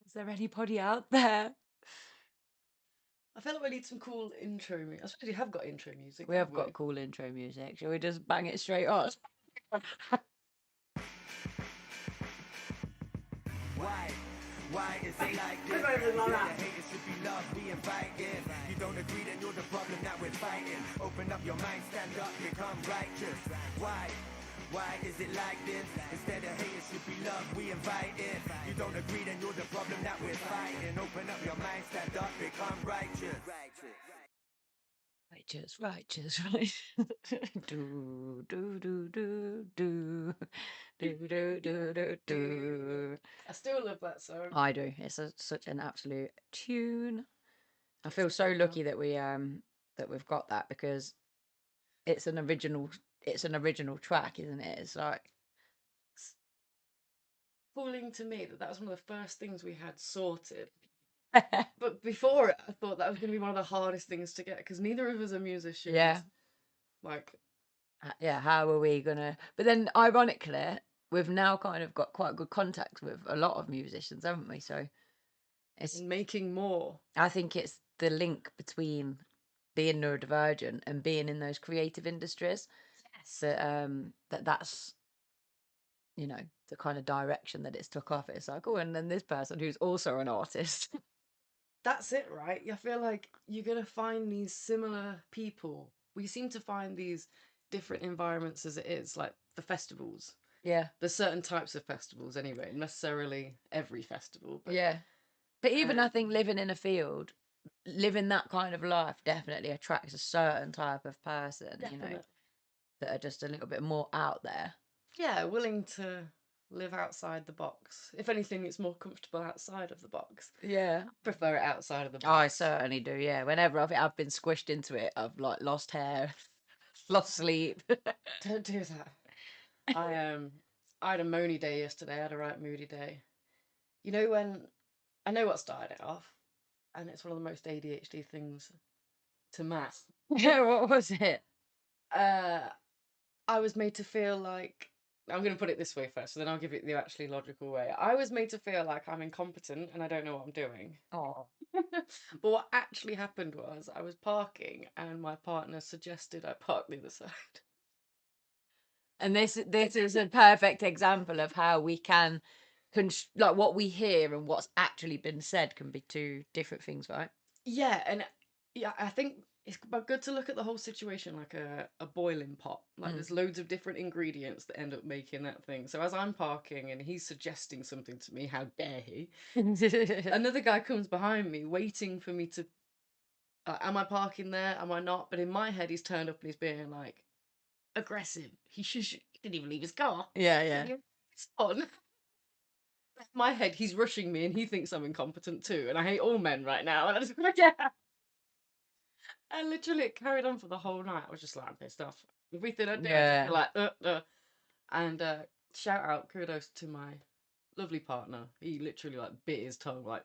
Is there anybody out there? I feel like we need some cool intro music. I suppose you have got intro music. We have got cool intro music. Shall we just bang it straight on? Why is it like this? The haters should be loved, we invite in. You don't agree, then you're the problem that we're fighting. Open up your mind, stand up, become righteous. Why is it like this? Instead of haters should be loved, we invite in. You don't agree, then you're the problem that we're fighting. Open up your mind, stand up, become righteous. Righteous. do do do do do do. I still love that song. I do. It's such an absolute tune. I feel so lucky that we've got that, because it's an original track, isn't it? It's like Appalling to me that was one of the first things we had sorted. But before it, I thought that was going to be one of the hardest things to get, because neither of us are musicians. Yeah. Like, yeah, how are we gonna? But then, ironically, we've now kind of got quite good contacts with a lot of musicians, haven't we? So it's making more. I think it's the link between being neurodivergent and being in those creative industries. Yes. That's the kind of direction that it's took off. It's like, oh, and then this person who's also an artist. That's it, right? I feel like you're going to find these similar people. We seem to find these different environments as it is, like the festivals. Yeah. There's certain types of festivals anyway, not necessarily every festival. But, yeah. But even I think living in a field, living that kind of life definitely attracts a certain type of person, that are just a little bit more out there. Yeah, willing to live outside the box. If anything, it's more comfortable outside of the box. Yeah. I prefer it outside of the box. I certainly do, yeah. Whenever I've been squished into it, I've like lost hair, lost sleep. Don't do that. I had a moany day yesterday. I had a right moody day. You know when I know what started it off, and it's one of the most ADHD things to math. Yeah, what was it? I was made to feel like, I'm going to put it this way first, so then I'll give it the actually logical way. I was made to feel like I'm incompetent and I don't know what I'm doing. Oh. But what actually happened was I was parking and my partner suggested I park the other side. And this is a perfect example of how we can, like, what we hear and what's actually been said can be two different things, right? Yeah, and yeah, I think it's good to look at the whole situation like a boiling pot. Like there's loads of different ingredients that end up making that thing. So as I'm parking and he's suggesting something to me, how dare he? Another guy comes behind me waiting for me to, am I parking there? Am I not? But in my head, he's turned up and he's being like aggressive. He didn't even leave his car. Yeah. It's on. In my head, he's rushing me and he thinks I'm incompetent too. And I hate all men right now. And I just like, yeah. And literally it carried on for the whole night. I was just like, I'm pissed off. Everything I did, I just feel like, And shout out, kudos to my lovely partner. He literally like bit his tongue, like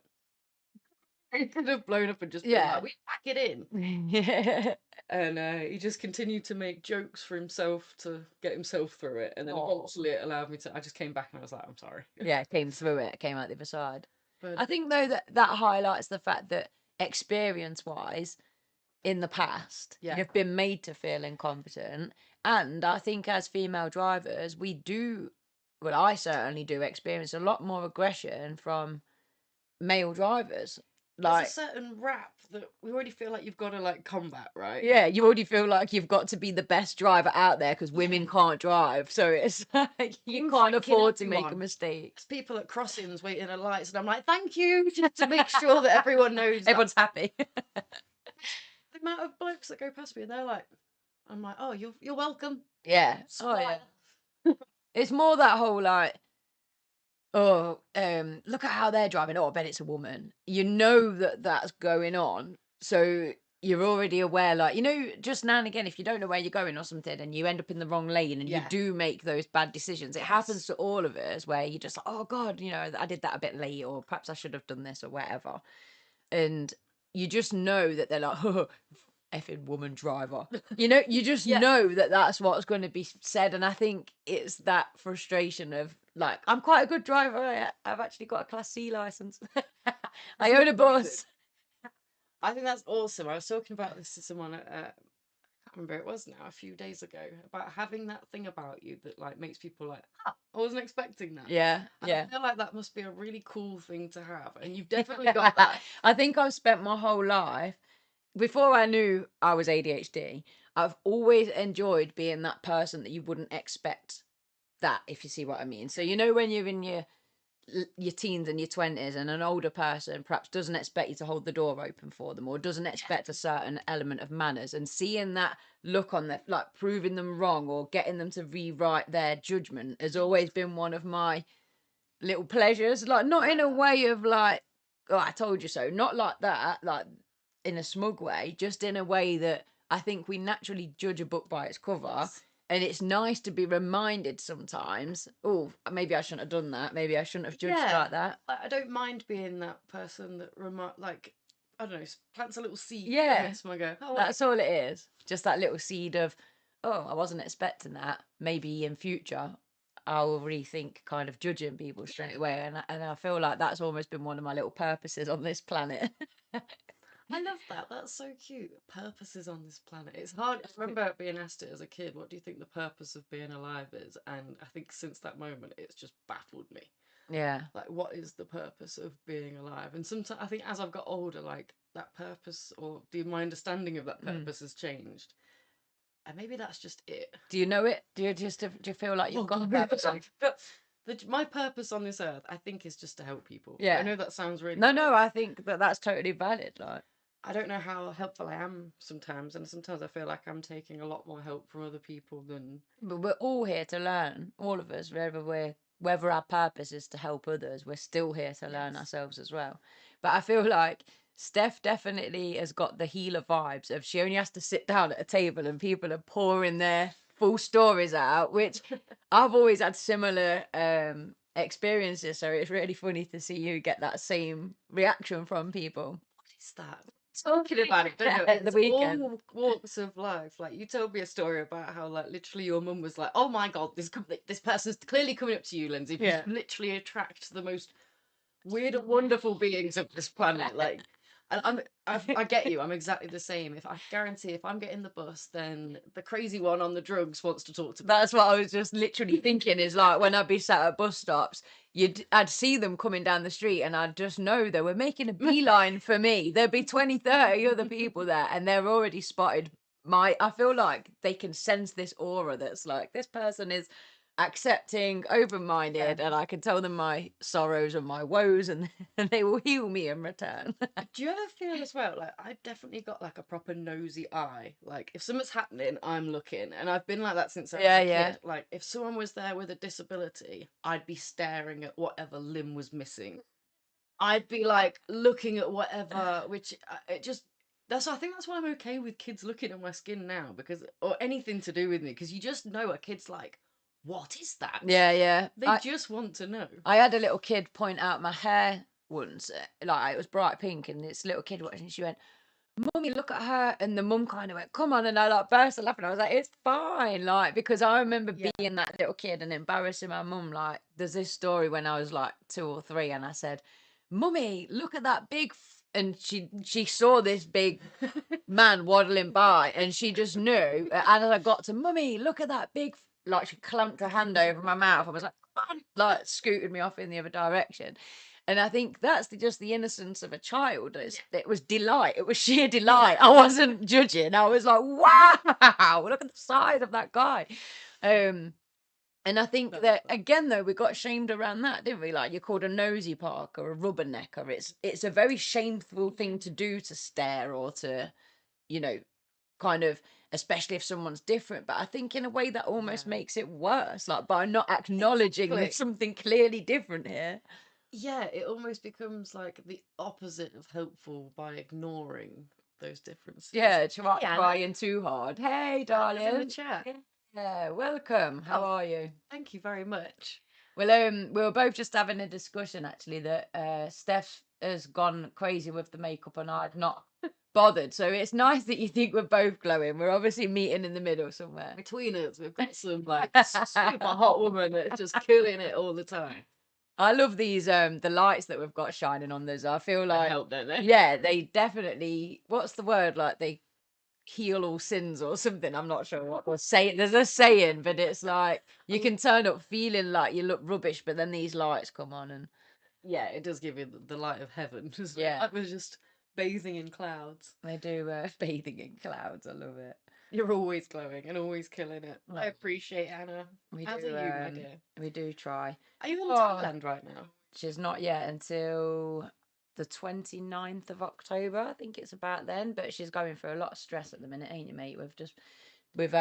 he could have blown up and just been like, we pack it in. Yeah. And he just continued to make jokes for himself to get himself through it. And then eventually it allowed me to, I just came back and I was like, I'm sorry. Yeah, came through it, came out the other side. But I think, though, that highlights the fact that experience-wise, in the past, you've been made to feel incompetent. And I think as female drivers, we do, well, I certainly do experience a lot more aggression from male drivers. Like, there's a certain rap that we already feel like you've got to like combat, right? Yeah, you already feel like you've got to be the best driver out there because women can't drive. So it's like you can't afford to make a mistake. There's people at crossings waiting at lights, and I'm like, thank you, just to make sure that everyone knows. Everyone's happy. The amount of blokes that go past me, and they're like, I'm like, oh, you're welcome. Yeah. Squire. Oh, yeah. It's more that whole like, look at how they're driving. Oh, I bet it's a woman. You know that's going on. So you're already aware, like, just now and again, if you don't know where you're going or something and you end up in the wrong lane and you do make those bad decisions, it happens to all of us where you're just like, oh God, I did that a bit late, or perhaps I should have done this or whatever. And you just know that they're like, oh, effing woman driver. You just know that that's what's going to be said. And I think it's that frustration of like, I'm quite a good driver. I've actually got a Class C license. I own a bus. I think that's awesome. I was talking about this to someone I can't remember it was now, a few days ago, about having that thing about you that like makes people like, I wasn't expecting that. Yeah, And yeah. I feel like that must be a really cool thing to have. And you've definitely got that. I think I've spent my whole life, before I knew I was ADHD, I've always enjoyed being that person that you wouldn't expect that, if you see what I mean. So, when you're in your teens and your 20s and an older person perhaps doesn't expect you to hold the door open for them or doesn't expect a certain element of manners, and seeing that look on their, like, proving them wrong or getting them to rewrite their judgment has always been one of my little pleasures. Like, not in a way of like, oh, I told you so, not like that, like in a smug way, just in a way that I think we naturally judge a book by its cover. Yes. And it's nice to be reminded sometimes, oh, maybe I shouldn't have done that. Maybe I shouldn't have judged like that. Like, I don't mind being that person that like, I don't know, plants a little seed. Yeah. Makes someone go, oh, wait. That's all it is. Just that little seed of, oh, I wasn't expecting that. Maybe in future I'll rethink kind of judging people straight away. And I feel like that's almost been one of my little purposes on this planet. I love that. That's so cute. Purposes on this planet. It's hard. I remember being asked it as a kid, what do you think the purpose of being alive is? And I think since that moment, it's just baffled me. Yeah. Like, what is the purpose of being alive? And sometimes I think as I've got older, like, that purpose or my understanding of that purpose has changed. And maybe that's just it. Do you know it? Do you feel like you've got a purpose? My purpose on this earth, I think, is just to help people. Yeah. I know that sounds really... No, I think that's totally valid. Like, I don't know how helpful I am sometimes, and sometimes I feel like I'm taking a lot more help from other people than... But we're all here to learn, all of us, whether our purpose is to help others, we're still here to learn ourselves as well. But I feel like Steph definitely has got the healer vibes of, she only has to sit down at a table and people are pouring their full stories out, which I've always had similar experiences. So it's really funny to see you get that same reaction from people. What is that? Talking about it, don't know. At the weekend. All walks of life. Like, you told me a story about how, like, literally your mum was like, "Oh my god, this person's clearly coming up to you, Lindsay. Yeah. You literally attract the most weird and wonderful beings of this planet." Like, and I get you. I'm exactly the same. If I guarantee, if I'm getting the bus, then the crazy one on the drugs wants to talk to me. That's what I was just literally thinking, is like, when I'd be sat at bus stops, I'd see them coming down the street and I'd just know they were making a beeline for me. There'd be 20, 30 other people there and they're already spotted I feel like they can sense this aura that's like, this person is accepting, open-minded, and I can tell them my sorrows and my woes, and they will heal me in return. Do you ever feel as well, like, I've definitely got like a proper nosy eye. Like, if something's happening, I'm looking, and I've been like that since I was a kid. Like, if someone was there with a disability, I'd be staring at whatever limb was missing. I'd be like looking at whatever, which it just... I think that's why I'm okay with kids looking at my skin now, because, or anything to do with me, because you just know a kid's like, what is that? Yeah. They just want to know. I had a little kid point out my hair once, like, it was bright pink, and this little kid watching, and she went, "Mummy, look at her," and the mum kind of went, "Come on," and I like burst laughing. I was like, it's fine, like, because I remember being that little kid and embarrassing my mum. Like, there's this story when I was like 2 or 3, and I said, "Mummy, look at that big," and she saw this big man waddling by, and she just knew. And as I got to, "Mummy, look at that big," like, she clamped her hand over my mouth. I was like, "Come on," like, scooted me off in the other direction. And I think that's just the innocence of a child. It was delight. It was sheer delight. I wasn't judging. I was like, wow, look at the size of that guy. And I think that, again, though, we got shamed around that, didn't we? Like, you're called a nosy park or a rubbernecker. It's a very shameful thing to do, to stare or to, kind of, especially if someone's different. But I think in a way that almost makes it worse, like, by not acknowledging there's something clearly different here. Yeah, it almost becomes like the opposite of helpful by ignoring those differences. Yeah, trying too hard. Hey, darling. In the chat. Yeah, welcome. How are you? Thank you very much. Well, we were both just having a discussion, actually, that Steph has gone crazy with the makeup and I'd not bothered. So it's nice that you think we're both glowing. We're obviously meeting in the middle somewhere. Between us, we've got some like super hot woman that's just killing it all the time. I love these the lights that we've got shining on those. I feel They like help, don't they? yeah, they definitely, what's the word? Like they heal all sins or something. I'm not sure what we're saying. There's a saying, but it's like you can turn up feeling like you look rubbish, but then these lights come on and Yeah, it does give you the light of heaven. Doesn't Yeah. it? Like we're just bathing in clouds. they do bathing in clouds. I love it. You're always glowing and always killing it. I Oh. appreciate Anna. We As do, are you, my dear. we do try. Are you in Oh. Thailand right now? She's not yet until the 29th of October. I think it's about then, but she's going through a lot of stress at the minute, ain't you, mate? We've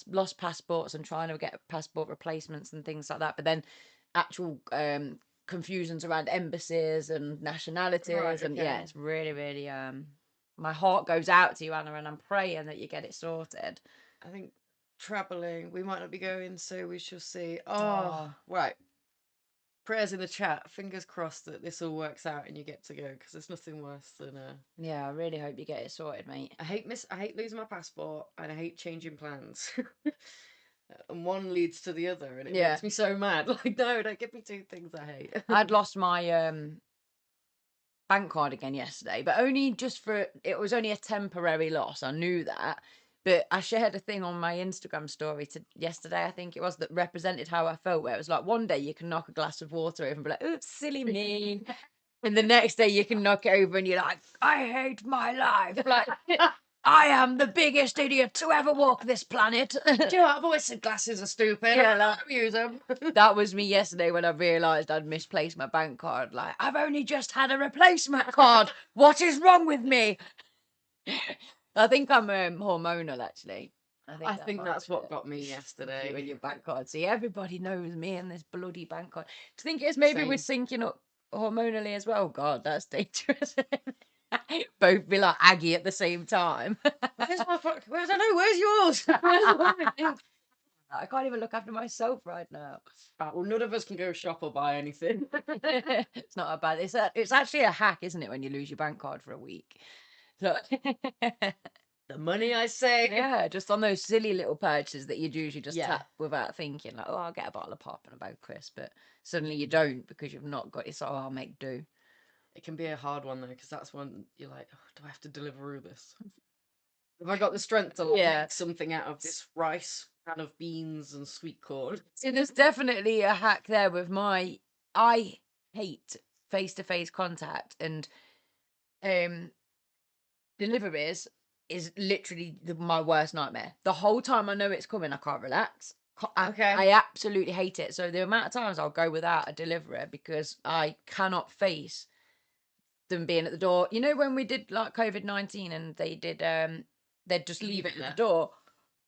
lost passports and trying to get passport replacements and things like that. But then actual confusions around embassies and nationalities, Right, and yeah, okay. it's really my heart goes out to you, Anna, and I'm praying that you get it sorted. I think travelling, we might not be going, so we shall see. Oh, right. Prayers in the chat. Fingers crossed that this all works out and you get to go, because there's nothing worse than Yeah, I really hope you get it sorted, mate. I hate losing my passport and I hate changing plans. And one leads to the other, and it Yeah. makes me so mad. Like, no, don't give me two things I hate. I'd lost my bank card again yesterday, but only just for it was only a temporary loss. I knew that, but I shared a thing on my Instagram story yesterday, I think it was, that represented how I felt. Where it was like one day you can knock a glass of water over and be like, "Oops, silly me," and the next day you can knock it over and you're like, "I hate my life." Like, I am the biggest idiot to ever walk this planet. Do you know what? I've always said glasses are stupid. Yeah, I don't use them. That was me yesterday when I realised I'd misplaced my bank card. Like, I've only just had a replacement card. What is wrong with me? I think I'm hormonal, actually. I think might that's be what it. got me You yesterday. and your bank card. See, everybody knows me and this bloody bank card. Do you think it's maybe we're syncing up hormonally as well? God, that's dangerous. Both be like Aggie at the same time. Where's my I don't know. Where's yours? Where's mine? I can't even look after myself right now. Well, none of us can go shop or buy anything. It's not a bad. It's actually a hack, isn't it, when you lose your bank card for a week? So, The money, I say. yeah, just on those silly little purchases that you'd usually just Yeah. tap without thinking, like, oh, I'll get a bottle of pop and a bag of crisp, but suddenly you don't because you've not got it. So I'll make do. It can be a hard one though, because that's when you're like, oh, do I have to deliver this? Have I got the strength to make something out of this rice, can of beans, and sweet corn? See, there's definitely a hack there with I hate face-to-face contact, and deliveries is literally my worst nightmare. The whole time I know it's coming, I can't relax. I absolutely hate it. So the amount of times I'll go without a delivery because I cannot face them being at the door. You know, when we did like COVID-19 and they did they'd just leave it at the door.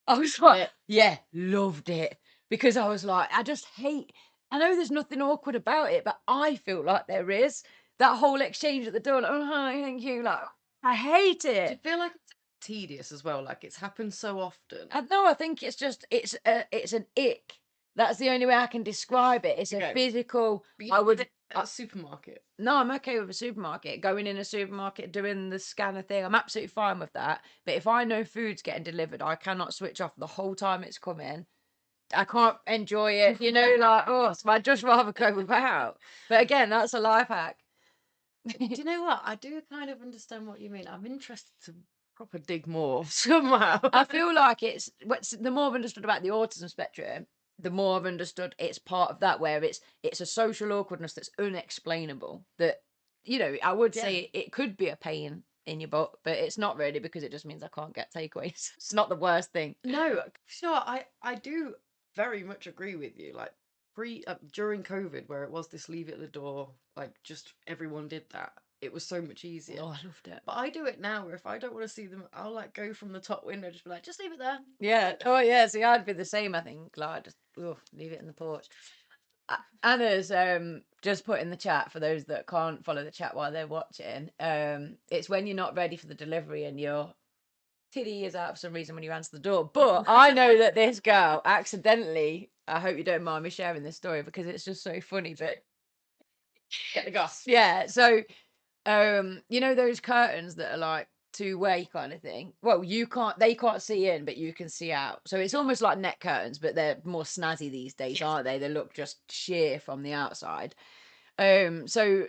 I was like, yeah, loved it, because I was like, I just hate, I know there's nothing awkward about it, but I feel like there is. That whole exchange at the door, like, oh, hi, thank you, like, I hate Do you it. feel like it's tedious as well? Like it's happened so often. No, I think it's just it's an ick. That's the only way I can describe it. It's a Okay. physical. But you I would did it at a supermarket. No, I'm okay with a supermarket. Going in a supermarket, doing the scanner thing, I'm absolutely fine with that. But if I know food's getting delivered, I cannot switch off the whole time it's coming. I can't enjoy it, you know, like, oh, so I'd just rather go without. But again, that's a life hack. Do you know what? I do kind of understand what you mean. I'm interested to proper dig more somehow. I feel like it's the more I've understood about the autism spectrum, the more I've understood it's part of that, where it's a social awkwardness that's unexplainable. That, you know, I would say it could be a pain in your butt, but it's not really, because it just means I can't get takeaways. It's not the worst thing. No, sure. I do very much agree with you. Like during COVID, where it was this leave it at the door, like just everyone did that. It was so much easier. Oh, I loved it. But I do it now, where if I don't want to see them, I'll like go from the top window, just be like, just leave it there. Yeah. Oh, yeah. See, I'd be the same, I think. Like, just leave it in the porch. Anna's just put in the chat, for those that can't follow the chat while they're watching. It's when you're not ready for the delivery and your titty is out for some reason when you answer the door. But I know that this girl accidentally, I hope you don't mind me sharing this story because it's just so funny, but Get the goss. yeah. So, you know those curtains that are like two-way kind of thing. Well, they can't see in, but you can see out. So it's almost like net curtains, but they're more snazzy these days, aren't they? They look just sheer from the outside. So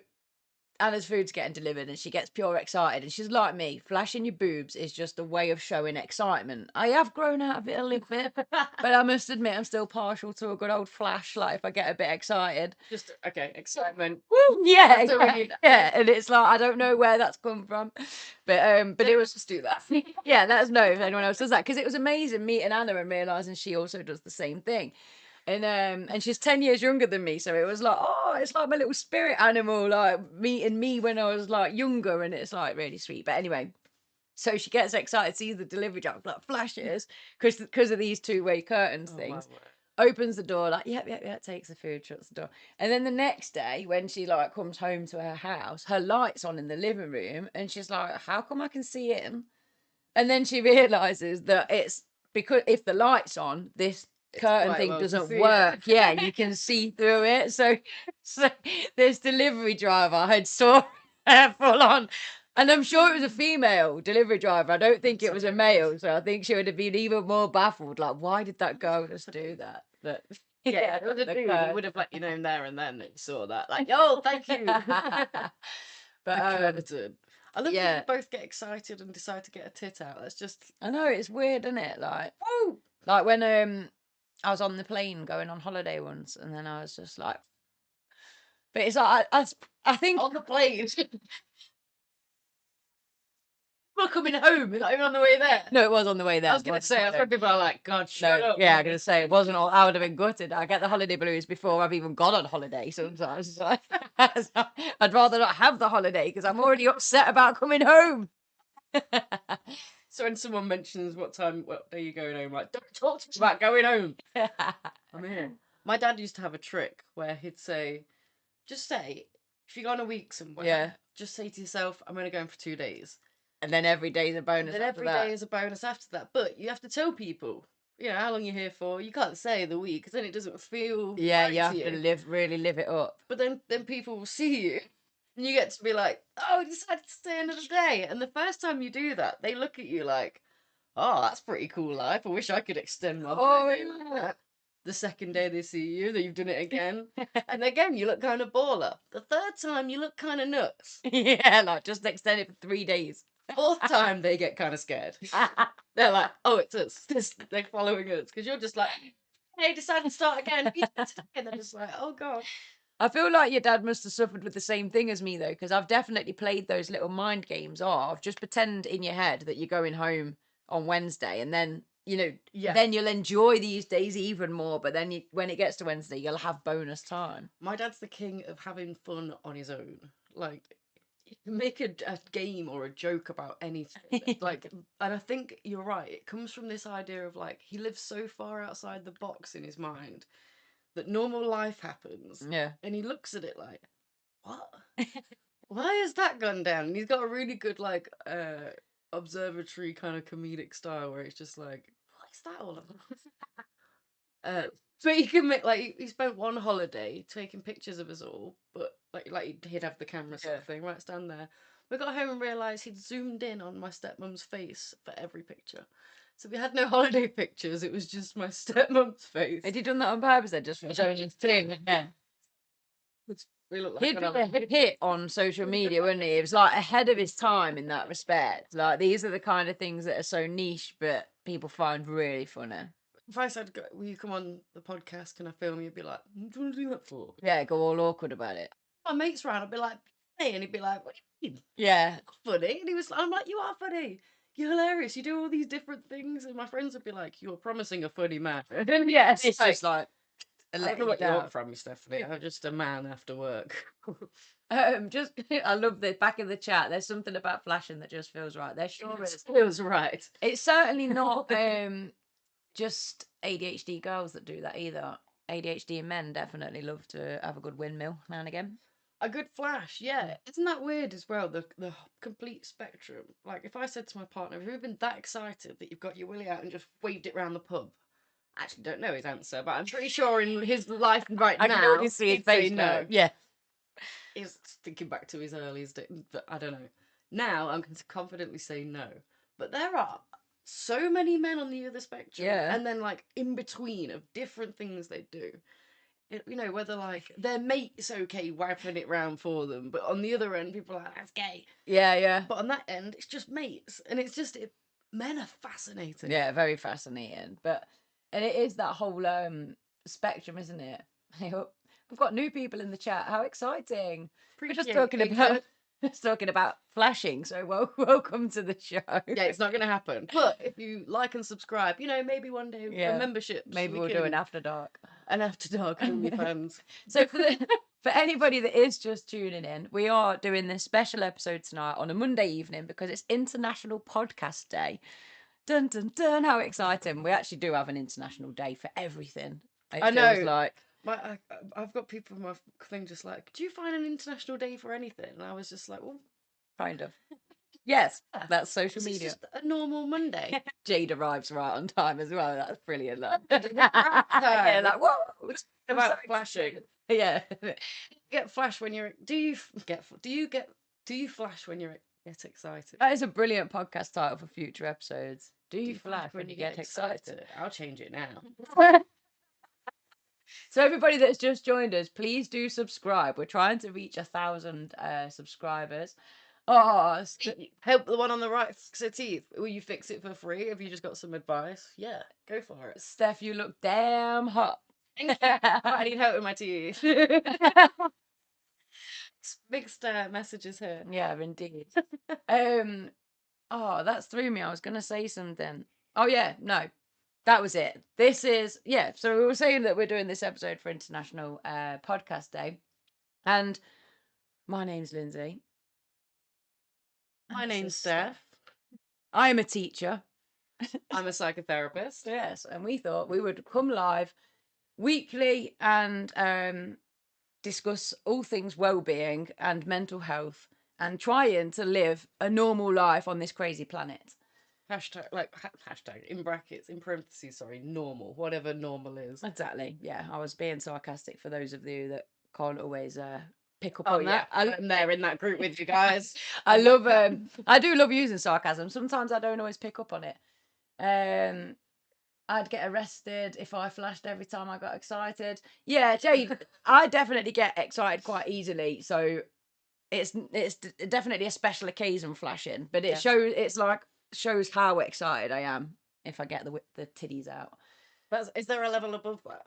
Anna's food's getting delivered and she gets pure excited, and she's like me, flashing your boobs is just a way of showing excitement. I have grown out of it a little bit, but I must admit I'm still partial to a good old flash, like if I get a bit excited. Just, okay, excitement. Woo, yeah, That's all we need. yeah, and it's like, I don't know where that's come from, but it was, Just do that. yeah, let us know if anyone else does that, because it was amazing meeting Anna and realizing she also does the same thing. And she's 10 years younger than me, so it was like, oh, it's like my little spirit animal, like meeting me when I was like younger, and it's like really sweet. But anyway, so she gets excited, sees the delivery driver, like flashes because of these two-way curtains things. Opens the door, like, yep, takes the food, shuts the door. And then the next day, when she like comes home to her house, her light's on in the living room, and she's like, how come I can see in? And then she realizes that it's because if the light's on, this curtain thing doesn't work. Yeah, you can see through it. So this delivery driver had saw her full on. And I'm sure it was a female delivery driver. I don't think it was a male. So I think she would have been even more baffled. Like, why did that girl just do that? But yeah, it was a dude. He would have let you know there and then that you saw that. Like, oh, thank you. But I love that you both get excited and decide to get a tit out. That's just, I know, it's weird, isn't it? Like, woo! Like when I was on the plane going on holiday once, and then I was just like, but it's like I think on the plane. We're coming home. Is that even on the way there? No, it was on the way there. I was going to say, I've heard people are like, God, shut up. Yeah, I'm going to say, it wasn't all, I would have been gutted. I get the holiday blues before I've even gone on holiday sometimes. So I'd rather not have the holiday because I'm already upset about coming home. So when someone mentions what day you're going home, like, don't talk to me about going home. I'm here. My dad used to have a trick where he'd say, just say, if you go on a week somewhere, just say to yourself, I'm only going for 2 days. And then every day is a bonus. And then every day is a bonus after that. But you have to tell people, you know, how long you're here for. You can't say the week because then it doesn't feel. Yeah, right you have to really live it up. But then people will see you, and you get to be like, oh, I decided to stay another day. And the first time you do that, they look at you like, oh, that's pretty cool life. I wish I could extend my. Oh, yeah. The second day they see you, that you've done it again. And again, you look kind of baller. The third time, you look kind of nuts. Yeah, like just extend it for 3 days. Fourth time, they get kind of scared. They're like, oh, it's us. They're following us. Because you're just like, hey, decide to start again. And they're just like, oh, God. I feel like your dad must have suffered with the same thing as me, though, because I've definitely played those little mind games of just pretend in your head that you're going home on Wednesday, and then, you know, then you'll enjoy these days even more. But then when it gets to Wednesday, you'll have bonus time. My dad's the king of having fun on his own. Like, make a game or a joke about anything. Like, and I think you're right. It comes from this idea of like, he lives so far outside the box in his mind that normal life happens. Yeah. And he looks at it like, what? Why has that gone down? And he's got a really good like observatory kind of comedic style where it's just like, what's that all about? So he can make like he spent one holiday taking pictures of us all, but like he'd have the camera sort of thing right stand there. We got home and realised he'd zoomed in on my stepmom's face for every picture. So we had no holiday pictures, it was just my stepmom's face. Had he done that on purpose then, just for showing his thing? Yeah. He'd be a hit on social media, wouldn't he? It was like ahead of his time in that respect. Like, these are the kind of things that are so niche, but people find really funny. If I said, will you come on the podcast, can I film you? You'd be like, what do you want to do that for? Yeah, go all awkward about it. My mates round, I'd be like, hey, and he'd be like, what do you mean? Yeah. Funny. And I'm like, you are funny. You're hilarious. You do all these different things. And my friends would be like, you're promising a funny man. And then, yes, it's just like, I don't know what you want from me, Stephanie. I'm just a man after work. I love the back of the chat. There's something about flashing that just feels right. There sure is. Feels right. It's certainly not just ADHD girls that do that either. ADHD men definitely love to have a good windmill now and again. A good flash, yeah. Isn't that weird as well? The complete spectrum. Like, if I said to my partner, have you ever been that excited that you've got your willy out and just waved it around the pub? I actually don't know his answer, but I'm pretty sure in his life right now, I can already see his face no. now. Yeah. He's thinking back to his earliest days, but I don't know. Now I can confidently say no. But there are so many men on the other spectrum, Yeah. and then like in between of different things they do. You know, whether like their mate's okay wiping it round for them, but on the other end, people are like, that's gay. Yeah. But on that end, it's just mates, and it's just men are fascinating. Yeah, very fascinating. And it is that whole spectrum, isn't it? We've got new people in the chat. How exciting! We're just talking about flashing. So welcome to the show. Yeah, it's not going to happen. But if you like and subscribe, you know, maybe one day for memberships, maybe we'll do an after dark. An after dark OnlyFans. So for anybody that is just tuning in, we are doing this special episode tonight on a Monday evening because it's International Podcast Day. Dun dun dun! How exciting! We actually do have an international day for everything. I know. Feels like I've got people on my thing just like, do you find an international day for anything? And I was just like, well, kind of. Yes, that's social media. It's just a normal Monday. Jade arrives right on time as well. That's brilliant. Yeah, like whoa! About flashing. Yeah. Get flash when you're. Do you flash when you get excited? That is a brilliant podcast title for future episodes. Do you flash when you get excited? I'll change it now. So everybody that's just joined us, please do subscribe. We're trying to reach 1,000 subscribers. Oh, help the one on the right fix her teeth. Will you fix it for free? Have you just got some advice? Yeah, go for it. Steph, you look damn hot. I need help with my teeth. Mixed messages here. Yeah, indeed. Oh, that's threw me. I was gonna say something. Oh yeah, no. That was it. This is so we were saying that we're doing this episode for International Podcast Day. And my name's Lindsay. My name's Steph. I am a teacher. I'm a psychotherapist. Yes, and we thought we would come live weekly and discuss all things well-being and mental health and trying to live a normal life on this crazy planet. Hashtag, in brackets, in parentheses, sorry, normal, whatever normal is. Exactly, yeah. I was being sarcastic for those of you that can't always pick up on that. I'm there in that group with you guys. I do love using sarcasm. Sometimes I don't always pick up on it. I'd get arrested if I flashed every time I got excited. Yeah, Jade, I definitely get excited quite easily. So it's definitely a special occasion flashing, but it shows how excited I am if I get the titties out. But is there a level above that?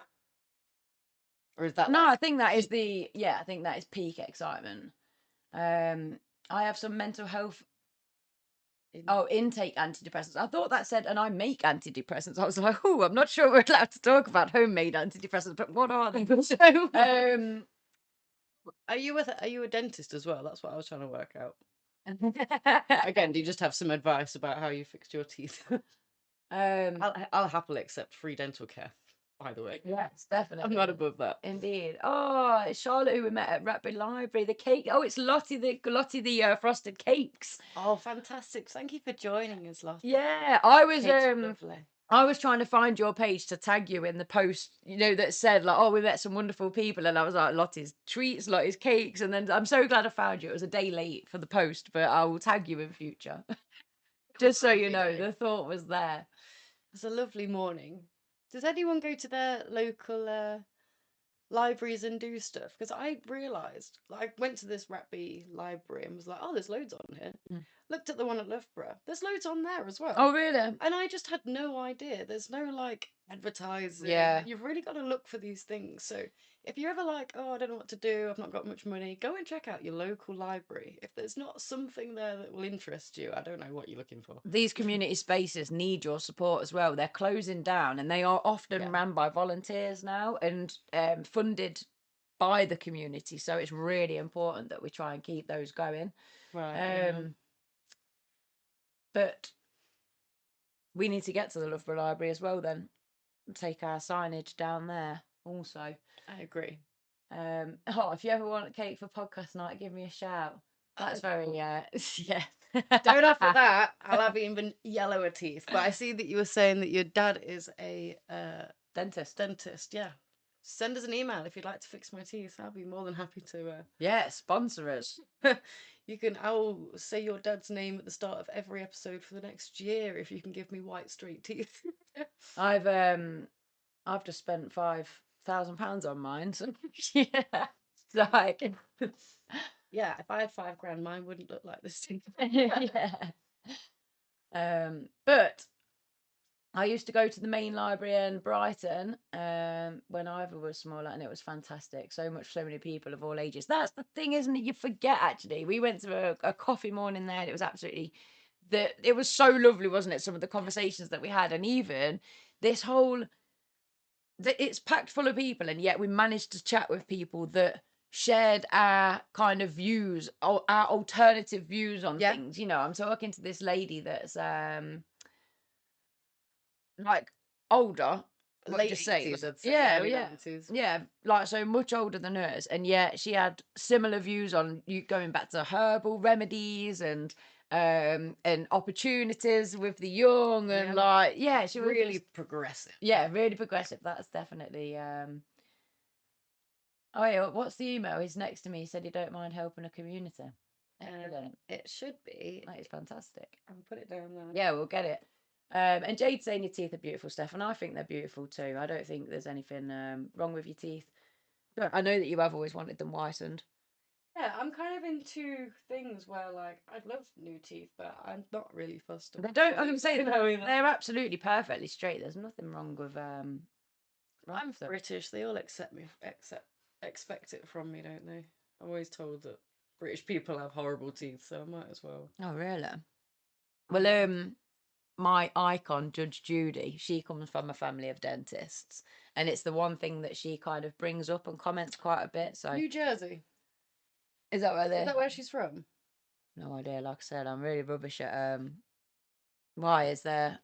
Or is that no? I think that is I think that is peak excitement. I have some mental health. Intake antidepressants. I thought that said, and I make antidepressants. I was like, oh, I'm not sure we're allowed to talk about homemade antidepressants, but what are they? Are you a dentist as well? That's what I was trying to work out. Again, do you just have some advice about how you fixed your teeth? I'll happily accept free dental care, by the way. Yes, definitely. I'm not above that. Indeed. Oh, it's Charlotte who we met at Ratby Library. The cake. Oh, it's Lottie the frosted cakes. Oh, fantastic! Thank you for joining us, Lottie. Yeah, I was trying to find your page to tag you in the post, that said like, oh, we met some wonderful people, and I was like, Lottie's treats, Lottie's cakes, and then I'm so glad I found you. It was a day late for the post, but I will tag you in future. Just so you know, the thought was there. It's a lovely morning. Does anyone go to their local libraries and do stuff? Because I realised, I went to this Ratby library and was like, oh, there's loads on here. Looked at the one at Loughborough. There's loads on there as well. Oh, really? And I just had no idea. There's no advertising. Yeah. You've really got to look for these things. So if you're ever like, oh, I don't know what to do, I've not got much money, go and check out your local library. If there's not something there that will interest you, I don't know what you're looking for. These community spaces need your support as well. They're closing down, and they are often ran by volunteers now and funded by the community. So it's really important that we try and keep those going. Right. But we need to get to the Loughborough Library as well then. Take our signage down there also. I agree. If you ever want a cake for podcast night, give me a shout. That's very yeah. Don't offer that. I'll have even yellower teeth. But I see that you were saying that your dad is a dentist. Dentist, yeah. send us an email if you'd like to fix my teeth. I'll be more than happy to. Yeah, sponsor us. I'll say your dad's name at the start of every episode for the next year if you can give me white straight teeth. I've just spent £5,000 on mine. So yeah, it's like Yeah, if I had £5,000, mine wouldn't look like this. yeah. But I used to go to the main library in Brighton when Ivor was smaller, and it was fantastic. So many people of all ages. That's the thing, isn't it? You forget, actually. We went to a coffee morning there, and it was absolutely... it was so lovely, wasn't it? Some of the conversations that we had, and even this whole... it's packed full of people, and yet we managed to chat with people that shared our kind of views, or our alternative views on things. You know, I'm talking to this lady that's like older, Late just say, 80s, I'd say. yeah, Early yeah, 90s. yeah, like so much older than hers, and yet she had similar views on you going back to herbal remedies and opportunities with the young, and she was really just, progressive. really progressive. That's definitely oh yeah, what's the email? He's next to me. He said he don't mind helping a community. Excellent. It should be. That is fantastic. I'll put it down there. Yeah, we'll get it. And Jade's saying your teeth are beautiful, Steph, and I think they're beautiful too. I don't think there's anything wrong with your teeth. But I know that you have always wanted them whitened. Yeah, I'm kind of into things where, like, I'd love new teeth, but I'm not really fussed. They don't. I'm gonna say either. they're absolutely perfectly straight. There's nothing wrong with I'm with them. British. They all expect it from me, don't they? I'm always told that British people have horrible teeth, so I might as well. Oh really? Well, my icon, Judge Judy, she comes from a family of dentists, and it's the one thing that she kind of brings up and comments quite a bit. So New Jersey. is that where Is that where she's from? No idea. Like I said, I'm really rubbish at why is there?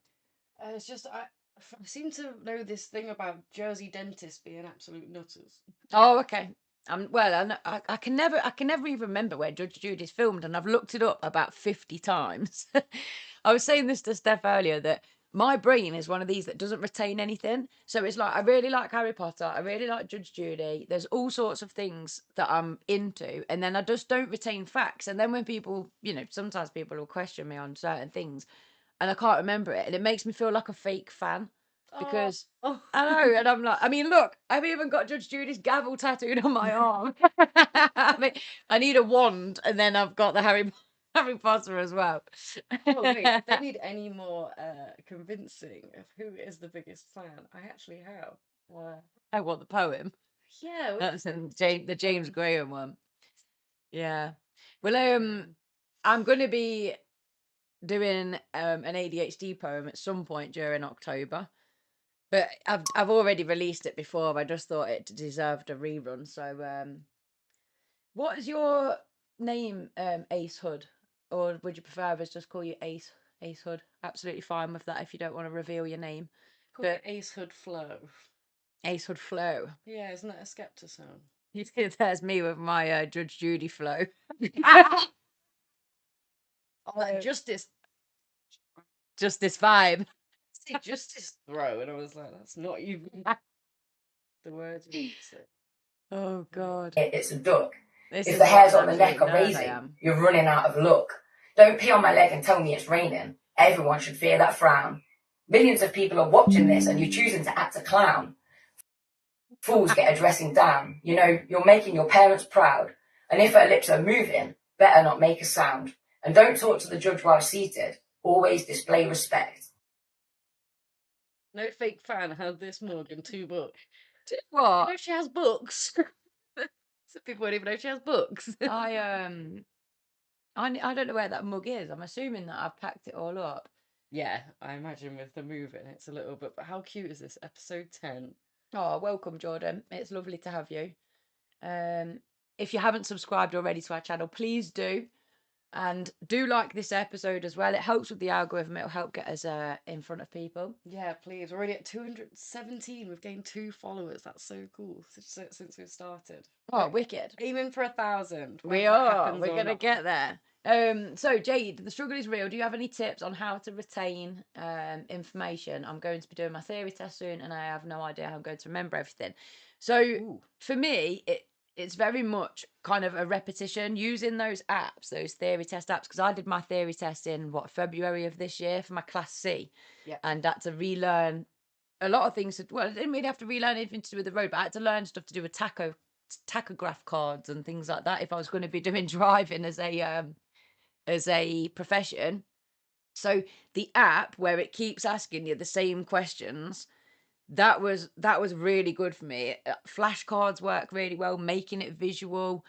It's just I seem to know this thing about Jersey dentists being absolute nutters. Oh, okay. Well, I can never even remember where Judge Judy's filmed, and I've looked it up about 50 times. I was saying this to Steph earlier that my brain is one of these that doesn't retain anything. So it's like I really like Harry Potter, I really like Judge Judy. There's all sorts of things that I'm into, and then I just don't retain facts. And then when people, sometimes people will question me on certain things, and I can't remember it, and it makes me feel like a fake fan. Because I know, and I'm like, I mean, look, I've even got Judge Judy's gavel tattooed on my arm. I mean, I need a wand, and then I've got the Harry Potter as well. Oh wait, if they need any more convincing of who is the biggest fan, I actually have. I want the poem. Yeah, That's in the James Graham one. Yeah. Well, I'm going to be doing an ADHD poem at some point during October. But I've already released it before. I just thought it deserved a rerun. So, what is your name, Ace Hood, or would you prefer us just call you Ace Hood? Absolutely fine with that if you don't want to reveal your name. But Ace Hood Flow. Ace Hood Flow. Yeah, isn't that a Skepta song? There's me with my Judge Judy flow. Justice vibe. say justice throw, and I was like, that's not even the words. Oh God. It's a duck. This if is the hairs what on the an neck are absolute nerd I raising, am. you're running out of luck. Don't pee on my leg and tell me it's raining. Everyone should fear that frown. Millions of people are watching this and you're choosing to act a clown. Fools get a dressing down. You know, you're making your parents proud. And if her lips are moving, better not make a sound. And don't talk to the judge while seated. Always display respect. No fake fan had this mug and 2 books. What? You know she has books. Some people don't even know she has books. I don't know where that mug is. I'm assuming that I've packed it all up. Yeah, I imagine with the moving, it's a little bit. But how cute is this? Episode 10. Oh, welcome, Jordan. It's lovely to have you. If you haven't subscribed already to our channel, please do. And do like this episode as well. It helps with the algorithm. It'll help get us in front of people. Yeah, please. We're already at 217. We've gained 2 followers. That's so cool since we've started. Oh, wicked. Aiming for 1,000. We whether that are. happens We're or going to not. get there. So Jade, the struggle is real. Do you have any tips on how to retain information? I'm going to be doing my theory test soon, and I have no idea how I'm going to remember everything. So Ooh. for me, it's very much kind of a repetition using those apps, those theory test apps, because I did my theory test in February of this year for my class C. Yeah. And had to relearn a lot of things. Well, I didn't really have to relearn anything to do with the road, but I had to learn stuff to do with tachograph cards and things like that if I was going to be doing driving as a profession. So the app where it keeps asking you the same questions, that was really good for me. Flashcards work really well, making it visual.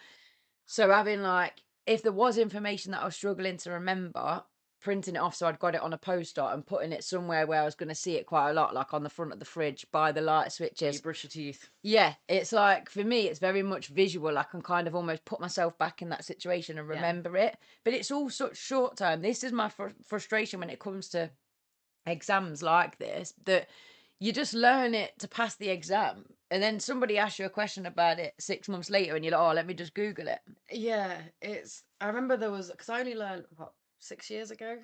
So having like, if there was information that I was struggling to remember, printing it off so I'd got it on a poster and putting it somewhere where I was going to see it quite a lot, like on the front of the fridge by the light switches. You brush your teeth. Yeah, it's like, for me, it's very much visual. I can kind of almost put myself back in that situation and remember it. But it's all such short term. This is my frustration when it comes to exams like this, that you just learn it to pass the exam. And then somebody asks you a question about it 6 months later and you're like, oh, let me just Google it. Yeah, I remember there was, because I only learned, 6 years ago?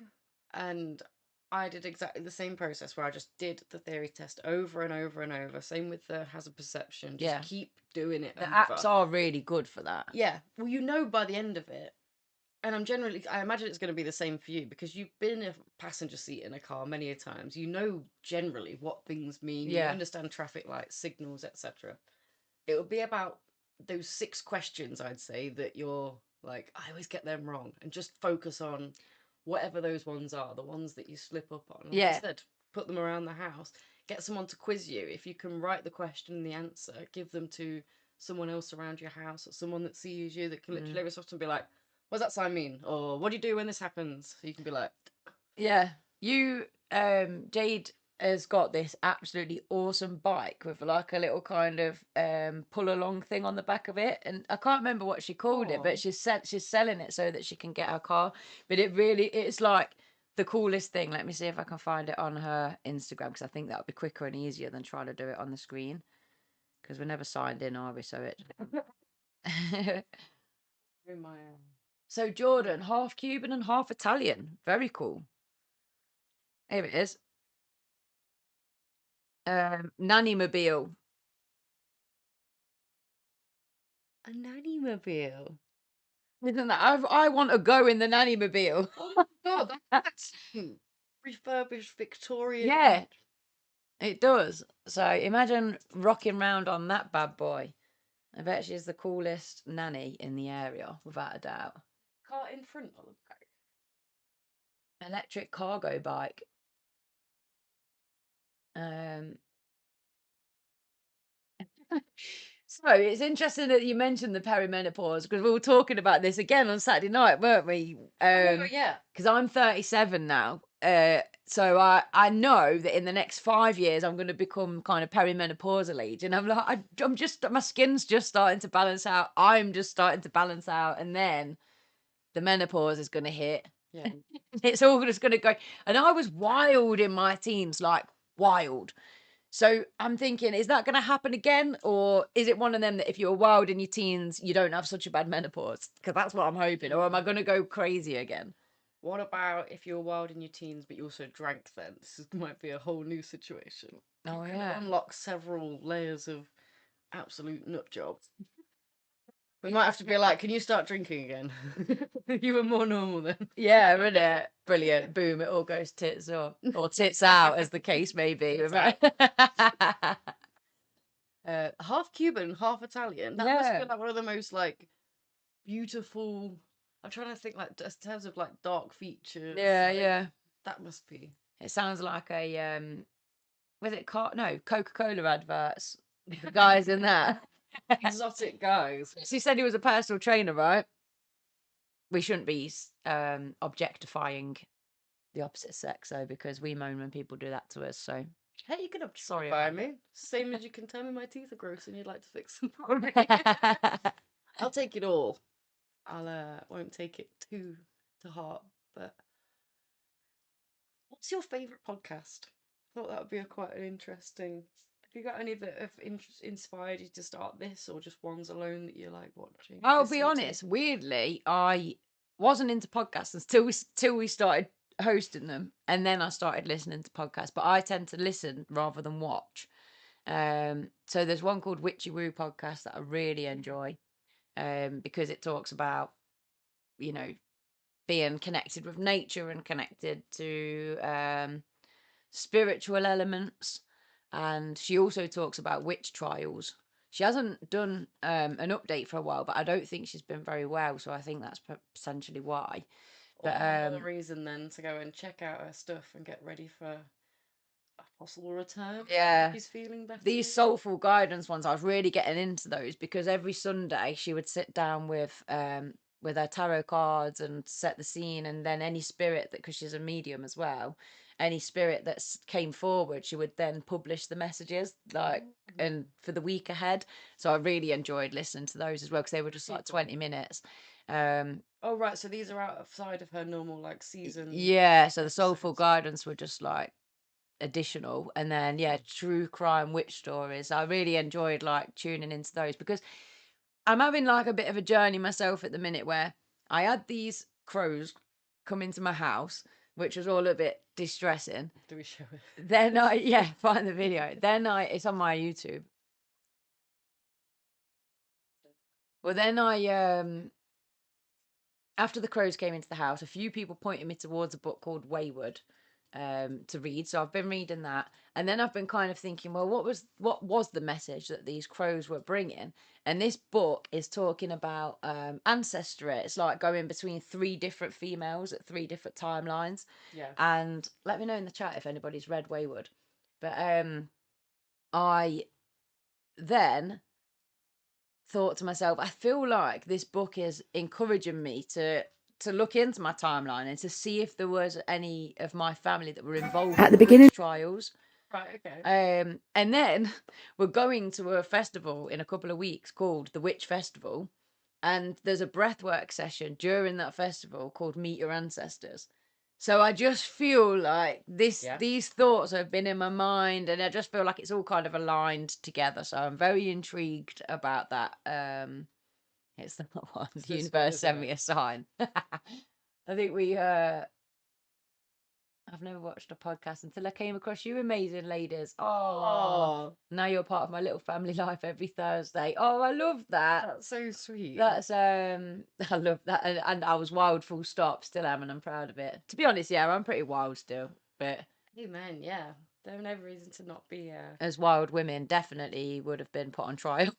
And I did exactly the same process where I just did the theory test over and over and over. Same with the hazard perception. Just keep doing it The over. apps are really good for that. Yeah. Well, by the end of it. And I imagine it's going to be the same for you because you've been in a passenger seat in a car many a times. You know generally what things mean. You understand traffic lights, signals, etc. It will be about those 6 questions, I'd say, that you're like, I always get them wrong. And just focus on whatever those ones are, the ones that you slip up on. Like I said, put them around the house. Get someone to quiz you. If you can write the question and the answer, give them to someone else around your house or someone that sees you that can literally every so often be like, what does that sign mean? Or what do you do when this happens? So you can be like... Yeah. Jade has got this absolutely awesome bike with like a little kind of pull along thing on the back of it, and I can't remember what she called it, but she's selling it so that she can get her car. But it's like the coolest thing. Let me see if I can find it on her Instagram, because I think that would be quicker and easier than trying to do it on the screen, because we're never signed in, are we? So it So Jordan, half Cuban and half Italian. Very cool. Here it is. Nanny mobile. A nanny mobile. Isn't that? I want to go in the nanny mobile. Oh my god, that's refurbished Victorian. Yeah, it does. So imagine rocking round on that bad boy. I bet she's the coolest nanny in the area, without a doubt. Car in front of the back. Electric cargo bike. So it's interesting that you mentioned the perimenopause, because we were talking about this again on Saturday night, weren't we? Yeah. Because I'm 37 now. So I know that in the next 5 years I'm going to become kind of perimenopausal age, and I'm like, I'm just, my skin's just starting to balance out. I'm just starting to balance out, and then the menopause is going to hit. Yeah. It's all just going to go. And I was wild in my teens, like wild. So I'm thinking, is that going to happen again? Or is it one of them that if you're wild in your teens, you don't have such a bad menopause? Because that's what I'm hoping. Or am I going to go crazy again? What about if you're wild in your teens, but you also drank then? Might be a whole new situation. Oh, You yeah. unlock several layers of absolute nut jobs. We might have to be like, can you start drinking again? You were more normal then. Yeah, isn't it? Brilliant. Boom, it all goes tits up. Or tits out, as the case may be. Half Cuban, half Italian. That must be like one of the most like beautiful. I'm trying to think like in terms of like dark features. Yeah, like, yeah. That must be. It sounds like a was it Coca-Cola adverts. The guys in that. Exotic guys. She said he was a personal trainer, right? We shouldn't be objectifying the opposite sex, though, because we moan when people do that to us. So, Hey, you can sorry objectify about me. Same as you can tell me my teeth are gross and you'd like to fix them for me. that. I'll take it all. I'll won't take it too to heart. But what's your favourite podcast? I thought that would be quite an interesting. Have you got any that have inspired you to start this, or just ones alone that you like watching? I'll be listening to? honest, weirdly, I wasn't into podcasts until we started hosting them, and then I started listening to podcasts. But I tend to listen rather than watch. So there's one called Witchy Woo podcast that I really enjoy, because it talks about, you know, being connected with nature and connected to spiritual elements. And she also talks about witch trials. She hasn't done an update for a while, but I don't think she's been very well, so I think that's potentially why. But another reason then to go and check out her stuff and get ready for a possible return. Yeah. She's feeling better. These soulful guidance ones, I was really getting into those, because every Sunday she would sit down with her tarot cards and set the scene, and then any spirit that, because she's a medium as well, any spirit that came forward, she would then publish the messages, like, and for the week ahead. So I really enjoyed listening to those as well, because they were just like 20 minutes. Oh right, so these are outside of her normal like season. Yeah, so the soulful episodes. guidance were just like additional, and then true crime witch stories. I really enjoyed like tuning into those, because I'm having like a bit of a journey myself at the minute, where I had these crows come into my house, which was all a bit distressing. Do we show it? Then find the video. Then it's on my YouTube. Well, then after the crows came into the house, a few people pointed me towards a book called Wayward to read. So I've been reading that, and then I've been kind of thinking, well, what was the message that these crows were bringing? And this book is talking about ancestry. It's like going between 3 different females at 3 different timelines. Yeah. And let me know in the chat if anybody's read Wayward. But I then thought to myself, I feel like this book is encouraging me to look into my timeline and to see if there was any of my family that were involved at the beginning trials. Right, okay. And then we're going to a festival in a couple of weeks called the Witch Festival, and there's a breathwork session during that festival called Meet Your Ancestors. So I just feel like these thoughts have been in my mind, and I just feel like it's all kind of aligned together. So I'm very intrigued about that. It's the one. The universe sent me a sign. I think I've never watched a podcast until I came across you, amazing ladies. Oh, now you're part of my little family life every Thursday. Oh, I love that. That's so sweet. That's I love that, and I was wild, full stop. Still am, and I'm proud of it. To be honest, yeah, I'm pretty wild still, but amen. Yeah, there's no reason to not be. As wild women, definitely would have been put on trial.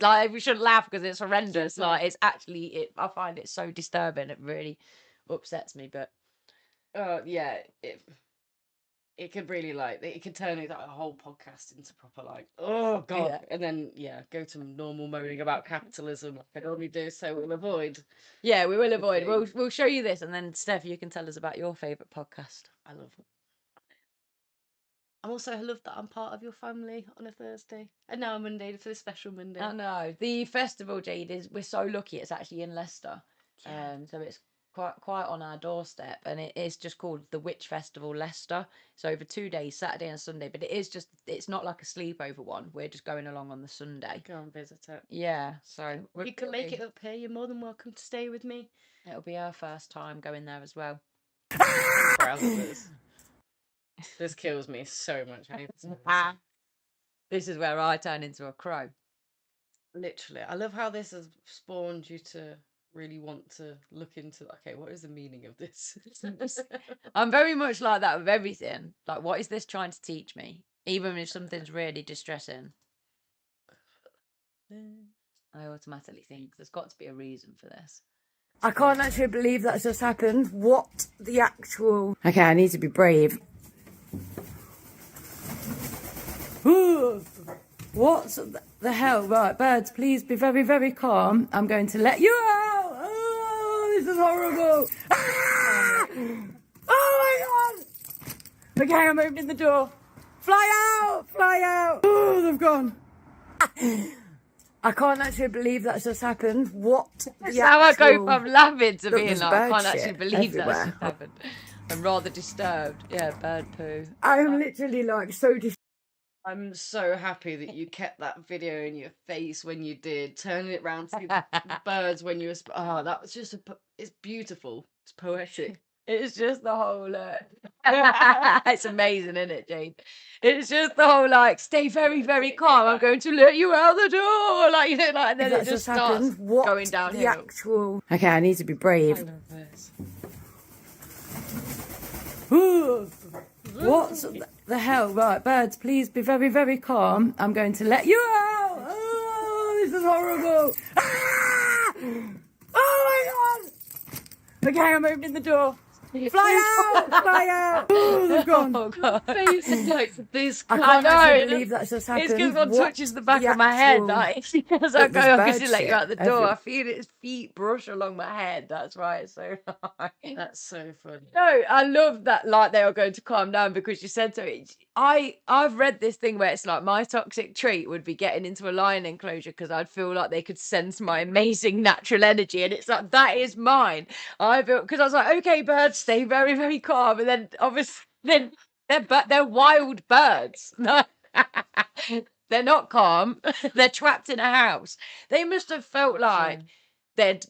Like, we shouldn't laugh because it's horrendous. Like, it's actually I find it so disturbing. It really upsets me, but. Yeah, it could really it could turn a whole podcast into proper oh god, Yeah. and then go to normal moaning about capitalism like I normally do. So we'll avoid. Yeah, we will avoid. We'll show you this, and then Steph, you can tell us about your favourite podcast. I love it. I love that I'm part of your family on a Thursday, and now a Monday for the special Monday. I know the festival, Jade, we're so lucky. It's actually in Leicester, so it's quite on our doorstep, and it is just called the Witch Festival Leicester. It's over 2 days, Saturday and Sunday, but it's not like a sleepover one. We're just going along on the Sunday. Go and visit it. Yeah, so if you can make it up here, you're more than welcome to stay with me. It'll be our first time going there as well. This kills me so much. This is where I turn into a crow. Literally, I love how this has spawned you to really want to look into what is the meaning of this. I'm very much like that with everything. Like, what is this trying to teach me, even if something's really distressing? I automatically think there's got to be a reason for this. I can't actually believe that's just happened. What the actual... Okay, I need to be brave. What the hell? Right, birds, please be very, very calm. I'm going to let you out. Oh, this is horrible. Ah! Oh my god. Okay, I'm opening the door. Fly out, fly out. Oh, they've gone. I can't actually believe that's just happened. What? That's how I go from laughing to Look, being there's like, I bird can't actually shit believe that's everywhere. just happened. I'm rather disturbed. Yeah, bird poo. I'm literally like so I'm so happy that you kept that video in your face when you did, turning it round to the birds when you were. Oh, that was just it's beautiful. It's poetic. It's just the whole. It's amazing, isn't it, Jade? It's just the whole like, stay very, very calm. I'm going to let you out the door, like you know, like, and then it just starts going downhill. The actual. Okay, I need to be I brave. love this. What the hell? Right, birds, please be very, very calm. I'm going to let you out. Oh, this is horrible. Ah! Oh my god. Okay, I'm opening the door. Fly out! Fly out! Oh, they've gone. Oh god. Face is like this. I close. can't actually believe that's just happened. It's because one What touches the back the of my head. actual- Like, as I Look, go, there's I'm bird just let you out the shit door. I everywhere. feel his feet brush along my head. That's why it's so high. That's so funny. No, I love that. Like they are going to calm down because you said so. I've read this thing where it's like my toxic trait would be getting into a lion enclosure because I'd feel like they could sense my amazing natural energy, and it's like that is mine. I feel because I was like, okay, birds, stay very, very calm, and then obviously they're wild birds. No. They're not calm. They're trapped in a house. They must have felt like they'd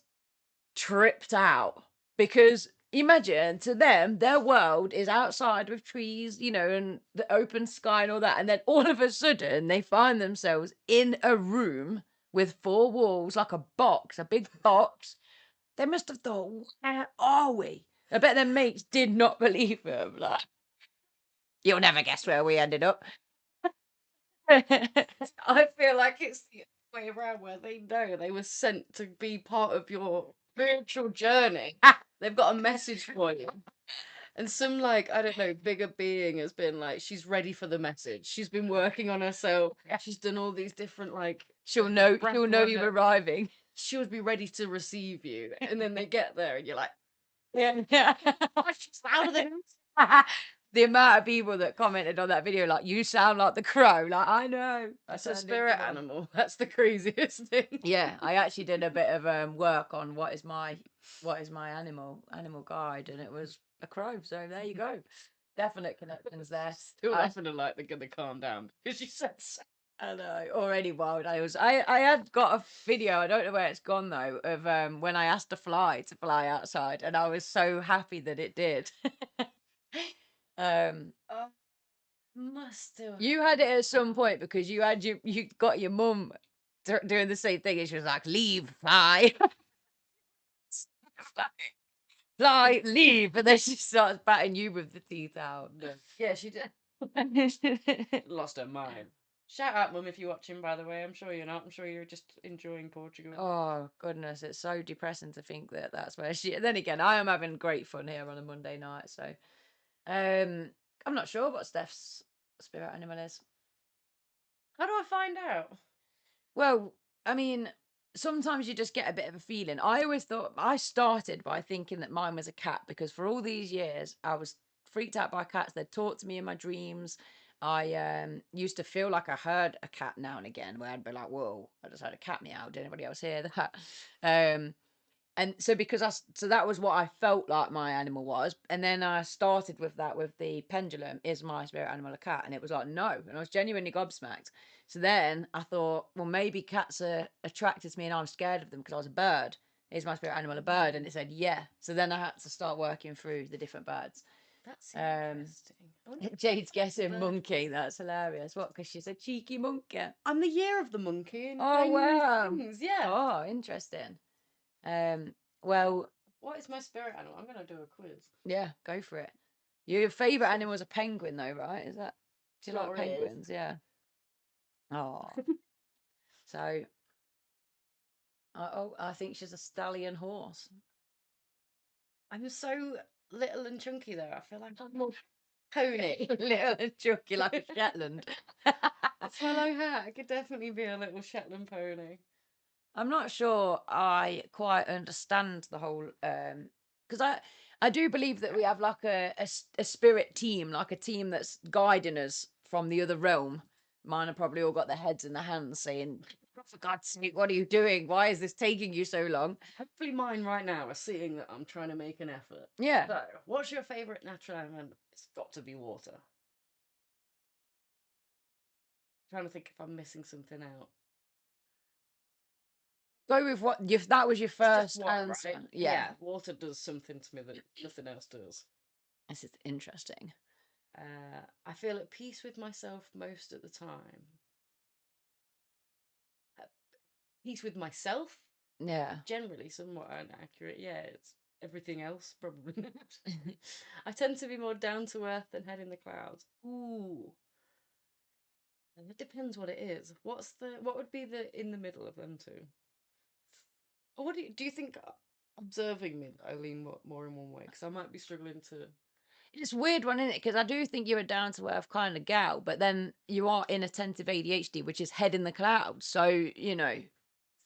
tripped out because imagine to them their world is outside with trees, you know, and the open sky and all that, and then all of a sudden they find themselves in a room with four walls, like a box, a big box. They must have thought, where are we? I bet their mates did not believe them. Like, you'll never guess where we ended up. I feel like it's the other way around where they know they were sent to be part of your spiritual journey. They've got a message for you. And some, like, I don't know, bigger being has been like, she's ready for the message. She's been working on herself. She's done all these different, like, She'll know breath you're work. arriving. She would be ready to receive you. And then they get there and you're like, Yeah. she's louder than The amount of people that commented on that video, like, you sound like the crow. Like, I know. That's a spirit animal. That's the craziest thing. Yeah, I actually did a bit of work on what is my animal guide, and it was a crow. So there you go. Definite connections there. Still laughing like they're gonna calm down because you said so. I know, already wild. I had got a video, I don't know where it's gone though, of when I asked a fly to fly outside, and I was so happy that it did. Must do. You had it at some point because you got your mum doing the same thing, and she was like, "Leave, fly, fly, leave," and then she starts batting you with the teeth out. Yeah, she did. Lost her mind. Shout out, Mum, if you're watching, by the way. I'm sure you're not. I'm sure you're just enjoying Portugal. Oh, goodness. It's so depressing to think that that's where she... Then again, I am having great fun here on a Monday night, so... I'm not sure what Steph's spirit animal is. How do I find out? Well, I mean, sometimes you just get a bit of a feeling. I always thought... I started by thinking that mine was a cat, because for all these years, I was freaked out by cats. They'd talk to me in my dreams. I used to feel like I heard a cat now and again, where I'd be like, "Whoa, I just heard a cat meow. Did anybody else hear that?" And so so that was what I felt like my animal was, and then I started with that with the pendulum. Is my spirit animal a cat? And it was like no, and I was genuinely gobsmacked. So then I thought, well, maybe cats are attracted to me, and I'm scared of them because I was a bird. Is my spirit animal a bird? And it said yeah. So then I had to start working through the different birds. That's interesting. Jade's guessing monkey. That's hilarious. What? Because she's a cheeky monkey. I'm the year of the monkey. And Oh, wow. things. Yeah. Oh, interesting. Well, What is my spirit animal? I'm gonna do a quiz. yeah, go for it. Your favourite animal is a penguin, though, right? Is that? Do you Not like really. penguins? Yeah. Oh. So. I think she's a stallion horse. I'm so little and chunky though. I feel like I'm more pony. Little and chunky like a Shetland. Hello hat. I could definitely be a little Shetland pony. I'm not sure I quite understand the whole because I do believe that we have like a spirit team, like a team that's guiding us from the other realm. Mine have probably all got their heads in their hands saying, For God's sake, what are you doing? Why is this taking you so long? Hopefully mine right now are seeing that I'm trying to make an effort. Yeah. So, what's your favourite natural element? It's got to be water. Trying to think if I'm missing something out. Go with what if that was your It's just first water, answer. right? Yeah. Water does something to me that nothing else does. This is interesting. I feel at peace with myself most of the time. Peace with myself, Yeah. generally somewhat inaccurate. Yeah, it's everything else probably not. I tend to be more down to earth than head in the clouds. Ooh, and it depends what it is. What would be the in the middle of them two? Or what do you think? Observing me, I lean more in one way because I might be struggling to. It's a weird one, isn't it? Because I do think you're a down to earth kind of gal, but then you are inattentive ADHD, which is head in the clouds. So, you know.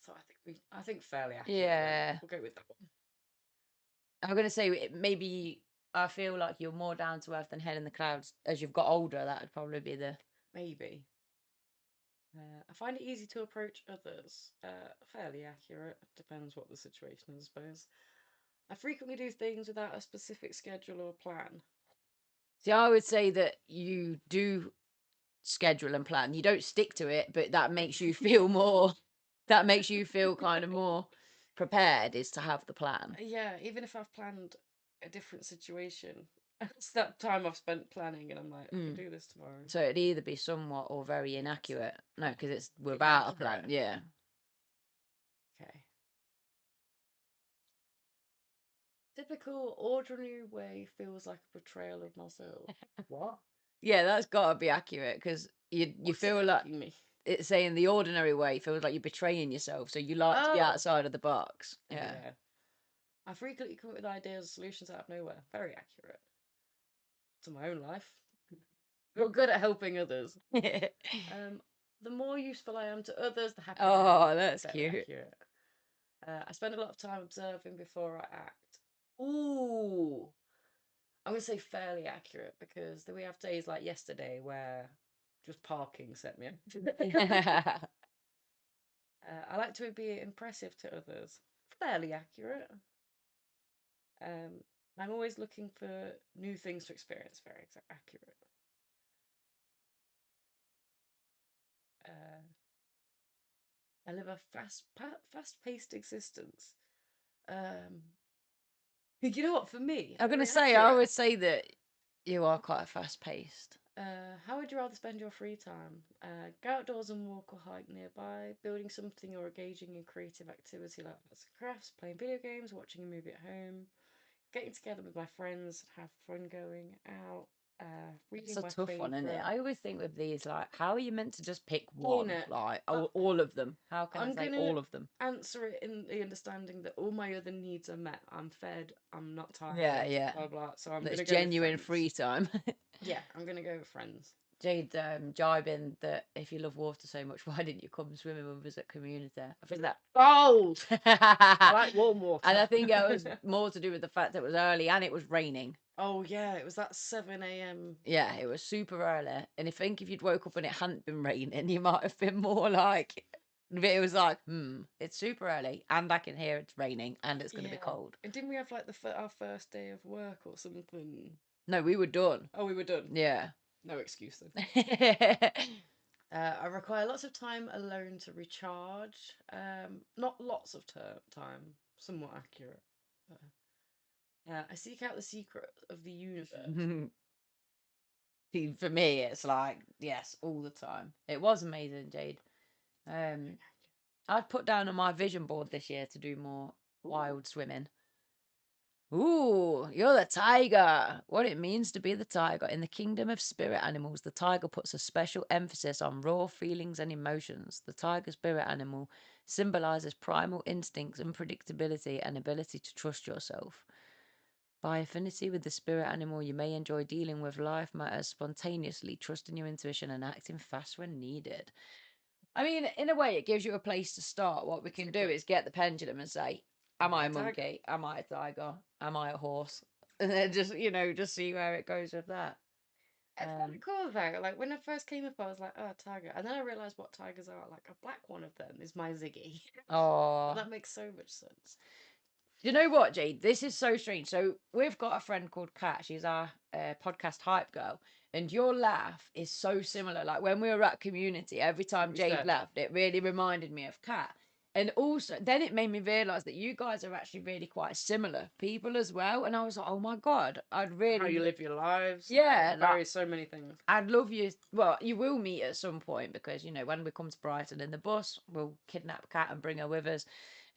So I think fairly accurate. Yeah. We'll go with that one. I'm going to say maybe I feel like you're more down to earth than head in the clouds as you've got older. That would probably be the. Maybe. I find it easy to approach others. Fairly accurate. Depends what the situation is, I suppose. I frequently do things without a specific schedule or plan. See, I would say that you do schedule and plan. You don't stick to it, but that makes you feel more. That makes you feel kind of more prepared. Is to have the plan. Yeah, even if I've planned a different situation, it's that time I've spent planning, and I'm like, I can do this tomorrow. So it'd either be somewhat or very inaccurate. No, because it's without a plan. Yeah. Okay. Typical ordinary way feels like a betrayal of myself. What? Yeah, that's got to be accurate because you What's feel it like asking me? it's saying the ordinary way feels like you're betraying yourself. So you like to be Oh. outside of the box. Yeah. I frequently come up with ideas and solutions out of nowhere. Very accurate. To my own life. You're good at helping others. The more useful I am to others, the happier I am. Oh, that's Very cute. accurate. I spend a lot of time observing before I act. Ooh. I'm going to say fairly accurate because we have days like yesterday where just parking set me off. I like to be impressive to others. Fairly accurate. I'm always looking for new things to experience. Very accurate. I live a fast-paced existence. You know what? For me, I'm gonna very say I accurate. would say that you are quite fast paced. How would you rather spend your free time? Go outdoors and walk or hike nearby, building something or engaging in creative activity like arts and crafts, playing video games, watching a movie at home, getting together with my friends, have fun going out, reading It's a my tough one, isn't it? favourite. I always think with these, like, how are you meant to just pick one? Innit? Like, all of them. How can I I'm say gonna all of them? answer it in the understanding that all my other needs are met. I'm fed. I'm not tired. Yeah. Blah blah. So I'm That's gonna go with genuine friends. free time. Yeah, I'm gonna go with friends. Jade jibing that if you love water so much, why didn't you come swimming with us at community? I think that Cold. I I like warm water. And I think it was more to do with the fact that it was early and it was raining. Oh yeah, it was that 7 a.m. Yeah, it was super early. And I think if you'd woke up and it hadn't been raining, you might have been more like, but it was like, it's super early and I can hear it's raining and it's going to be cold. And didn't we have like our first day of work or something? No, we were done. Oh, we were done. Yeah. No excuse then. I require lots of time alone to recharge. Not lots of time. Somewhat accurate. I seek out the secret of the universe. See, for me, it's like, yes, all the time. It was amazing, Jade. I'd put down on my vision board this year to do more wild swimming. Ooh, you're the tiger. What it means to be the tiger. In the kingdom of spirit animals, the tiger puts a special emphasis on raw feelings and emotions. The tiger spirit animal symbolizes primal instincts, unpredictability, and ability to trust yourself. By affinity with the spirit animal, you may enjoy dealing with life matters spontaneously, trusting your intuition, and acting fast when needed. I mean, in a way, it gives you a place to start. What we can do is get the pendulum and say, am I a monkey? Am I a tiger? Am I a horse? And then just see where it goes with that. It's kind of cool though. Like when I first came up, I was like, "Oh, tiger," and then I realized what tigers are. Like a black one of them is my Ziggy. Oh, That makes so much sense. you know what, Jade? This is so strange. So we've got a friend called Kat. She's our podcast hype girl, and your laugh is so similar. Like when we were at Community, every time we Jade said. laughed, it really reminded me of Kat. And also, then it made me realize that you guys are actually really quite similar people as well. And I was like, oh my god, I'd How you really, live your lives. yeah, Very like, so many things. I'd love you. Well, you will meet at some point because you know when we come to Brighton in the bus, we'll kidnap Kat and bring her with us.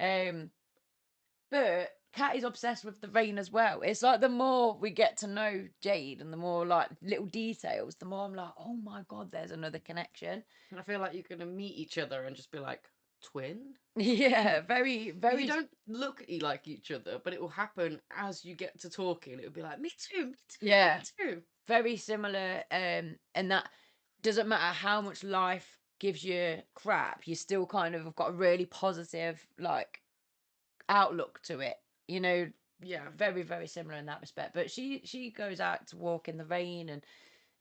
Um, but Kat is obsessed with the rain as well. It's like the more we get to know Jade and the more like little details, the more I'm like, oh my god, there's another connection. And I feel like you're gonna meet each other and just be like twin. Yeah, very, But very. you don't look like each other, but it will happen as you get to talking. It will be like, me too, me too, Yeah, me too. very similar. And that doesn't matter how much life gives you crap, you still kind of have got a really positive like outlook to it. You know, Yeah. very, very similar in that respect. But she goes out to walk in the rain,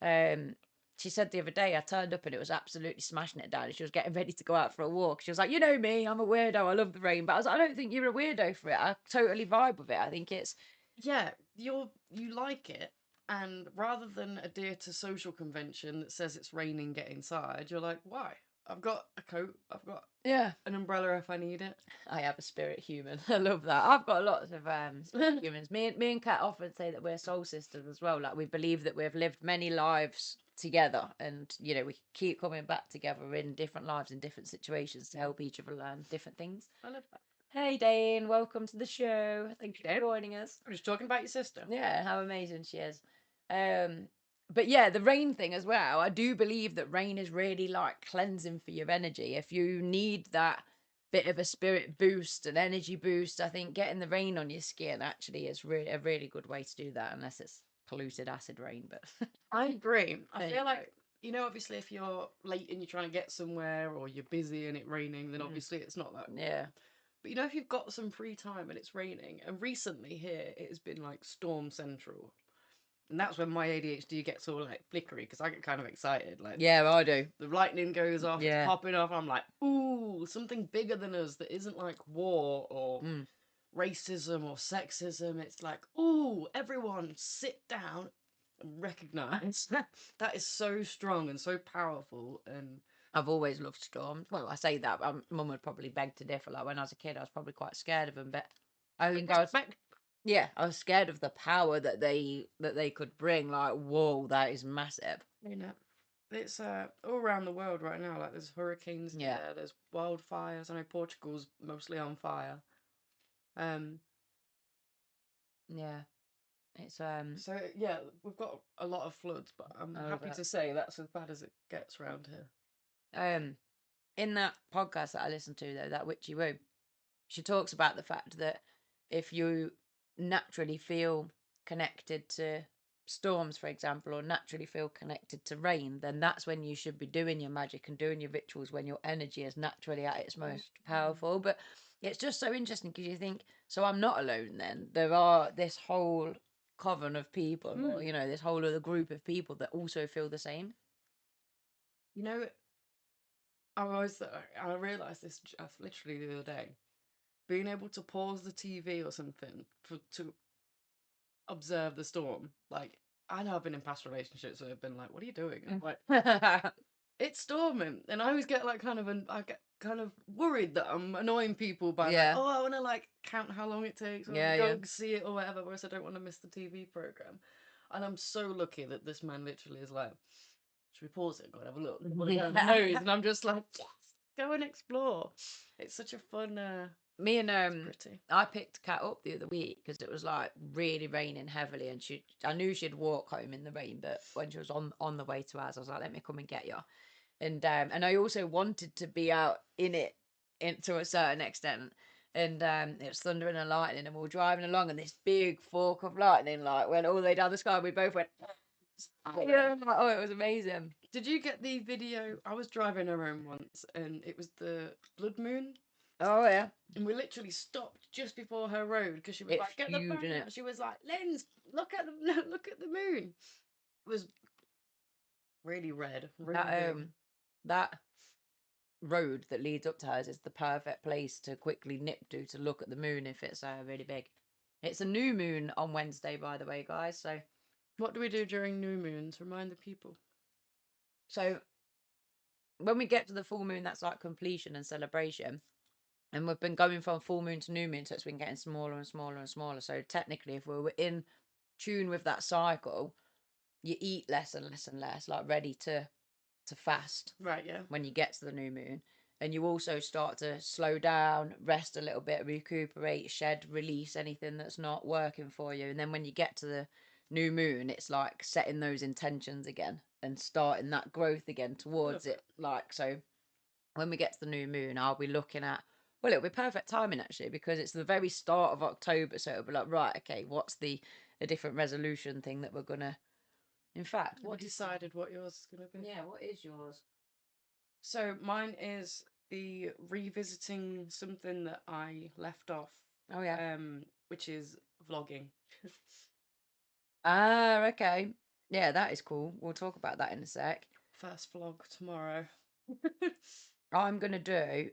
and she said the other day I turned up and it was absolutely smashing it down, and she was getting ready to go out for a walk. She was like, you know me, I'm a weirdo, I love the rain. But I was like, I don't think you're a weirdo for it. I totally vibe with it. I think it's Yeah, you like it, and rather than adhere to social convention that says it's raining, get inside, you're like, why? I've got a coat, I've got yeah. an umbrella if I need it. I have a spirit human. I love that. I've got lots of spirit humans. Me and Kat often say that we're soul sisters as well. Like we believe that we've lived many lives together, and you know we keep coming back together in different lives in different situations to help each other learn different things. I love that. Hey Dane, welcome to the show. Thank you for joining us. I'm just talking about your sister. Yeah, how amazing she is. But yeah, the rain thing as well. I do believe that rain is really like cleansing for your energy. If you need that bit of a spirit boost, an energy boost, I think getting the rain on your skin actually is a really good way to do that, unless it's polluted acid rain. But I agree. I There feel you like, obviously if you're late and you're trying to get somewhere or you're busy and it's raining, then obviously it's not that. yeah, But if you've got some free time and it's raining, and recently here it has been like storm central. And that's when my ADHD gets all like flickery because I get kind of excited. Like, yeah, I do. the lightning goes off, Yeah. it's popping off. I'm like, ooh, something bigger than us that isn't like war or racism or sexism. It's like, ooh, everyone sit down and recognize that is so strong and so powerful. And I've always loved storms. Well, I say that, Mum would probably beg to differ. Like when I was a kid, I was probably quite scared of them, but I think I was. Yeah, I was scared of the power that they could bring. Like, whoa, that is massive. It's all around the world right now. Like there's hurricanes there, there's wildfires. I know Portugal's mostly on fire. Yeah, it's So yeah, we've got a lot of floods, but I'm happy to say that's as bad as it gets around here. In that podcast that I listened to though, that Witchy Woo, she talks about the fact that if you naturally feel connected to storms, for example, or naturally feel connected to rain, then that's when you should be doing your magic and doing your rituals, when your energy is naturally at its most powerful. But it's just so interesting because you think, so I'm not alone then. There are this whole coven of people, or this whole other group of people that also feel the same. I realised this just literally the other day. Being able to pause the TV or something to observe the storm. Like, I know I've been in past relationships where I've been like, what are you doing? And I'm like, it's storming. And I always get like I get kind of worried that I'm annoying people by like, oh, I want to like count how long it takes or go see it or whatever, whereas I don't want to miss the TV program. And I'm so lucky that this man literally is like, should we pause it and go and have a look? And I'm just like, yes, go and explore. It's such a fun. Me and pretty. I picked Kat up the other week because it was like really raining heavily, and I knew she'd walk home in the rain, but when she was on the way to ours, I was like, let me come and get you. And I also wanted to be out in it to a certain extent. And it was thundering and lightning, and we were driving along, and this big fork of lightning like went all the way down the sky. We both went, yeah, like, oh, it was amazing. Did you get the video? I was driving around once, and it was the blood moon. Oh yeah. And we literally stopped just before her road because she was like, "Get the phone out." She was like, "Lens, look at the moon." It was Really red. Really That big. that road that leads up to hers is the perfect place to quickly nip to look at the moon if it's really big. It's a new moon on Wednesday, by the way, guys. What do we do during new moons? Remind the people. So when we get to the full moon, that's like completion and celebration. And we've been going from full moon to new moon, so it's been getting smaller and smaller and smaller. So technically, if we were in tune with that cycle, you eat less and less and less, like ready to fast Right, yeah. when you get to the new moon. And you also start to slow down, rest a little bit, recuperate, shed, release anything that's not working for you. And then when you get to the new moon, it's like setting those intentions again and starting that growth again towards it. Like, so when we get to the new moon, I'll be looking at, well, it'll be perfect timing actually, because it's the very start of October. So it'll be like, right, okay, what's a different resolution thing that we're gonna, in fact, What decided what yours is going to be? Yeah, what is yours? So mine is the revisiting something that I left off. Oh yeah. Which is vlogging. Ah, okay. Yeah, that is cool. We'll talk about that in a sec. First vlog tomorrow. I'm gonna do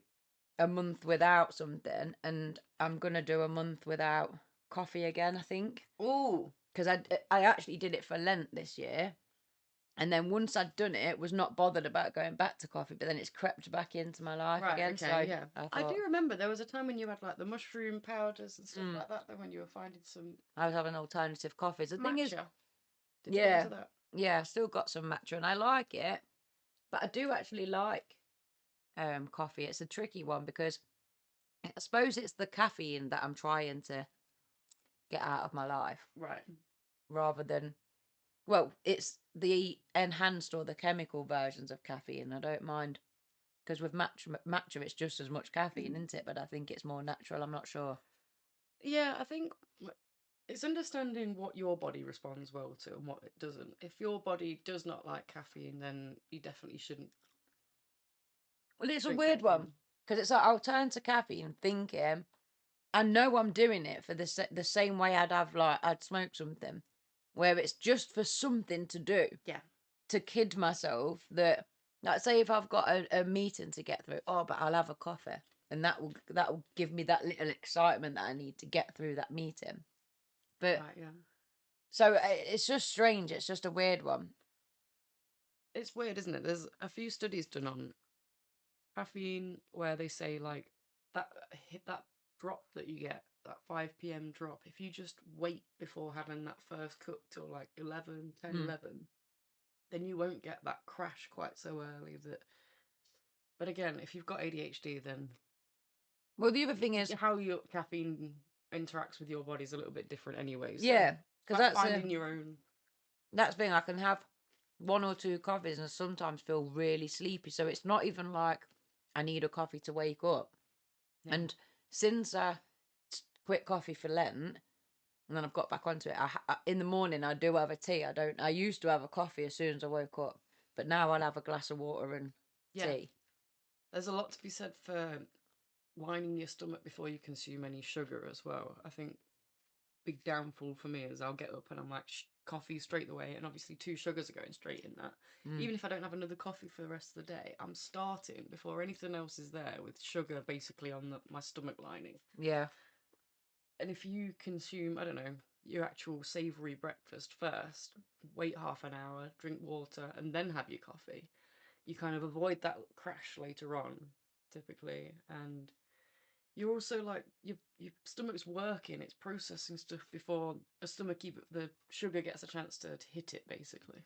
a month without something, and I'm gonna do a month without coffee again, I think. Ooh. Because I actually did it for Lent this year, and then once I'd done it, was not bothered about going back to coffee, but then it's crept back into my life Right, again. okay, So yeah. I thought do remember there was a time when you had like the mushroom powders and stuff Mm. like that, then when you were finding some I was having alternative coffees. The thing is, matcha. Did you get yeah, into that? yeah, still got some matcha, and I like it, but I do actually like coffee. It's a tricky one because I suppose it's the caffeine that I'm trying to get out of my life Right. rather than, well, it's the enhanced or the chemical versions of caffeine. I don't mind because with matcha, it's just as much caffeine, isn't it? But I think it's more natural. I'm not sure. Yeah, I think it's understanding what your body responds well to and what it doesn't. If your body does not like caffeine, then you definitely shouldn't. Well, it's a Drink weird caffeine. one because it's like I'll turn to caffeine thinking I know I'm doing it for the same way I'd smoke something, where it's just for something to do. Yeah. To kid myself that, like, say if I've got a meeting to get through, but I'll have a coffee, and that will give me that little excitement that I need to get through that meeting. But Right, yeah. so it's just strange. It's just a weird one. It's weird, isn't it? There's a few studies done on caffeine where they say like that hit that drop that you get, that 5 p.m. drop, if you just wait before having that first cup till like 11, 10, 11, then you won't get that crash quite so early. But again, if you've got ADHD, then Well, the other thing is, how your caffeine interacts with your body is a little bit different anyway. So yeah, because like finding your own. that's the thing. I can have one or two coffees and sometimes feel really sleepy. So it's not even like I need a coffee to wake up. Yeah. And since I quit coffee for Lent, and then I've got back onto it. In the morning, I do have a tea. I used to have a coffee as soon as I woke up, but now I'll have a glass of water and tea. There's a lot to be said for lining your stomach before you consume any sugar as well. I think big downfall for me is I'll get up and I'm like coffee straight away, and obviously 2 sugars are going straight in that. Even if I don't have another coffee for the rest of the day, I'm starting before anything else is there with sugar basically on my stomach lining. Yeah. And if you consume, I don't know, your actual savoury breakfast first, wait half an hour, drink water, and then have your coffee, you kind of avoid that crash later on, typically. And you're also like your stomach's working, it's processing stuff before the sugar gets a chance to hit it, basically.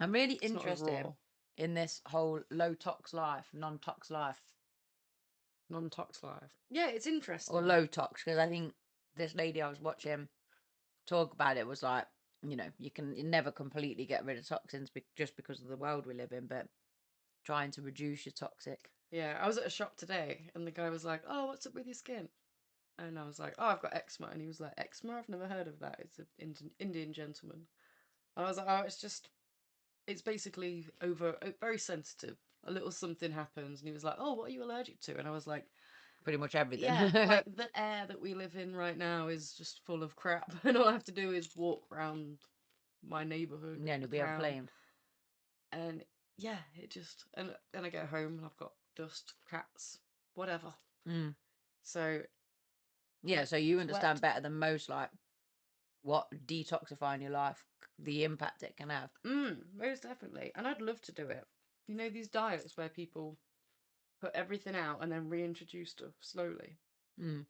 I'm really It's not as interested raw. in this whole low tox life, non-tox life, Non-tox life. Yeah, it's interesting. or low tox, because I think this lady I was watching talk about it was like, you never completely get rid of toxins just because of the world we live in, but trying to reduce your toxic. Yeah, I was at a shop today and the guy was like, "Oh, what's up with your skin?" And I was like, "Oh, I've got eczema." And he was like, "Eczema? I've never heard of that. It's an Indian gentleman." And I was like, "Oh, it's basically very sensitive. A little something happens." And he was like, "Oh, what are you allergic to?" And I was like, Pretty much everything. "Yeah, like the air that we live in right now is just full of crap. And all I have to do is walk around my neighborhood. Yeah, and you'll be town, inflamed. And yeah, it just, and then I get home and I've got dust, cats, whatever. Mm. So Yeah, so you understand Sweat. better than most, like, what detoxifying your life, the impact it can have. most definitely. And I'd love to do it. You know, these diets where people put everything out and then reintroduce stuff slowly, Mm.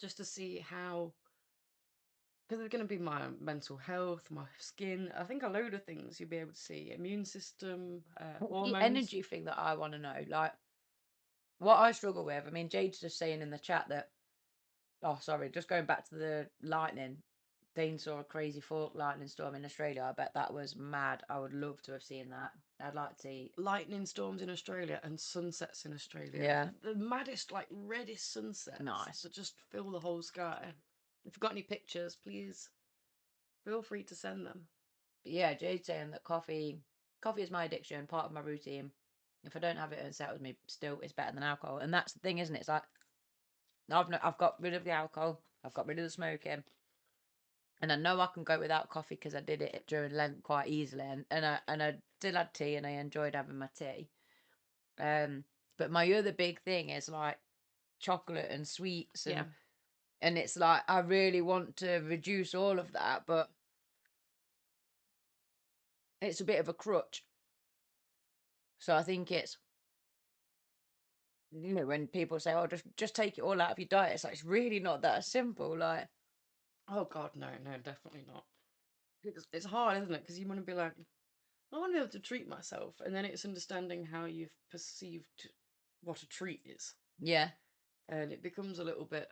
just to see how, because there's going to be my mental health, my skin, I think a load of things you'll be able to see, immune system, The hormones. energy thing that I want to know, like, what I struggle with, I mean, Jade's just saying in the chat that, oh, sorry, just going back to the lightning. Dane saw a crazy fork lightning storm in Australia. I bet that was mad. I would love to have seen that. I'd like to see. Lightning storms in Australia and sunsets in Australia. Yeah. The maddest, like, reddest sunsets. Nice. That just fill the whole sky. If you've got any pictures, please feel free to send them. But yeah, Jade's saying that coffee is my addiction, part of my routine. If I don't have it and set with me, still it's better than alcohol. And that's the thing, isn't it? It's like I've got rid of the alcohol, I've got rid of the smoking, and I know I can go without coffee because I did it during Lent quite easily, and I still had tea and I enjoyed having my tea. But my other big thing is like chocolate and sweets, and it's like I really want to reduce all of that, but it's a bit of a crutch. So I think it's, you know, when people say, "Oh, just take it all out of your diet," it's like it's really not that simple. Like, Oh God, no, definitely not. It's hard, isn't it? Because you want to be like, I want to be able to treat myself, and then it's understanding how you've perceived what a treat is, yeah, and it becomes a little bit.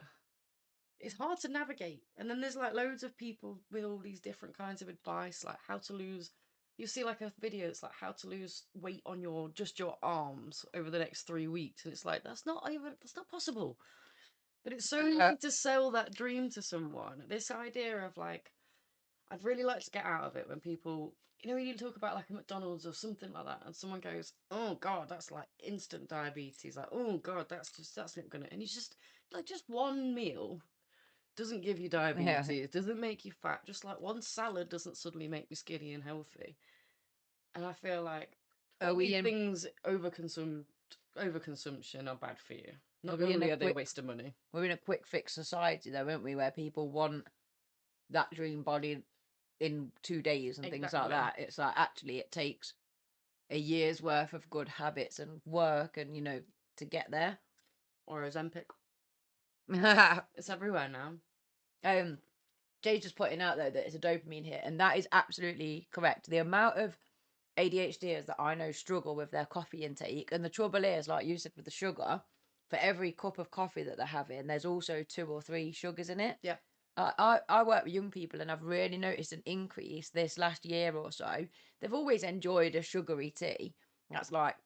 It's hard to navigate, and then there's like loads of people with all these different kinds of advice, like how to lose. You see like a video, it's like how to lose weight on your arms over the next 3 weeks, and it's like that's not possible. But it's so easy to sell that dream to someone. This idea of like, I'd really like to get out of it when people, when you talk about like a McDonald's or something like that, and someone goes, "Oh God, that's like instant diabetes." Like, "Oh God, that's not gonna." And it's just like just one meal doesn't give you diabetes, doesn't make you fat. Just like one salad doesn't suddenly make you skinny and healthy. And I feel like all these things overconsumption are bad for you. Not only are they a waste of money. We're in a quick fix society, though, aren't we? Where people want that dream body in 2 days and things like that. It's like actually it takes a year's worth of good habits and work, and to get there. Or Ozempic. It's everywhere now. Jay's just pointing out though that it's a dopamine hit, and that is absolutely correct. The amount of ADHDers that I know struggle with their coffee intake, and the trouble is, like you said with the sugar, for every cup of coffee that they're having, there's also 2 or 3 sugars in it. Yeah. I work with young people, and I've really noticed an increase this last year or so. They've always enjoyed a sugary tea. That's like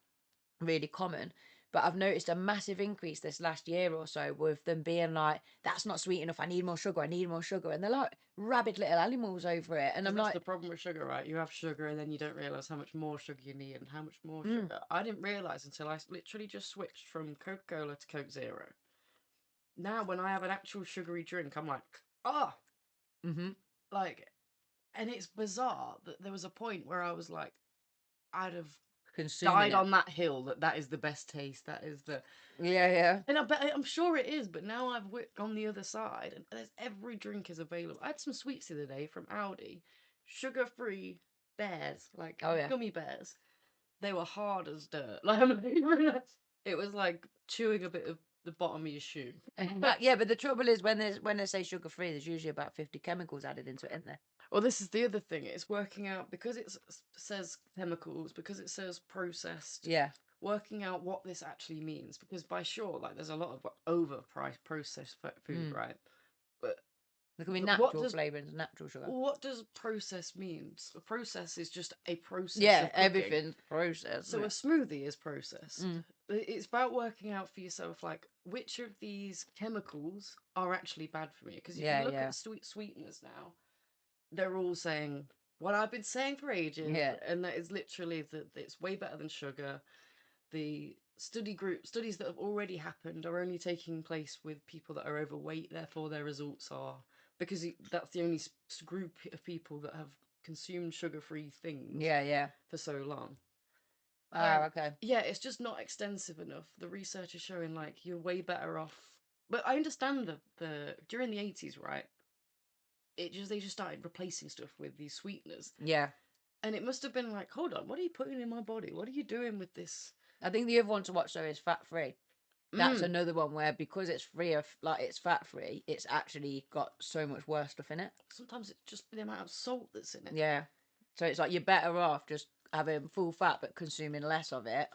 really common. But I've noticed a massive increase this last year or so with them being like, "That's not sweet enough. I need more sugar. I need more sugar." And they're like rabid little animals over it. And I'm that's like, the problem with sugar, right? You have sugar and then you don't realize how much more sugar you need and how much more sugar. I didn't realize until I literally just switched from Coca-Cola to Coke Zero. Now, when I have an actual sugary drink, I'm like, like, and it's bizarre that there was a point where I was like, I'd have died on that hill that is the best taste. That is the yeah. And I'm sure it is, but now I've gone the other side, and there's every drink is available. I had some sweets the other day from Aldi, sugar-free bears, like gummy bears. They were hard as dirt. Like it was like chewing a bit of the bottom of your shoe. Yeah, but the trouble is when they say sugar free, there's usually about 50 chemicals added into it, isn't there? Well, this is the other thing. It's working out because it says chemicals, because it says processed. Yeah. Working out what this actually means, because by sure, like there's a lot of overpriced processed food, right? But there can be natural flavorings, natural sugar. What does process mean? A process is just a process. Yeah, everything's processed. So a smoothie is processed. It's about working out for yourself, like which of these chemicals are actually bad for me. Because if you look at sweeteners now, they're all saying what I've been saying for ages, and that is literally that it's way better than sugar. The studies that have already happened are only taking place with people that are overweight, therefore their results are, because that's the only group of people that have consumed sugar-free things for so long. Okay. Yeah, it's just not extensive enough. The research is showing like you're way better off. But I understand the during the 80s, right? They just started replacing stuff with these sweeteners. Yeah. And it must have been like, hold on, what are you putting in my body? What are you doing with this? I think the other one to watch though is fat free. That's another one where because it's free of like it's fat free, it's actually got so much worse stuff in it. Sometimes it's just the amount of salt that's in it. Yeah. So it's like you're better off just having full fat but consuming less of it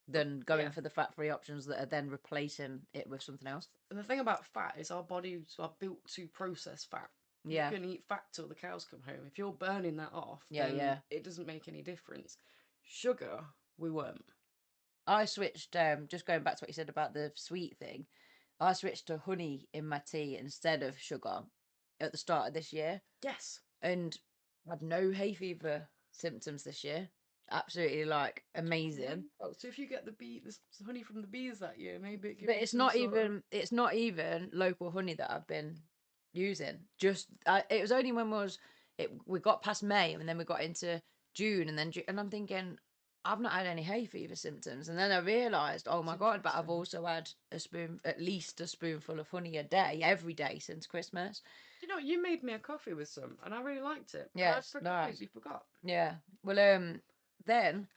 than going for the fat free options that are then replacing it with something else. And the thing about fat is our bodies are built to process fat. Yeah. You can eat fat till the cows come home. If you're burning that off, Yeah, then yeah. it doesn't make any difference. Sugar, we weren't. I switched, just going back to what you said about the sweet thing, I switched to honey in my tea instead of sugar at the start of this year Yes. and had no hay fever symptoms this year. Absolutely like amazing. Oh, so if you get this honey from the bees that year, maybe it gives But you it's some not sort of- even it's not even local honey that I've been using. Just it was only when we got past May and then we got into June and then and I'm thinking I've not had any hay fever symptoms, and then I realised, oh my god, but I've also had at least a spoonful of honey a day every day since Christmas. You know, you made me a coffee with some, and I really liked it. Yes, I nice. completely forgot. Yeah. Well, then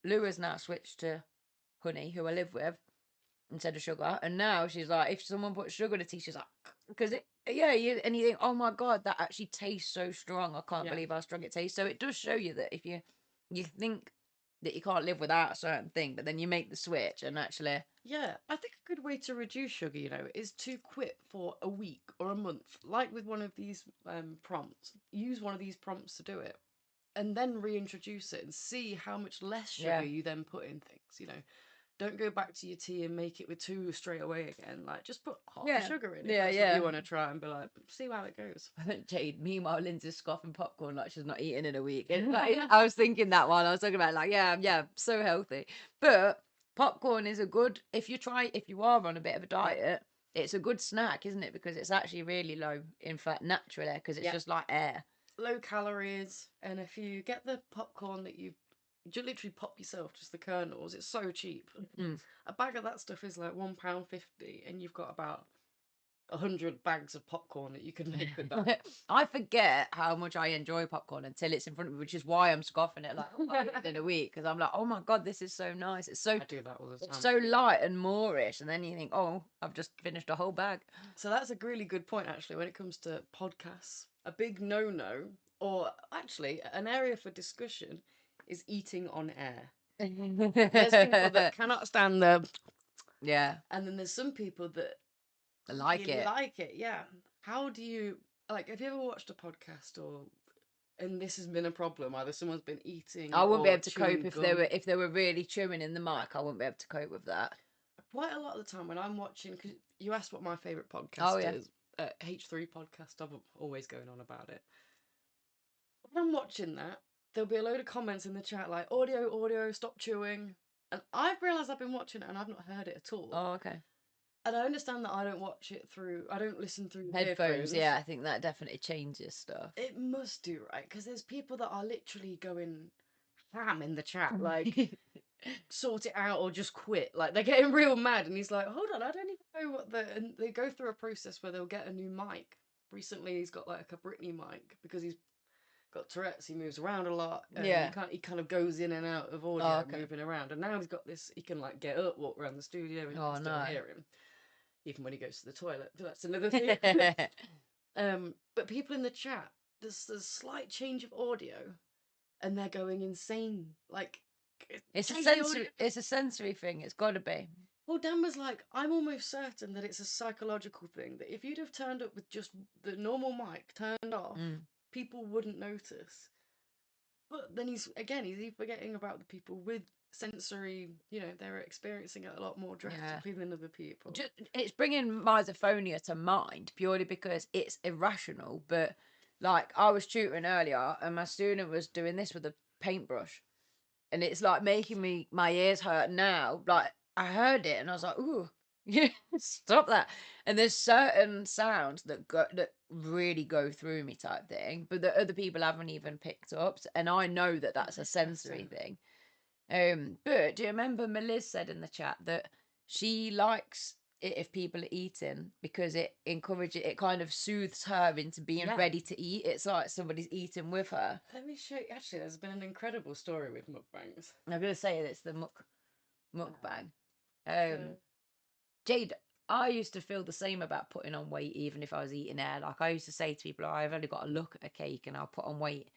Lou has now switched to honey, who I live with, instead of sugar, and now she's like, if someone puts sugar in a tea, she's like, because and you think, oh my god, that actually tastes so strong. I can't believe how strong it tastes. So it does show you that if you think that you can't live without a certain thing, but then you make the switch and actually. Yeah, I think a good way to reduce sugar, is to quit for a week or a month, like with one of these prompts. Use one of these prompts to do it, and then reintroduce it and see how much less sugar you then put in things. Don't go back to your tea and make it with 2 straight away again. Like, just put half the sugar in. If that's what you want to try and be like, see how it goes. Jade, meanwhile, Lindsay's scoffing popcorn like she's not eating in a week. And, like, I was thinking that while I was talking about like, yeah, so healthy. But popcorn is a good, if you are on a bit of a diet, it's a good snack, isn't it? Because it's actually really low in fat naturally, because it's just like air. Low calories, and if you get the popcorn that you literally pop yourself just the kernels, it's so cheap. A bag of that stuff is like £1.50, and you've got about 100 bags of popcorn that you can make with that. I forget how much I enjoy popcorn until it's in front of me, which is why I'm scoffing it like in a week, because I'm like, oh my god, this is so nice. It's so I do that all the time. It's so light and moreish, and then you think, oh, I've just finished a whole bag. So that's a really good point, actually, when it comes to podcasts. A big no-no, or actually an area for discussion, is eating on air. There's people that cannot stand the... Yeah. And then there's some people that like it. Yeah. How do you... Like, have you ever watched a podcast and this has been a problem? Either someone's been eating. I wouldn't be able to chewing cope gum. if they were really chewing in the mic. I wouldn't be able to cope with that. Quite a lot of the time when I'm watching, because you asked what my favourite podcast is, H3 podcast. I'm always going on about it. When I'm watching that, there'll be a load of comments in the chat like, audio, stop chewing. And I've realised I've been watching it and I've not heard it at all. Oh, okay. And I understand that I don't listen through headphones. Yeah, I think that definitely changes stuff. It must do, right? Because there's people that are literally going ham in the chat, like, sort it out or just quit. Like, they're getting real mad. And he's like, hold on, I don't even know and they go through a process where they'll get a new mic. Recently, he's got like a Britney mic because he's got Tourette's. He moves around a lot. He kind of goes in and out of audio, moving around. And now he's got this. He can like get up, walk around the studio, and you can still hear him, even when he goes to the toilet. That's another thing. But people in the chat, there's a slight change of audio, and they're going insane. Like, it's a sensory thing. It's got to be. Well, Dan was like, I'm almost certain that it's a psychological thing, that if you'd have turned up with just the normal mic turned off, people wouldn't notice. But then he's forgetting about the people with sensory, they're experiencing it a lot more drastically than other people. It's bringing misophonia to mind purely because it's irrational. But like, I was tutoring earlier and my student was doing this with a paintbrush, and it's like making my ears hurt now. Like, I heard it and I was like, ooh, yeah, stop that. And there's certain sounds that really go through me type thing, but that other people haven't even picked up. And I know that that's a sensory thing. But do you remember Meliz said in the chat that she likes it if people are eating because it encourages, it kind of soothes her into being Yeah. ready to eat. It's like somebody's eating with her. Let me show you. Actually, there's been an incredible story with mukbangs. I'm gonna say it's the mukbang. So- Jade, I used to feel the same about putting on weight, even if I was eating air. Like I used to say to people, oh, I've only got to look at a cake and I'll put on weight.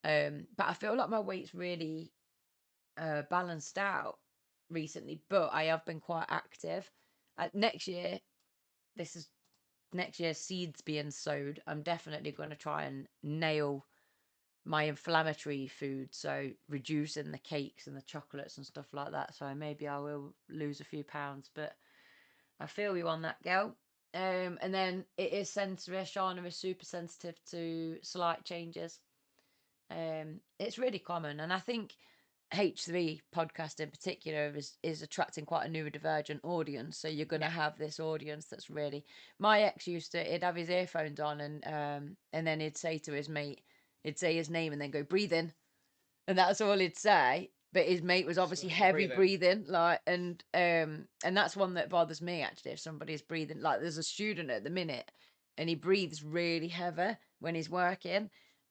But I feel like my weight's really balanced out recently, but I have been quite active. Next year seeds being sowed. I'm definitely going to try and nail my inflammatory food, so reducing the cakes and the chocolates and stuff like that. So maybe I will lose a few pounds, but I feel you on that, girl. And then it is sensory. Shana is super sensitive to slight changes. It's really common, and I think H3 podcast in particular is attracting quite a neurodivergent audience. So you're going to have this audience that's really. My ex he'd have his earphones on, and then he'd say to his mate, he'd say his name and then go breathe in, and that's all he'd say. But his mate was obviously heavy breathing, like, and that's one that bothers me actually. If somebody's breathing, like, there's a student at the minute, and he breathes really heavy when he's working.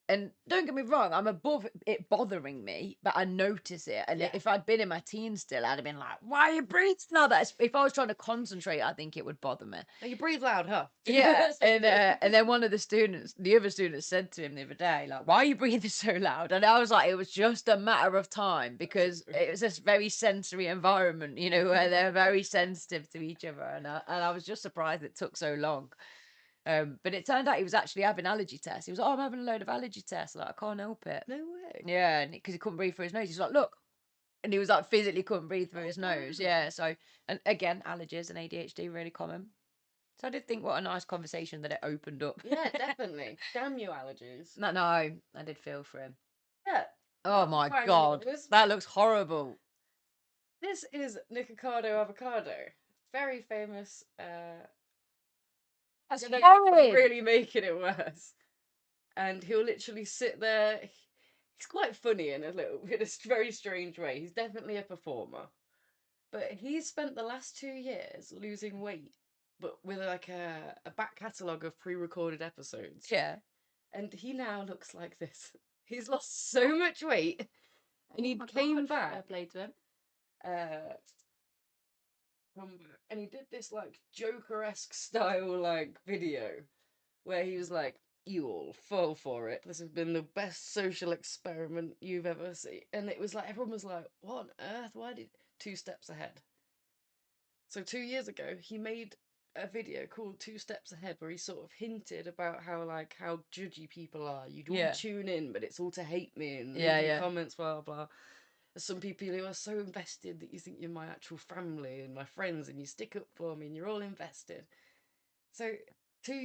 And don't get me wrong, I'm above it bothering me, but I notice it. And if I'd been in my teens still, I'd have been like, why are you breathing? No, if I was trying to concentrate, I think it would bother me. You breathe loud, huh? Yeah. And then one of the other students said to him the other day, like, why are you breathing so loud? And I was like, it was just a matter of time, because it was this very sensory environment, you know, where they're very sensitive to each other. And I was just surprised it took so long. But it turned out he was actually having allergy tests. He was like, oh, I'm having a load of allergy tests. Like, I can't help it. No way. Yeah, because he couldn't breathe through his nose. He's like, look. And he was like, physically couldn't breathe through his nose. Yeah, so, and again, allergies and ADHD, really common. So I did think what a nice conversation that it opened up. Yeah, definitely. Damn you, allergies. No, I did feel for him. Yeah. Oh my God. That looks horrible. This is Nikocado Avocado. Very famous. That's horrid. Really making it worse. And he'll literally sit there. He's quite funny in a very strange way. He's definitely a performer. But he's spent the last 2 years losing weight, but with like a back catalogue of pre-recorded episodes. Yeah. And he now looks like this. He's lost so much weight. And he came back. I played to him. And he did this like Joker-esque style like video where he was like, you all fall for it. This has been the best social experiment you've ever seen. And it was like, everyone was like, what on earth? Why did 2 Steps Ahead? So 2 years ago, he made a video called 2 Steps Ahead where he sort of hinted about how judgy people are. You'd all tune in, but it's all to hate me and leave me comments, blah, blah. There's some people who are so invested that you think you're my actual family and my friends and you stick up for me and you're all invested. So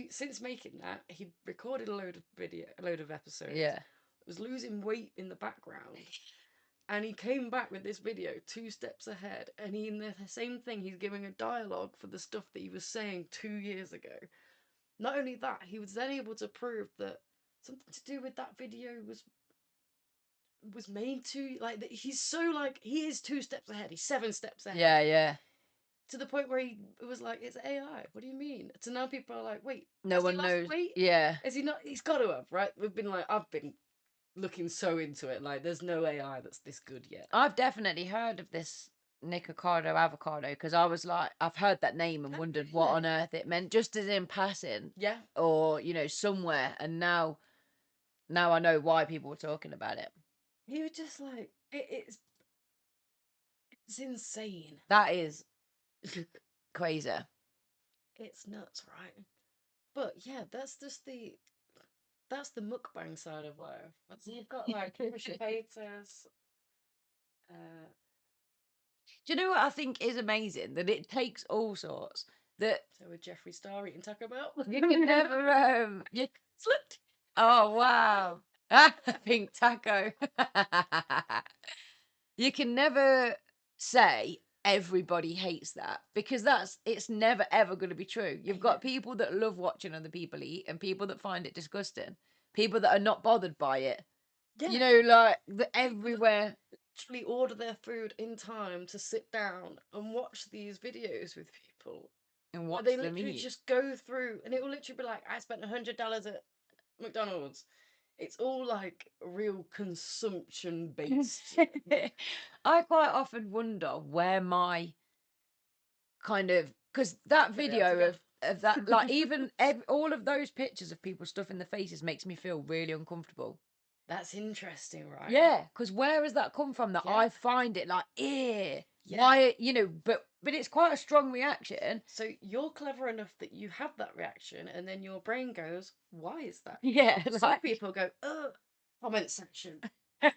since making that, he recorded a load of episodes. Yeah. Was losing weight in the background. And he came back with this video, 2 Steps Ahead, and in the same thing, he's giving a dialogue for the stuff that he was saying 2 years ago. Not only that, he was then able to prove that something to do with that video was made to, like, he's so, like, he is 2 steps ahead, he's 7 steps ahead. Yeah, yeah. To the point where he was like, it's AI, what do you mean? So now people are like, wait, no one knows. Yeah. Is he not? He's got to have, right? I've been looking so into it, like, there's no AI that's this good yet. I've definitely heard of this Nikocado Avocado, because I was like, I've heard that name and wondered what on earth it meant, just as in passing. Yeah. Or, you know, somewhere. And now I know why people were talking about it. He was just like, it's insane. That is crazy. It's nuts, right? But yeah, that's the mukbang side of life. You've got like potatoes. Do you know what I think is amazing? That it takes all sorts. That so with Jeffree Star eating Taco Bell, you can never Oh wow. Pink taco. You can never say everybody hates that, because it's never ever going to be true. You've got people that love watching other people eat and people that find it disgusting. People that are not bothered by it. Yeah. You know, like everywhere. literally order their food in time to sit down and watch these videos with people. And Where watch they them literally eat. just go through, and it will literally be like, I spent $100 at McDonald's. It's all like real consumption based. I quite often wonder where my kind of, because that Put it out video together. of that, like even all of those pictures of people stuffing their faces makes me feel really uncomfortable. That's interesting, right? Yeah, because where has that come from? That Yeah. I find it like, ew, Yeah. why, you know, but it's quite a strong reaction. So you're clever enough that you have that reaction, and then your brain goes, "Why is that?" Yeah, Some like people go, "Ugh, comment section," as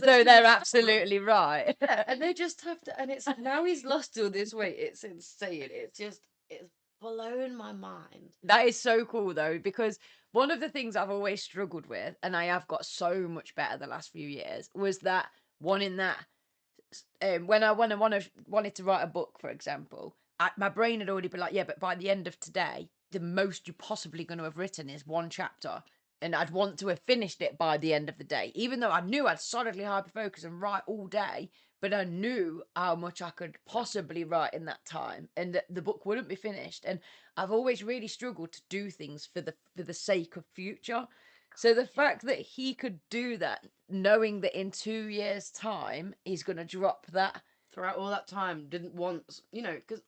though the they're stuff. absolutely right. Yeah, and they just have to. And it's now he's lost all this weight. It's insane. It's blown my mind. That is so cool though, because one of the things I've always struggled with, and I have got so much better the last few years, was that wanting that. When I wanted to write a book, for example, my brain had already been like, yeah, but by the end of today, the most you're possibly going to have written is one chapter. And I'd want to have finished it by the end of the day, even though I knew I'd solidly hyper focus and write all day. But I knew how much I could possibly write in that time, and that the book wouldn't be finished. And I've always really struggled to do things for the sake of future. So the fact that he could do that, knowing that in 2 years' time he's going to drop that. Throughout all that time, didn't once, because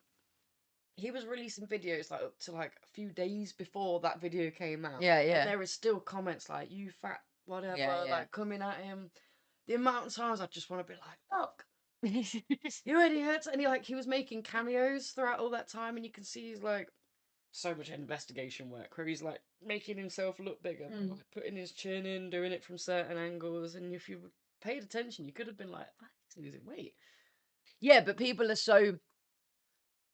he was releasing videos like up to like a few days before that video came out. Yeah, yeah. And there is still comments like, "You fat whatever," Yeah, yeah. like coming at him. The amount of times I just want to be like, "Look, you idiots!" And he was making cameos throughout all that time, and you can see he's like so much investigation work where he's like making himself look bigger, like putting his chin in, doing it from certain angles. And if you paid attention, you could have been like, "Ah, he's losing weight." Yeah, but people are so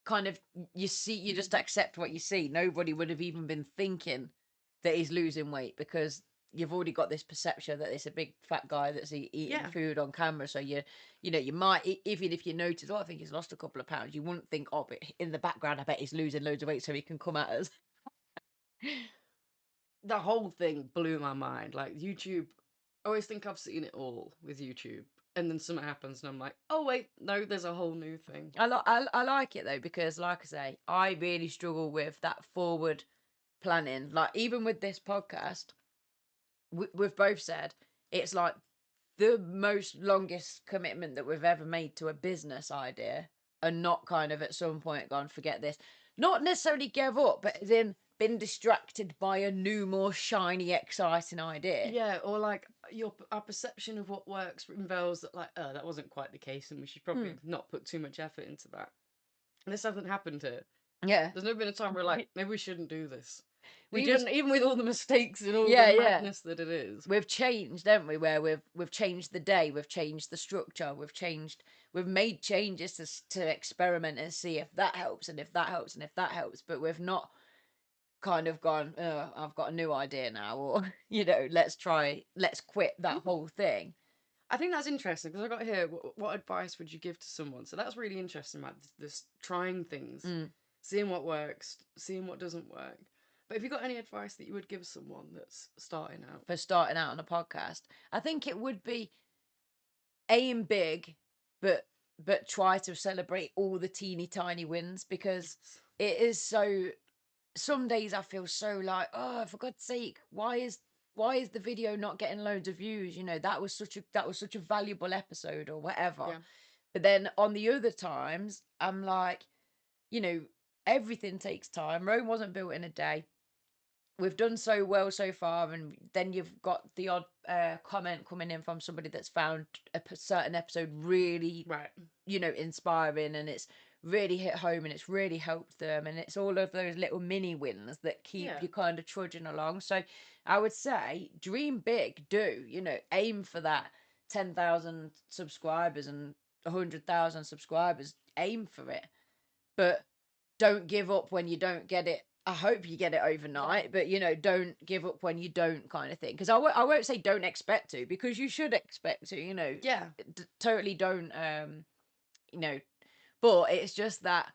kind of, you just accept what you see. Nobody would have even been thinking that he's losing weight, because you've already got this perception that it's a big fat guy that's eating Yeah. food on camera. So you might, even if you notice, oh, I think he's lost a couple of pounds, you wouldn't think, oh, but in the background, I bet he's losing loads of weight so he can come at us. The whole thing blew my mind. Like YouTube, I always think I've seen it all with YouTube, and then something happens, and I'm like, "Oh wait, no, there's a whole new thing." I like it though, because like I say, I really struggle with that forward planning. Like even with this podcast, we've both said it's like the most longest commitment that we've ever made to a business idea, and not kind of at some point gone, forget this. Not necessarily give up, but as in been distracted by a new, more shiny, exciting idea. Yeah, or like our perception of what works involves that, like, oh, that wasn't quite the case, and we should probably not put too much effort into that. And this hasn't happened here. Yeah. There's never been a time where like, maybe we shouldn't do this. We Even with all the mistakes and all Yeah, the yeah. madness that it is. We've changed, haven't we? Where we've changed the day, we've changed the structure, we've made changes to experiment and see if that helps, and if that helps, and if that helps. But we've not kind of gone, oh, I've got a new idea now, or let's quit that whole thing. I think that's interesting, because I got here, what advice would you give to someone? So that's really interesting, like this trying things, seeing what works, seeing what doesn't work. But have you got any advice that you would give someone that's starting out? For starting out on a podcast, I think it would be aim big, but try to celebrate all the teeny tiny wins, because it is so. Some days I feel so like, oh, for God's sake, why is the video not getting loads of views? That was such a valuable episode, or whatever. Yeah. But then on the other times, I'm like, everything takes time. Rome wasn't built in a day. We've done so well so far, and then you've got the odd comment coming in from somebody that's found a certain episode really, Right. inspiring, and it's really hit home, and it's really helped them, and it's all of those little mini wins that keep you kind of trudging along. So I would say dream big, aim for that 10,000 subscribers and 100,000 subscribers, aim for it, but don't give up when you don't get it. I hope you get it overnight, but don't give up when you don't, kind of thing. Because I won't say don't expect to, because you should expect to, Yeah. totally don't, but it's just that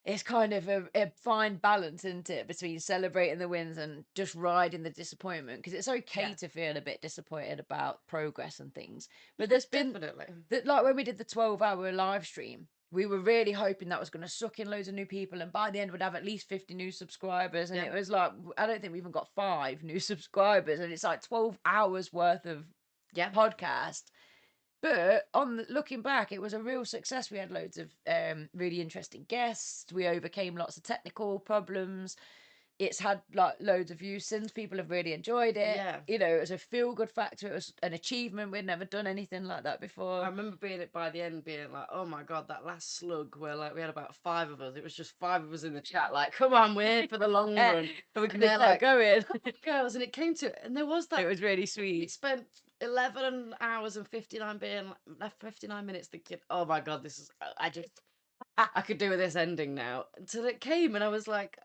it's kind of a fine balance, isn't it, between celebrating the wins and just riding the disappointment, because it's okay Yeah. to feel a bit disappointed about progress and things. But there's been Definitely. that, like when we did the 12-hour live stream, we were really hoping that was going to suck in loads of new people, and by the end we'd have at least 50 new subscribers, and Yeah. it was like, I don't think we even got 5 new subscribers, and it's like 12 hours worth of Yeah. podcast. But looking back, it was a real success. We had loads of really interesting guests. We overcame lots of technical problems. It's had like loads of views since. People have really enjoyed it. Yeah. You know, it was a feel-good factor. It was an achievement. We'd never done anything like that before. I remember by the end being like, oh my God, that last slug where like we had about 5 of us. It was just 5 of us in the chat, like, come on, we're here for the long run. We're And they're gonna like, going. girls, and it came to it, and there was that. It was really We sweet. spent 11 hours and 59 minutes thinking, oh my God, this is, I could do with this ending now. Until it came, and I was like,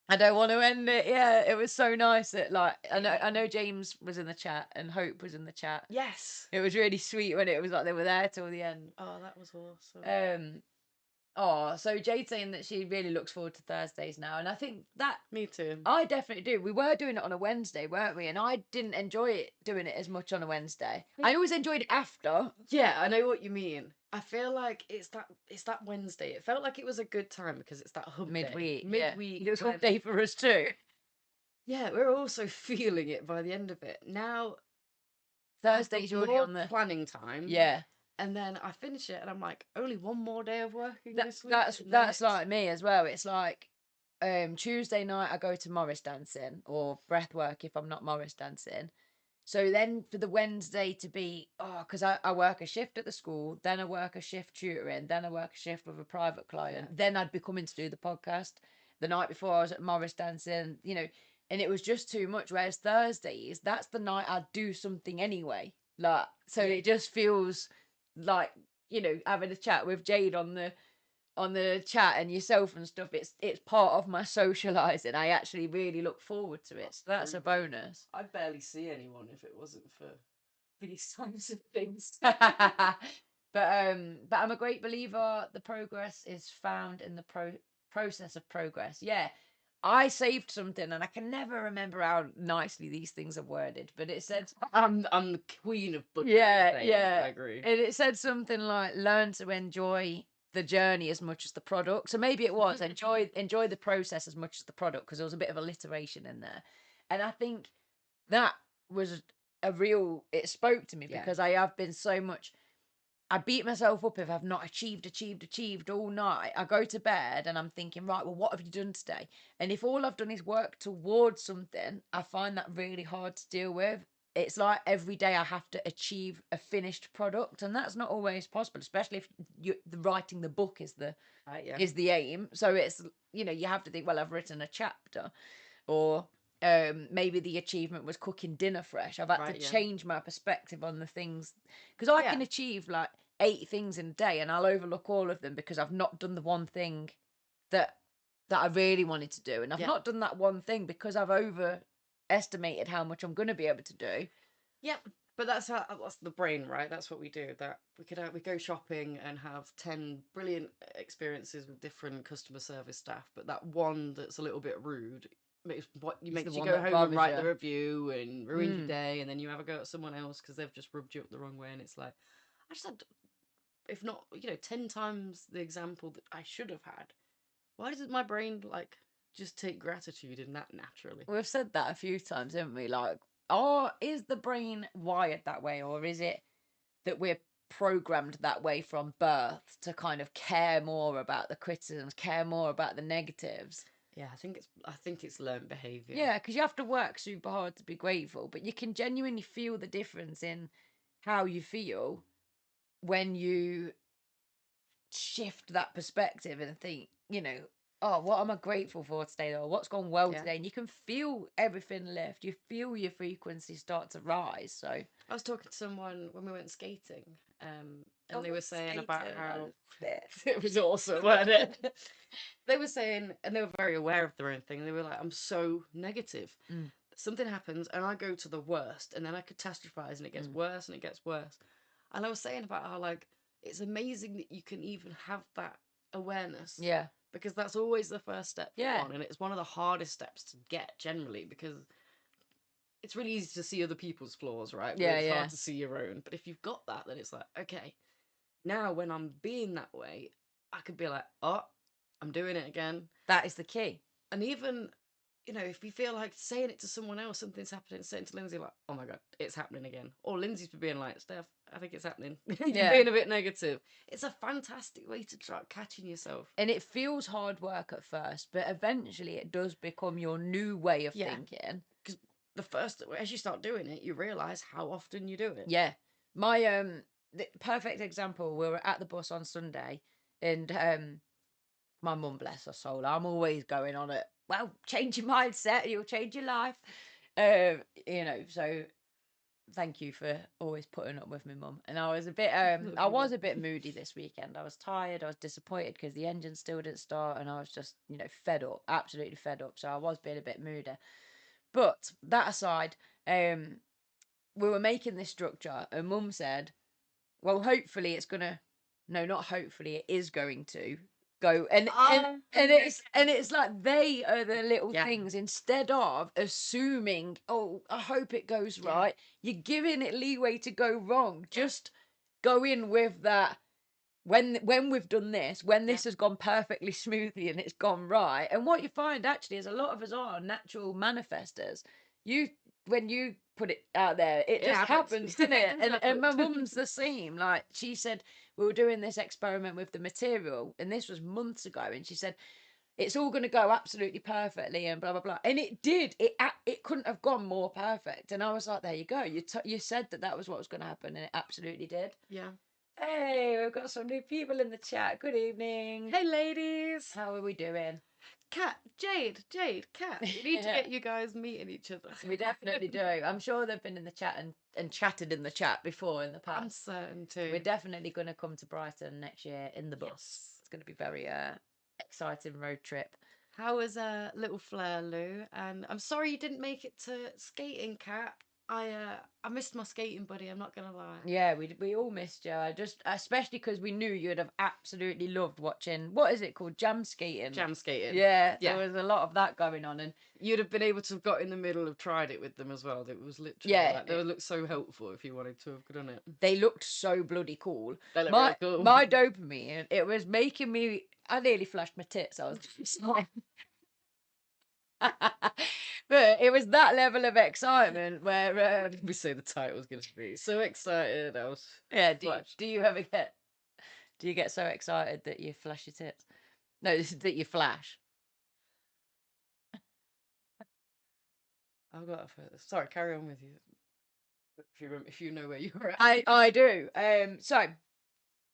I don't want to end it. Yeah, it was so nice that like I know James was in the chat and Hope was in the chat. yes. It was really sweet when it was like they were there till the end. Oh, that was awesome. So Jade's saying that she really looks forward to Thursdays now, and I think that Me too. I definitely do. We were doing it on a Wednesday, weren't we? And I didn't enjoy it doing it as much on a Wednesday. I always enjoyed it after. Yeah, I know what you mean. I feel like it's that Wednesday. It felt like it was a good time because it's that hump day. Midweek. Midweek. Yeah. It was when- hump day for us too. Yeah, we're also feeling it by the end of it. Now Thursdays I've got already more on the planning time. yeah. And then I finish it and I'm like, only one more day of working this week. That's and then that's it's- like me as well. It's like Tuesday night I go to Morris dancing or breath work if I'm not Morris dancing. So then for the Wednesday to be because I work a shift at the school, then I work a shift tutoring, then I work a shift with a private client, Yeah. then I'd be coming to do the podcast. The night before I was at Morris dancing, you know, and it was just too much. Whereas Thursdays, that's the night I'd do something anyway. Like so it just feels like, you know, having a chat with Jade on the chat and yourself and stuff, it's part of my socializing. I actually really look forward to it, so that's a bonus. I'd barely see anyone if it wasn't for these types of things. But I'm a great believer the progress is found in the process of progress. Yeah, I saved something and I can never remember how nicely these things are worded, but it said I'm the queen of butchering yeah things, yeah I agree. and it said something like learn to enjoy the journey as much as the product. So maybe it was enjoy the process as much as the product, because there was a bit of alliteration in there, and I think that was it spoke to me Yeah. because I have been so much. I beat myself up if I've not achieved all night. I go to bed and I'm thinking, right, well, what have you done today? And if all I've done is work towards something, I find that really hard to deal with. It's like every day I have to achieve a finished product, and that's not always possible, especially if writing the book is the Yeah. is the aim. So it's, you know, you have to think, well, I've written a chapter, or maybe the achievement was cooking dinner fresh. I've had Right, to yeah. change my perspective on the things, because I can Yeah. achieve like 8 things in a day and I'll overlook all of them because I've not done the one thing that I really wanted to do, and I've Yeah. not done that one thing because I've overestimated how much I'm going to be able to do. Yep. But that's the brain, right? That's what we do. That we go shopping and have 10 brilliant experiences with different customer service staff, but that one that's a little bit rude makes the you one go that home and bothers write you. the review and ruin your Mm. day, and then you have a go at someone else because they've just rubbed you up the wrong way, and it's like I just had, if not 10 times the example that I should have had. Why does my brain like just take gratitude in that naturally? We've said that a few times, haven't we? Like, is the brain wired that way, or is it that we're programmed that way from birth to kind of care more about the criticisms, care more about the negatives? Yeah, I think it's learned behavior. Yeah, because you have to work super hard to be grateful, but you can genuinely feel the difference in how you feel when you shift that perspective and think, oh, what am I grateful for today, or what's gone well Yeah. today? And you can feel everything lift. You feel your frequency start to rise. So I was talking to someone when we went skating, and Oh, they were saying about skating, how it. it was awesome, wasn't it? They were saying, and they were very aware of their own thing. They were like, "I'm so negative. Mm. Something happens, and I go to the worst, and then I catastrophize, and it gets worse, and it gets worse." And I was saying about how like it's amazing that you can even have that awareness. Yeah. because that's always the first step for Yeah. one, and it's one of the hardest steps to get generally, because it's really easy to see other people's flaws, right? But Yeah, it's yeah. hard to see your own. But if you've got that, then it's like, okay, now when I'm being that way, I could be like, oh, I'm doing it again. That is the key. And even, you know, if you feel like saying it to someone else, something's happening, saying to Lindsay, like, oh my God, it's happening again. Or Lindsay's being like, Steph, I think it's happening. You're Yeah. being a bit negative. It's a fantastic way to try catching yourself. And it feels hard work at first, but eventually it does become your new way of Yeah. thinking. Because as you start doing it, you realise how often you do it. Yeah. My the perfect example, we were at the bus on Sunday, and my mum, bless her soul, I'm always going on it. Well, change your mindset, you'll change your life. You know, so thank you for always putting up with me, mum. And I was a bit moody this weekend. I was tired, I was disappointed because the engine still didn't start, and I was just, you know, fed up, absolutely fed up. So I was being a bit moody. But that aside, we were making this structure, and mum said, well, hopefully it's gonna, no, not hopefully, it is going to go, and it's like they are the little Yeah. things, instead of assuming, oh, I hope it goes right. You're giving it leeway to go wrong. Just go in with that. When we've done this, when this has gone perfectly smoothly and it's gone right, and what you find actually is a lot of us are natural manifestors. When you put it out there, it just happens, doesn't it? And my mum's the same. Like, she said, we were doing this experiment with the material, and this was months ago, and she said it's all going to go absolutely perfectly and blah blah blah, and it did. It couldn't have gone more perfect. And I was like, there you go. You said that was what was going to happen, and it absolutely did. Yeah. Hey, we've got some new people in the chat. Good evening. Hey, ladies. How are we doing? Kat, Jade, Kat. We need to get you guys meeting each other. We definitely do. I'm sure they've been in the chat and chatted in the chat before in the past. I'm certain too. We're definitely going to come to Brighton next year in the bus. Yes. It's going to be very exciting road trip. How was little Fleur, Lou? And I'm sorry you didn't make it to skating, Kat. I missed my skating buddy, I'm not gonna lie. Yeah, we all missed you. Especially because we knew you'd have absolutely loved watching, what is it called, jam skating? Jam skating. Yeah, there was a lot of that going on, and you'd have been able to have got in the middle of tried it with them as well. It was literally they would look so helpful if you wanted to have done it. They looked so bloody cool. They looked really cool. My dopamine, it was making me, I nearly flashed my tits. I was but it was that level of excitement where we say the title was going to be so excited. I was do you ever get so excited that you flash your tits? No, that you flash. I've got to sorry, carry on with you if you know where you were at. I do. So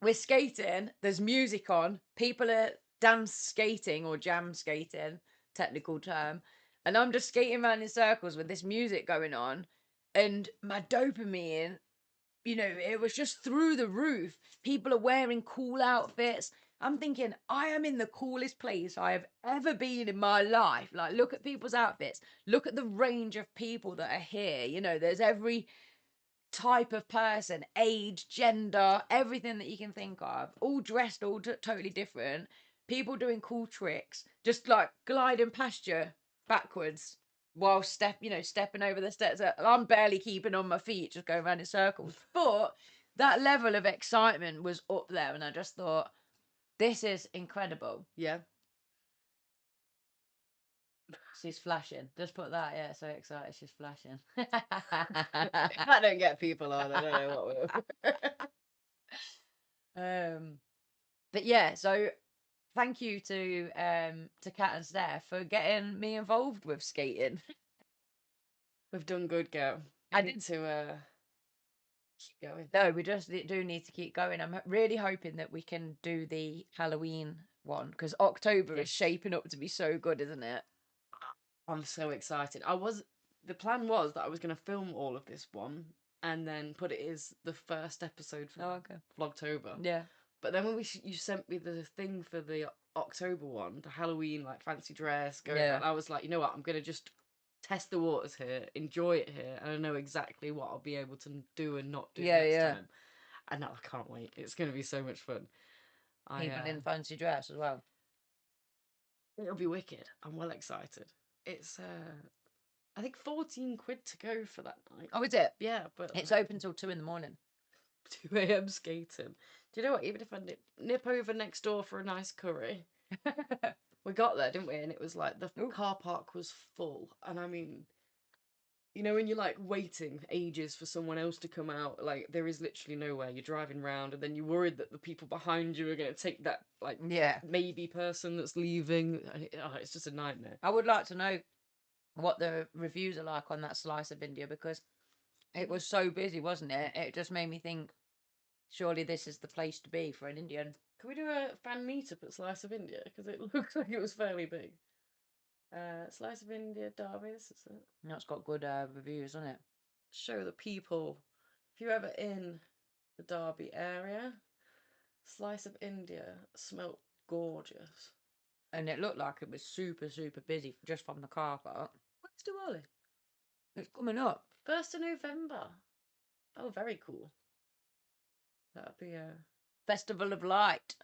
we're skating, there's music on, people are dance skating or jam skating, technical term, and I'm just skating around in circles with this music going on, and my dopamine, you know, it was just through the roof. People are wearing cool outfits. I'm thinking, I am in the coolest place I have ever been in my life. Like, look at people's outfits. Look at the range of people that are here. You know, there's every type of person, age, gender, everything that you can think of, all dressed all totally different. People doing cool tricks, just like gliding past you backwards while stepping over the steps. I'm barely keeping on my feet, just going around in circles. But that level of excitement was up there, and I just thought, this is incredible. Yeah. She's flashing. Just put that. Yeah, so excited. She's flashing. I don't get people on. I don't know what we're... But yeah, so thank you to Kat and Steph for getting me involved with skating. We've done good, girl. I need to keep going. No, we just do need to keep going. I'm really hoping that we can do the Halloween one, because October is shaping up to be so good, isn't it? I'm so excited. The plan was that I was going to film all of this one and then put it as the first episode for Vlogtober. Yeah. But then when you sent me the thing for the October one, the Halloween like fancy dress going on, I was like, you know what, I'm going to just test the waters here, enjoy it here, and I know exactly what I'll be able to do and not do next time. And now I can't wait. It's going to be so much fun. Even in fancy dress as well. It'll be wicked. I'm well excited. It's I think 14 quid to go for that night. Oh, is it? Yeah, but It's open till 2 a.m. 2 a.m. skating. Do you know what? Even if I nip over next door for a nice curry, we got there, didn't we? And it was like the Ooh. car park was full. And I mean, you know, when you're like waiting ages for someone else to come out, like there is literally nowhere. You're driving round, and then you're worried that the people behind you are going to take that like Yeah. maybe person that's leaving. It's just a nightmare. I would like to know what the reviews are like on that slice of India, because it was so busy, wasn't it? It just made me think, surely this is the place to be for an Indian. Can we do a fan meetup at Slice of India? Because it looks like it was fairly big. Slice of India, Derby, this is it. That's got good reviews, hasn't it? Show the people. If you're ever in the Derby area, Slice of India smelt gorgeous. And it looked like it was super, super busy just from the car park. When's Diwali? It's coming up. 1st of November. Oh, very cool. That'll be a... Festival of Light.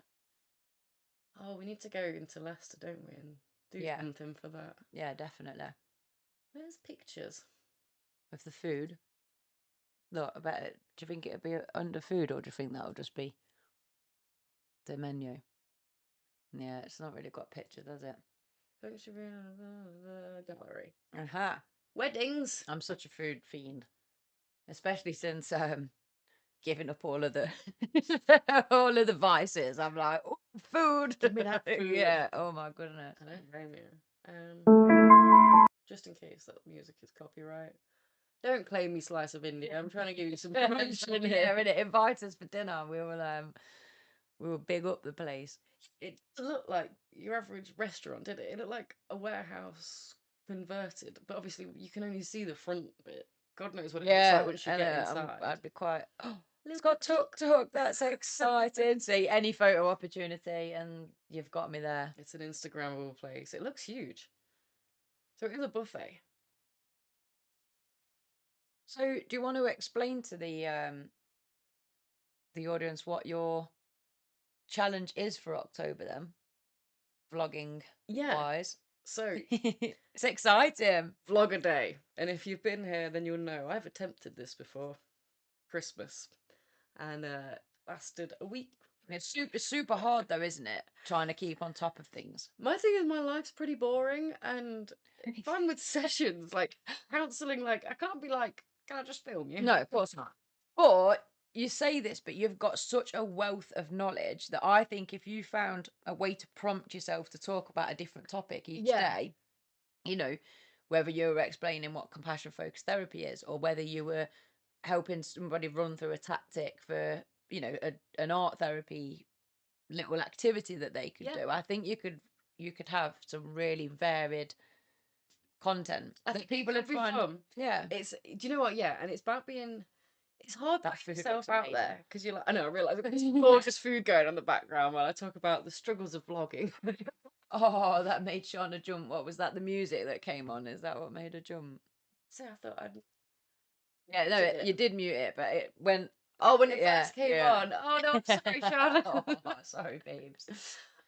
Oh, we need to go into Leicester, don't we? And do something for that. Yeah, definitely. There's pictures. Of the food. Look, I bet it. Do you think it'll be under food, or do you think that'll just be the menu? Yeah, it's not really got pictures, has it? Function gallery. Aha. Weddings. I'm such a food fiend. Especially since giving up all of the all of the vices. I'm like, oh, food. Give me that food. Yeah. Oh my goodness. I don't blame you. Just in case that music is copyright. Don't claim me Slice of India. I'm trying to give you some promotion Yeah, here. and it invite us for dinner. We will big up the place. It looked like your average restaurant, did it? It looked like a warehouse converted, but obviously you can only see the front bit. God knows what it looks like once you get inside. I'd be quite. Oh, it's got tuk-tuk. That's exciting. See, any photo opportunity, and you've got me there. It's an Instagrammable place. It looks huge. So it is a buffet. So, do you want to explain to the audience what your challenge is for October then? Vlogging wise. So it's exciting. Vlog a day. And if you've been here, then you'll know I've attempted this before. Christmas. And lasted a week. It's super hard though, isn't it? Trying to keep on top of things. My thing is my life's pretty boring and fun with sessions, like counselling, like I can't be like, can I just film you? No, of course not. But you say this, but you've got such a wealth of knowledge that I think if you found a way to prompt yourself to talk about a different topic each day, you know, whether you were explaining what compassion focused therapy is, or whether you were helping somebody run through a tactic for, you know, an art therapy little activity that they could do, I think you could have some really varied content that people would find fun. Yeah, it's, do you know what? Yeah, and it's about being. It's hard to put yourself out there because you're like, I know, I realise I've got this gorgeous food going on the background while I talk about the struggles of vlogging. Oh, that made Shauna jump. What was that? The music that came on? Is that what made her jump? So I thought I'd. Yeah, no, you did mute it, but it went. Oh, when it first came on. Oh no, I'm sorry, Shauna. Oh, sorry, babes.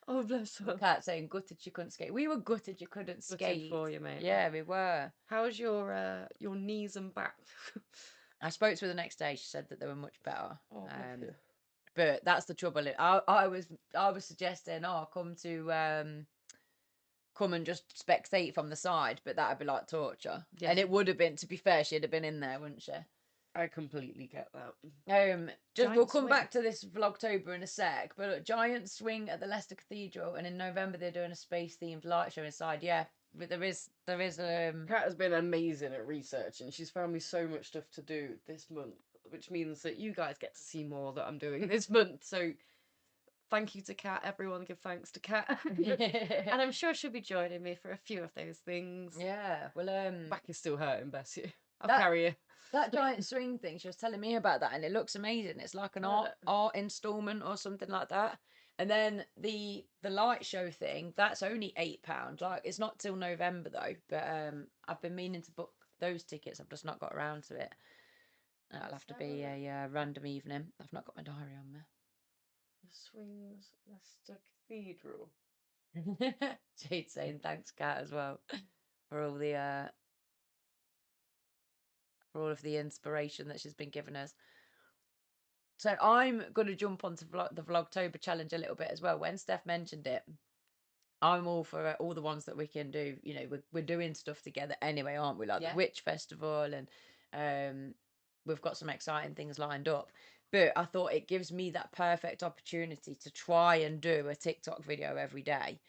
Oh, bless her. Cat saying gutted you couldn't skate. We were gutted you couldn't skate. For you, mate. Yeah, we were. How's your knees and back? I spoke to her the next day. She said that they were much better. Oh, but that's the trouble. I was suggesting, come and just spectate from the side, but that'd be like torture. Yes. And it would have been, to be fair, she'd have been in there, wouldn't she? I completely get that. We'll come back to this Vlogtober in a sec, but look, giant swing at the Leicester Cathedral, and in November they're doing a space themed light show inside. Yeah, but there is Kat has been amazing at research, and she's found me so much stuff to do this month, which means that you guys get to see more that I'm doing this month. So thank you to Kat. Everyone give thanks to Kat. And I'm sure she'll be joining me for a few of those things. Yeah, well, back is still hurting, bless you. I'll carry you. That giant swing thing, she was telling me about that, and it looks amazing. It's like an art installment or something like that. And then the light show thing, that's only £8. Like, it's not till November though. But I've been meaning to book those tickets. I've just not got around to it. It'll have to be a random evening. I've not got my diary on me. The Swings Leicester Cathedral. Jade saying thanks, Kat, as well, for all the for all of the inspiration that she's been giving us. So I'm going to jump onto the Vlogtober challenge a little bit as well. When Steph mentioned it, I'm all for all the ones that we can do. You know, we're doing stuff together anyway, aren't we? Like the Witch Festival, and we've got some exciting things lined up. But I thought it gives me that perfect opportunity to try and do a TikTok video every day.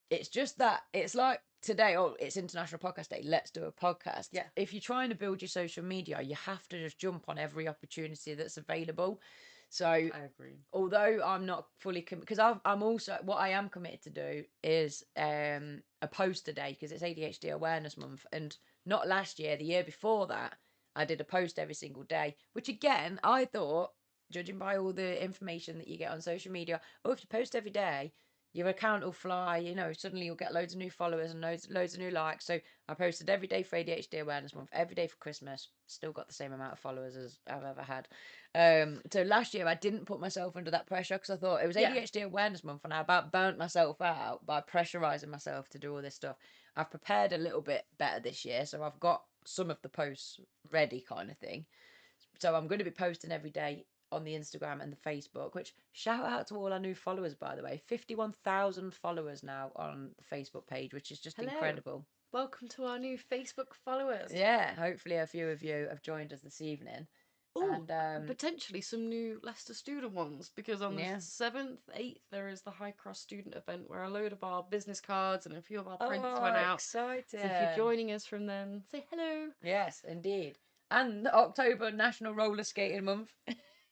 It's just that it's like today, oh, it's International Podcast Day. Let's do a podcast. Yeah. If you're trying to build your social media, you have to just jump on every opportunity that's available. So I agree. although I'm not fully committed, because I'm also, what I am committed to do is a post a day, because it's ADHD Awareness Month. And not last year, the year before that, I did a post every single day, which again, I thought, judging by all the information that you get on social media, oh, if you post every day, your account will fly, you know, suddenly you'll get loads of new followers and loads of new likes. So I posted every day for ADHD Awareness Month, every day for Christmas, still got the same amount of followers as I've ever had. So last year I didn't put myself under that pressure, because I thought it was ADHD Awareness Month and I about burnt myself out by pressurizing myself to do all this stuff. I've prepared a little bit better this year, so I've got some of the posts ready, kind of thing. So I'm going to be posting every day on the Instagram and the Facebook, which, shout out to all our new followers, by the way. 51,000 followers now on the Facebook page, which is just incredible. Welcome to our new Facebook followers. Yeah, hopefully a few of you have joined us this evening. Oh, and potentially some new Leicester student ones, because on the Yeah. 7th, 8th, there is the High Cross student event where a load of our business cards and a few of our prints went out. Exciting. So if you're joining us from then, say hello. Yes, indeed. And October National Roller Skating Month.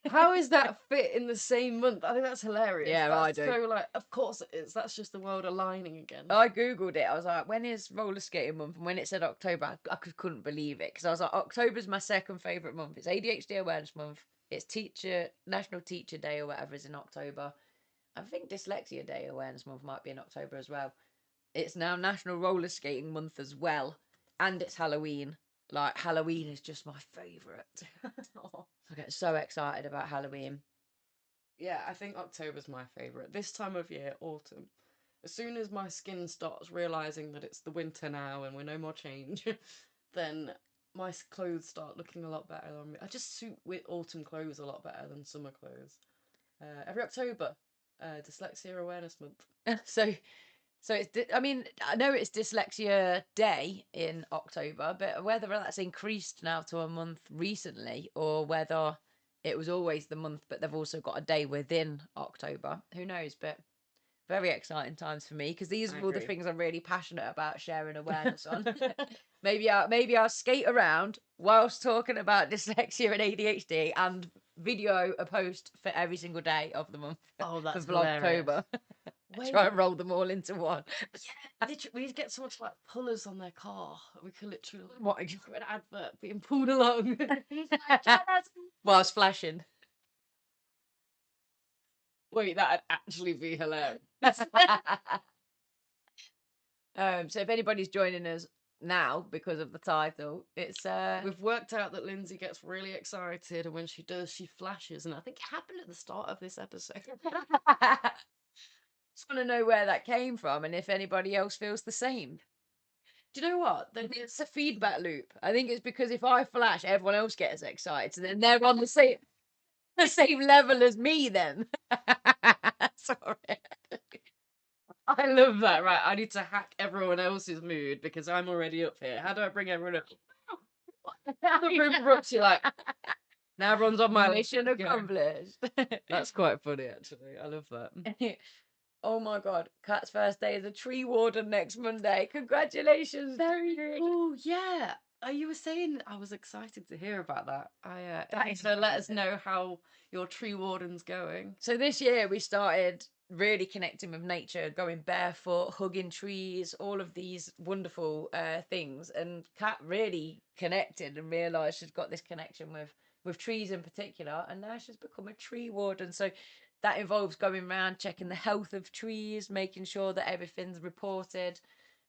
How is that fit in the same month? I think that's hilarious. Yeah, that's I do. So, like, of course it is. That's just the world aligning again. I googled it. I was like, when is roller skating month? And when it said October, I couldn't believe it, because I was like, October's my second favourite month. It's ADHD Awareness Month. It's National Teacher Day or whatever is in October. I think Dyslexia Day Awareness Month might be in October as well. It's now National Roller Skating Month as well, and it's Halloween. Like, Halloween is just my favourite. I get so excited about Halloween. Yeah, I think October's my favourite. This time of year, autumn. As soon as my skin starts realising that it's the winter now and we're no more change, then my clothes start looking a lot better on me. I just suit with autumn clothes a lot better than summer clothes. Every October, Dyslexia Awareness Month. So it's, I mean, I know it's Dyslexia Day in October, but whether that's increased now to a month recently, or whether it was always the month, but they've also got a day within October, who knows? But very exciting times for me, because these are all the things I'm really passionate about sharing awareness on. maybe I'll skate around whilst talking about dyslexia and ADHD, and video a post for every single day of the month. Oh, that's for Vlogtober. Try and roll them all into one. Yeah, literally, we get so much like pullers on their car. We could literally What? an advert being pulled along Whilst flashing. Wait, that'd actually be hilarious. So if anybody's joining us now because of the title, it's We've worked out that Lindsay gets really excited, and when she does, she flashes, and I think it happened at the start of this episode. just want to know where that came from, and if anybody else feels the same. Do you know what? I think it's a feedback loop. I think it's because if I flash, everyone else gets excited, so then they're on the same level as me then. Sorry. I love that. Right, I need to hack everyone else's mood because I'm already up here. How do I bring everyone up? The room erupts, you're like, now everyone's on my Mission list. accomplished. That's quite funny, actually. I love that. Oh my god, Kat's first day as a tree warden next Monday. Congratulations. Very cool. Yeah. You were saying I was excited to hear about that. So let us know how your tree warden's going. So this year we started really connecting with nature, going barefoot, hugging trees, all of these wonderful things. And Kat really connected and realised she's got this connection with trees in particular. And now she's become a tree warden. So that involves going around checking the health of trees, making sure that everything's reported.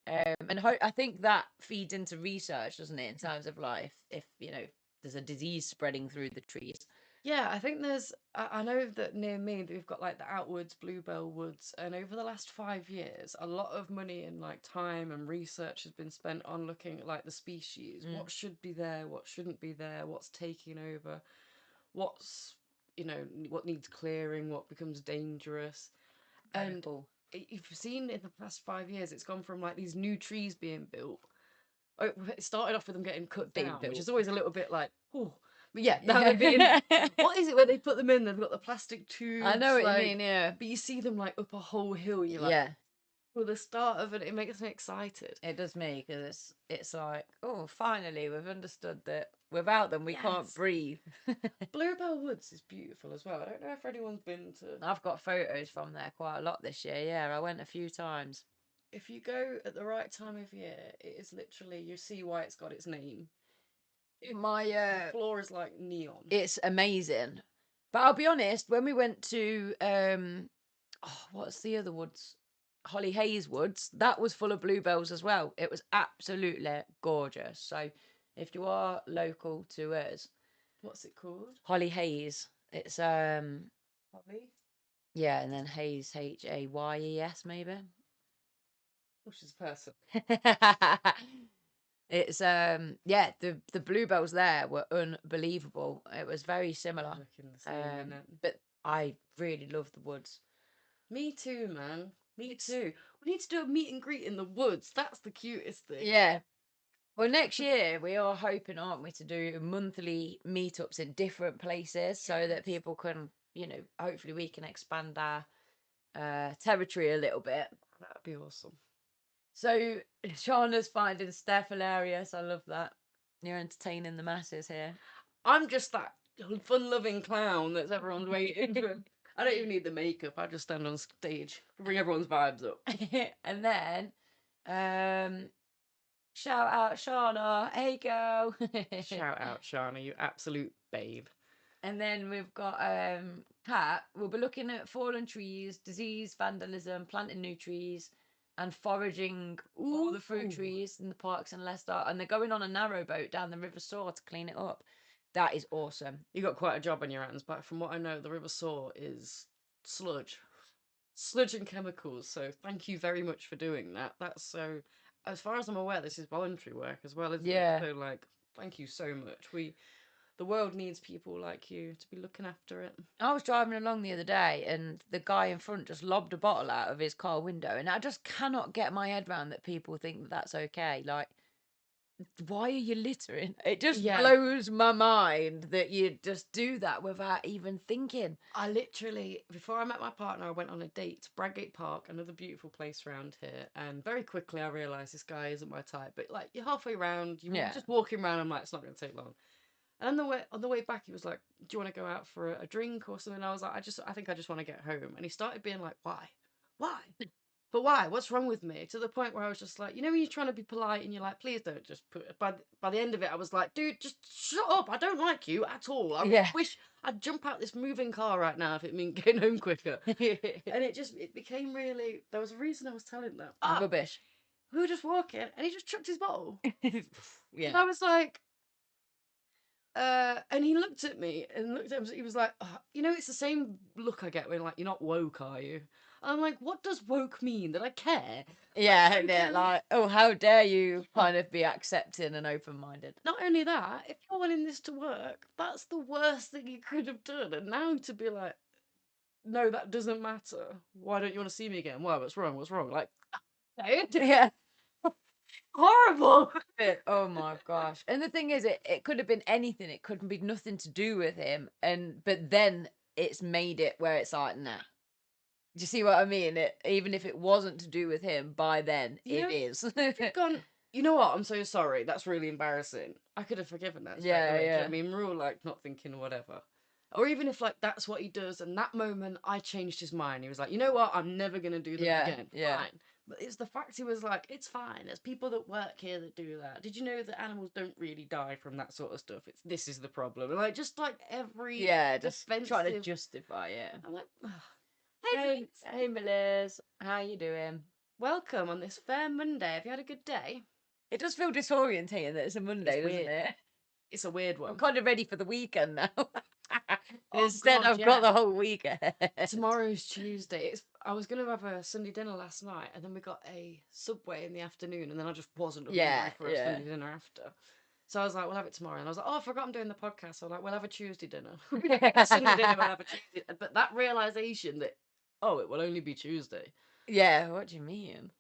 And I think that feeds into research, doesn't it, in terms of life, if, you know, there's a disease spreading through the trees. Yeah, I think there's. I know that near me that we've got like the Outwoods, Bluebell Woods, and over the last 5 years, a lot of money and like time and research has been spent on looking at like the species, what should be there, what shouldn't be there, what's taking over, what's what needs clearing, what becomes dangerous, and Cool. you've seen in the past 5 years, it's gone from like these new trees being built. Oh, it started off with them getting cut Being down, which built. is always a little bit like, oh, but yeah, now they're being. What is it where they put them in? They've got the plastic tubes. I know what like, you mean, yeah. But you see them like up a whole hill, and you're like, Yeah, well, the start of it, it makes me excited. it does me, because it's like, oh, finally we've understood that without them we can't Yes. breathe. Bluebell Woods is beautiful as well. I don't know if anyone's been to. I've got photos from there quite a lot this year. Yeah, I went a few times. If you go at the right time of year, it is literally, you see why it's got its name. My The floor is like neon. it's amazing. But I'll be honest, when we went to what's the other woods? Holly Hayes Woods, that was full of bluebells as well. It was absolutely gorgeous. So if you are local to us, What's it called? Holly Hayes, it's Holly? yeah, and then Hayes, Hayes maybe. Oh, she's a person. It's yeah, the bluebells there were unbelievable. It was very similar. Looking the same, innit? But I really love the woods. Me too, man. Me too. We need to do a meet and greet in the woods. That's the cutest thing. Yeah. Well, next year we are hoping, aren't we, to do monthly meetups in different places so that people can, hopefully we can expand our territory a little bit. That'd be awesome. So Shauna's finding Steph hilarious. I love that. You're entertaining the masses here. I'm just that fun-loving clown that's everyone's waiting for. I don't even need the makeup. I just stand on stage, bring everyone's vibes up. And then, shout out Shauna. Hey, girl. Shout out, Shana, you absolute babe. And then we've got Kat. We'll be looking at fallen trees, disease, vandalism, planting new trees, and foraging all the fruit Ooh. trees in the parks in Leicester. And they're going on a narrowboat down the River Soar to clean it up. That is awesome. You got quite a job on your hands, but from what I know, the River Soar is sludge and chemicals. So thank you very much for doing that. That's so. As far as I'm aware, this is voluntary work as well, isn't Yeah. it? So like, thank you so much. The world needs people like you to be looking after it. I was driving along the other day and the guy in front just lobbed a bottle out of his car window, and I just cannot get my head around that people think that that's okay. Like, why are you littering? It just Yeah. blows my mind that you just do that without even thinking. I literally, before I met my partner, I went on a date to Bradgate Park, another beautiful place around here. And very quickly I realised this guy isn't my type. But like, you're halfway around, you're Yeah. just walking around, I'm like, it's not going to take long. And on the way back, he was like, do you want to go out for a drink or something? I was like, I think I just want to get home. And he started being like, why? But why? What's wrong with me? To the point where I was just like, when you're trying to be polite and you're like, please don't just put. By the end of it, I was like, dude, just shut up. I don't like you at all. I wish I'd jump out this moving car right now if it meant getting home quicker. And it became really. There was a reason I was telling that. Rubbish. We were just walking, and he just chucked his bottle. And Yeah. I was like. And he looked at me and looked at him. He was like, it's the same look I get when like, you're not woke, are you? And I'm like, what does woke mean? That I care? Yeah, like, oh, how dare you kind of be accepting and open-minded. Not only that, if you're wanting this to work, that's the worst thing you could have done. And now to be like, no, that doesn't matter. Why don't you want to see me again? Why? What's wrong? Like, Yeah. Horrible. Oh my gosh. And the thing is, it could have been anything. It could be nothing to do with him. But then it's made it where it's like, nah. Do you see what I mean? Even if it wasn't to do with him, by then it is. You've gone, you know what? I'm so sorry. That's really embarrassing. I could have forgiven that. Yeah, away. yeah. I mean, we're all like not thinking whatever. Or even if like that's what he does, and that moment I changed his mind. He was like, you know what? I'm never gonna do that again. Yeah. Fine. But it's the fact he was like, it's fine. There's people that work here that do that. Did you know that animals don't really die from that sort of stuff? This is the problem. And like just like every just trying to justify it. I'm like, Hey, Melissa, how you doing? welcome on this fair Monday. Have you had a good day? It does feel disorientating that it's a Monday, doesn't weird. it? It's a weird one. I'm kind of ready for the weekend now. Oh, Instead, God, I've got yeah. the whole week ahead. Tomorrow's Tuesday. I was going to have a Sunday dinner last night, and then we got a Subway in the afternoon, and then I just wasn't hungry Yeah, for a yeah. Sunday dinner after. So I was like, we'll have it tomorrow. And I was like, oh, I forgot I'm doing the podcast. So I'm like, we'll have a Tuesday dinner. Sunday dinner, we'll have a Tuesday. But that realization that, oh, it will only be Tuesday. Yeah, what do you mean?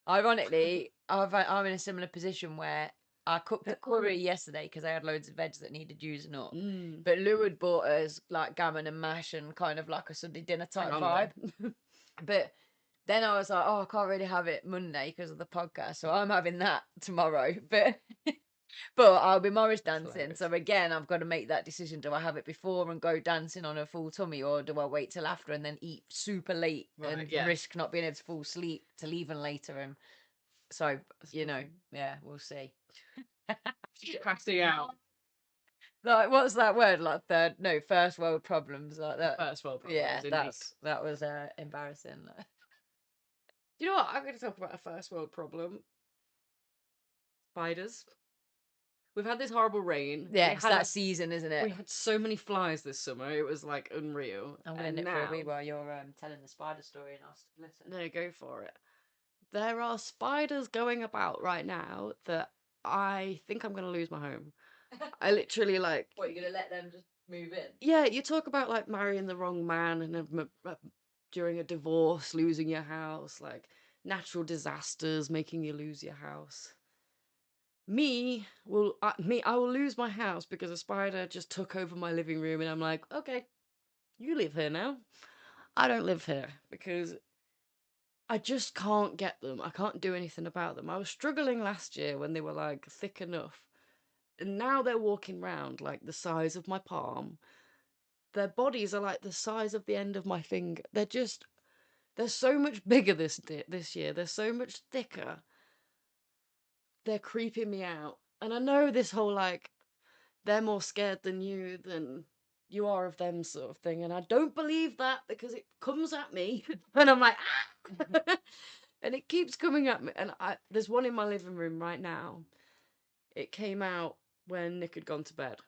Ironically, I'm in a similar position where I cooked a curry yesterday because I had loads of veg that needed using up. But Lou had bought us like gammon and mash and kind of like a Sunday dinner type Hang on vibe. then. But then I was like, oh, I can't really have it Monday because of the podcast, so I'm having that tomorrow. But I'll be Morris dancing, hilarious. so again, I've got to make that decision. Do I have it before and go dancing on a full tummy, or do I wait till after and then eat super late Right, and yeah. risk not being able to fall asleep till even later? And so, you know, yeah, we'll see. Passing out. Like, what's that word? Like first world problems, like that. First world problems, Yeah, indeed. that was embarrassing. You know what? I'm going to talk about a first world problem. Spiders. We've had this horrible rain. Yeah, We it's had that season, isn't We it? had so many flies this summer. It was like unreal. I'm gonna And nip for a wee now, while you're telling the spider story, and I'll listen. no, go for it. There are spiders going about right now that I think I'm going to lose my home. I literally like. What, you're gonna let them just move in? Yeah, you talk about like marrying the wrong man and during a divorce, losing your house, like natural disasters making you lose your house. I will lose my house because a spider just took over my living room, and I'm like, okay, you live here now. I don't live here because I just can't get them. I can't do anything about them. I was struggling last year when they were like thick enough, and now they're walking round like the size of my palm. Their bodies are like the size of the end of my finger. They're so much bigger this year. They're so much thicker. They're creeping me out. And I know this whole like they're more scared than you are of them sort of thing. And I don't believe that because it comes at me and I'm like, ah! And it keeps coming at me. And there's one in my living room right now. It came out when Nick had gone to bed.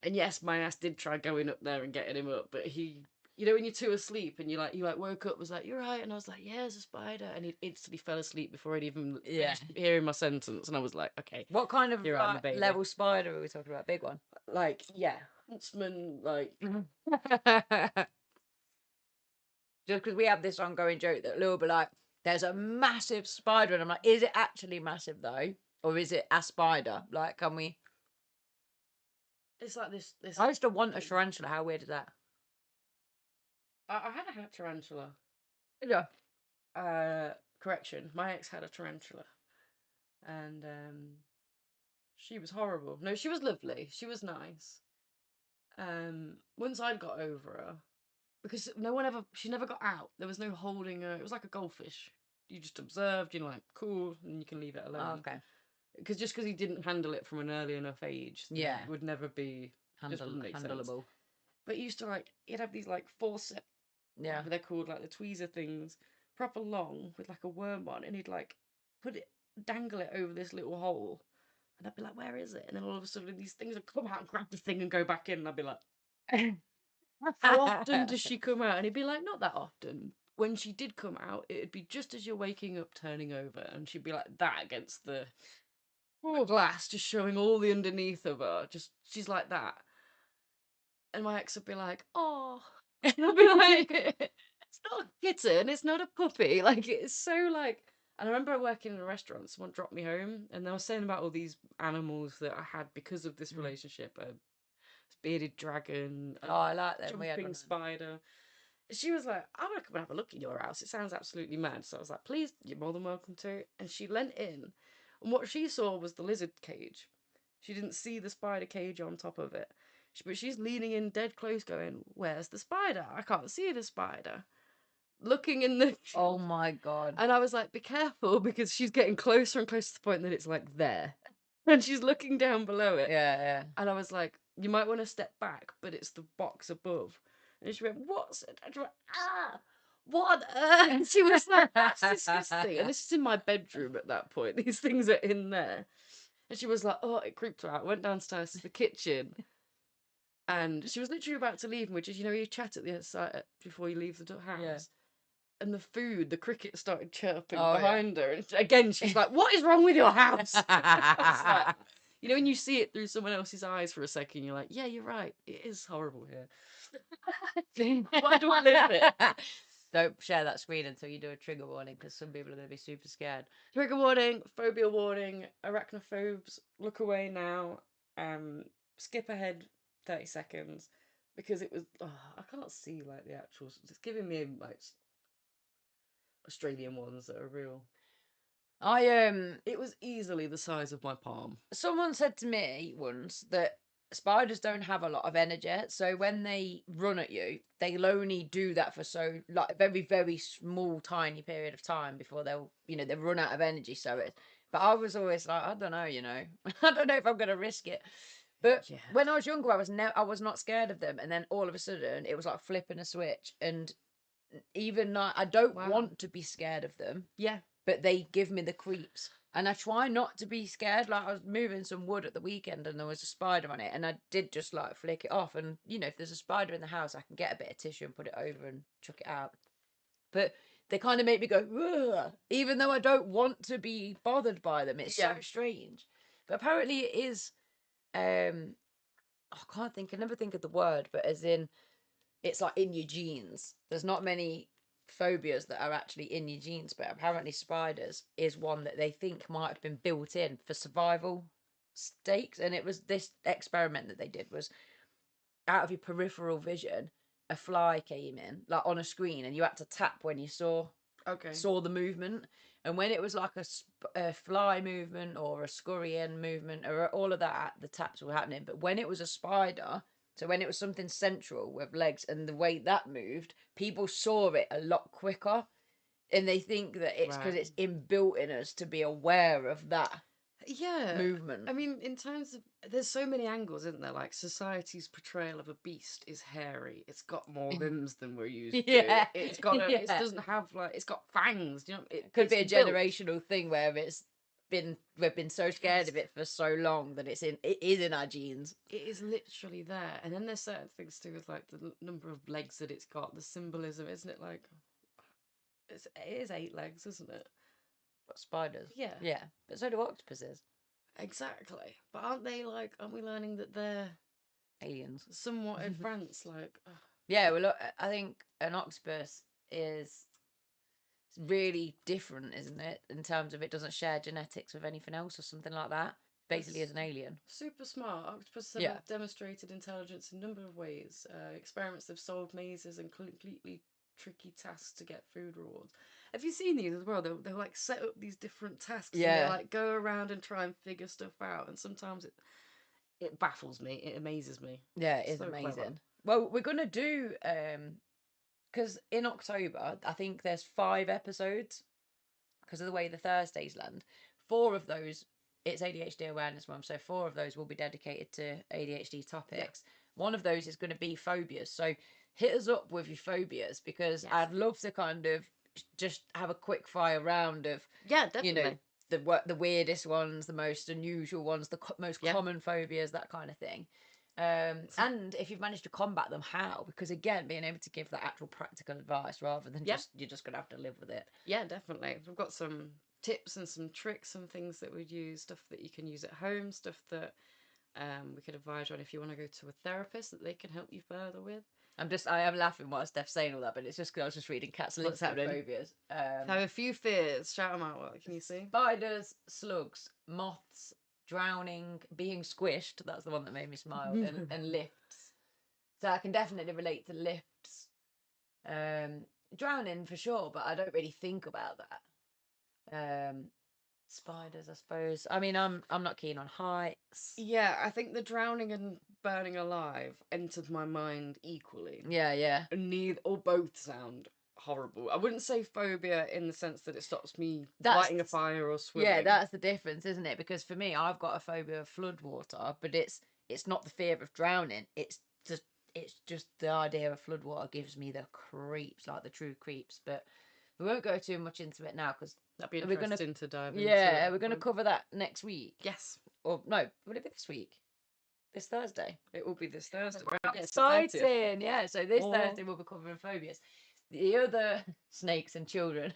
And yes, my ass did try going up there and getting him up, but he, you know, when you're too asleep and you woke up, was like, you're right. And I was like, yeah, there's a spider. And he instantly fell asleep before I'd even finished hearing my sentence. And I was like, okay. What kind of You're right, my baby. level spider are we talking about? Big one? Like, yeah, huntsman, like. Just because we have this ongoing joke that Lou will be like, there's a massive spider. And I'm like, is it actually massive though? Or is it a spider? Like, can we? It's like this. I used to want a tarantula. How weird is that? I had a hat tarantula. Yeah. Correction, my ex had a tarantula. And she was horrible. No, she was lovely. She was nice. Once I'd got over her, because she never got out. There was no holding her. It was like a goldfish. You just observed, you're like, cool, and you can leave it alone. Oh, okay. Because just because he didn't handle it from an early enough age, Yeah, it would never be handleable. But he used to he'd have these like forceps. Yeah. They're called like the tweezer things, proper long with like a worm on, and he'd like dangle it over this little hole, and I'd be like, where is it? And then all of a sudden these things would come out and grab the thing and go back in, and I'd be like, how often does she come out? And he'd be like, not that often. When she did come out, it'd be just as you're waking up, turning over, and she'd be like that against the glass, just showing all the underneath of her. Just she's like that. And my ex would be like, oh. And I'd be like, it's not a kitten, it's not a puppy. Like, it's so like. And I remember working in a restaurant, someone dropped me home, and they were saying about all these animals that I had because of this relationship. A bearded dragon. Oh, I like them. Jumping spider. She was like, I want to come and have a look in your house. It sounds absolutely mad. So I was like, please, you're more than welcome to. And she leant in, and what she saw was the lizard cage. She didn't see the spider cage on top of it. But she's leaning in dead close going, where's the spider? I can't see the spider. Looking in the... Oh my God. And I was like, be careful, because she's getting closer and closer to the point that it's like there. And she's looking down below it. Yeah. And I was like, you might want to step back, but it's the box above. And she went, what's it? And she went, ah, what on earth? And she was like, that's disgusting. And this is in my bedroom at that point. These things are in there. And she was like, oh, it creeped her out. Went downstairs to the kitchen. And she was literally about to leave, which is, you chat at the outside before you leave the house. Yeah. And the cricket started chirping Oh, yeah. behind her. And again, she's like, "What is wrong with your house?" I was like, when you see it through someone else's eyes for a second, you're like, "Yeah, you're right. It is horrible here. Why do I live here?" Don't share that screen until you do a trigger warning, because some people are going to be super scared. Trigger warning, phobia warning, arachnophobes, look away now. Skip ahead 30 seconds because it was. I can't see like the actual. It's giving me like Australian ones that are real. It was easily the size of my palm. Someone said to me once that spiders don't have a lot of energy, so when they run at you, they'll only do that for a very, very small, tiny period of time before they'll they run out of energy. But I was always like, I don't know, I don't know if I'm gonna risk it. But Yeah. when I was younger, I was not scared of them, and then all of a sudden it was like flipping a switch, and even now I don't Wow. want to be scared of them, Yeah. but they give me the creeps. And I try not to be scared. Like, I was moving some wood at the weekend and there was a spider on it, and I did just like flick it off. And if there's a spider in the house, I can get a bit of tissue and put it over and chuck it out. But they kind of make me go, ugh, even though I don't want to be bothered by them. It's so strange. But apparently it is, I never think of the word, but as in, it's like in your genes. There's not many phobias that are actually in your genes, but apparently spiders is one that they think might have been built in for survival stakes. And it was this experiment that they did was out of your peripheral vision, a fly came in like on a screen, and you had to tap when you saw the movement. And when it was like a fly movement or a scurrying movement or all of that, the taps were happening. But when it was a spider, so when it was something central with legs and the way that moved, people saw it a lot quicker. And they think that it's because it's inbuilt in us to be aware of that movement. I mean, in terms of, there's so many angles, isn't there? Like, society's portrayal of a beast is hairy. It's got more limbs than we're used to. It's got it doesn't have it's got fangs. It could be a built. generational thing where we've been so scared of it for so long that it is in our genes. It is literally there. And then there's certain things to do with like the number of legs that it's got, the symbolism, isn't it? Like, it is 8 legs, isn't it? What, spiders? Yeah. Yeah, but so do octopuses. Exactly. But aren't we learning that they're aliens somewhat advanced? Yeah, well, look, I think an octopus is really different, isn't it, in terms of it doesn't share genetics with anything else or something like that. Basically, as an alien. Super smart. Octopuses have demonstrated intelligence in a number of ways. Experiments have solved mazes and completely tricky tasks to get food rewards. Have you seen these as well? They'll like set up these different tasks and they like go around and try and figure stuff out. And sometimes it baffles me. It amazes me. Yeah, it is amazing. Clever. Well, we're gonna do because in October I think there's 5 episodes because of the way the Thursdays land. 4 of those, it's ADHD Awareness Month, so 4 of those will be dedicated to ADHD topics. One of those is going to be phobias. So hit us up with your phobias, because I'd love to kind of just have a quick fire round of definitely. The weirdest ones, the most unusual ones, the most common phobias, that kind of thing. And if you've managed to combat them, how? Because again, being able to give that actual practical advice rather than you're just gonna have to live with it. Yeah, definitely. We've got some tips and some tricks and things that we'd use, stuff that you can use at home, stuff that we could advise you on if you want to go to a therapist that they can help you further with. I am laughing while Steph's saying all that, but it's just because I was just reading Cat's list of phobias. I have a few fears. Shout them out. What can you see? Spiders, slugs, moths, drowning, being squished. That's the one that made me smile. and lifts. So I can definitely relate to lifts. Drowning for sure, but I don't really think about that. Spiders, I suppose. I mean, I'm not keen on heights. Yeah, I think the drowning and burning alive entered my mind equally. Yeah. And both sound horrible. I wouldn't say phobia in the sense that it stops me lighting a fire or swimming. Yeah, that's the difference, isn't it? Because for me, I've got a phobia of flood water, but it's not the fear of drowning. It's just the idea of flood water gives me the creeps, like the true creeps. But we won't go too much into it now because that'd be interesting to dive into. Yeah, we're going to cover that next week. Yes. Or no, would it be this week? this Thursday. It will be this Thursday. Right? It's the 30th. Exciting, yeah. So this Oh. Thursday we'll be covering phobias. The other snakes and children.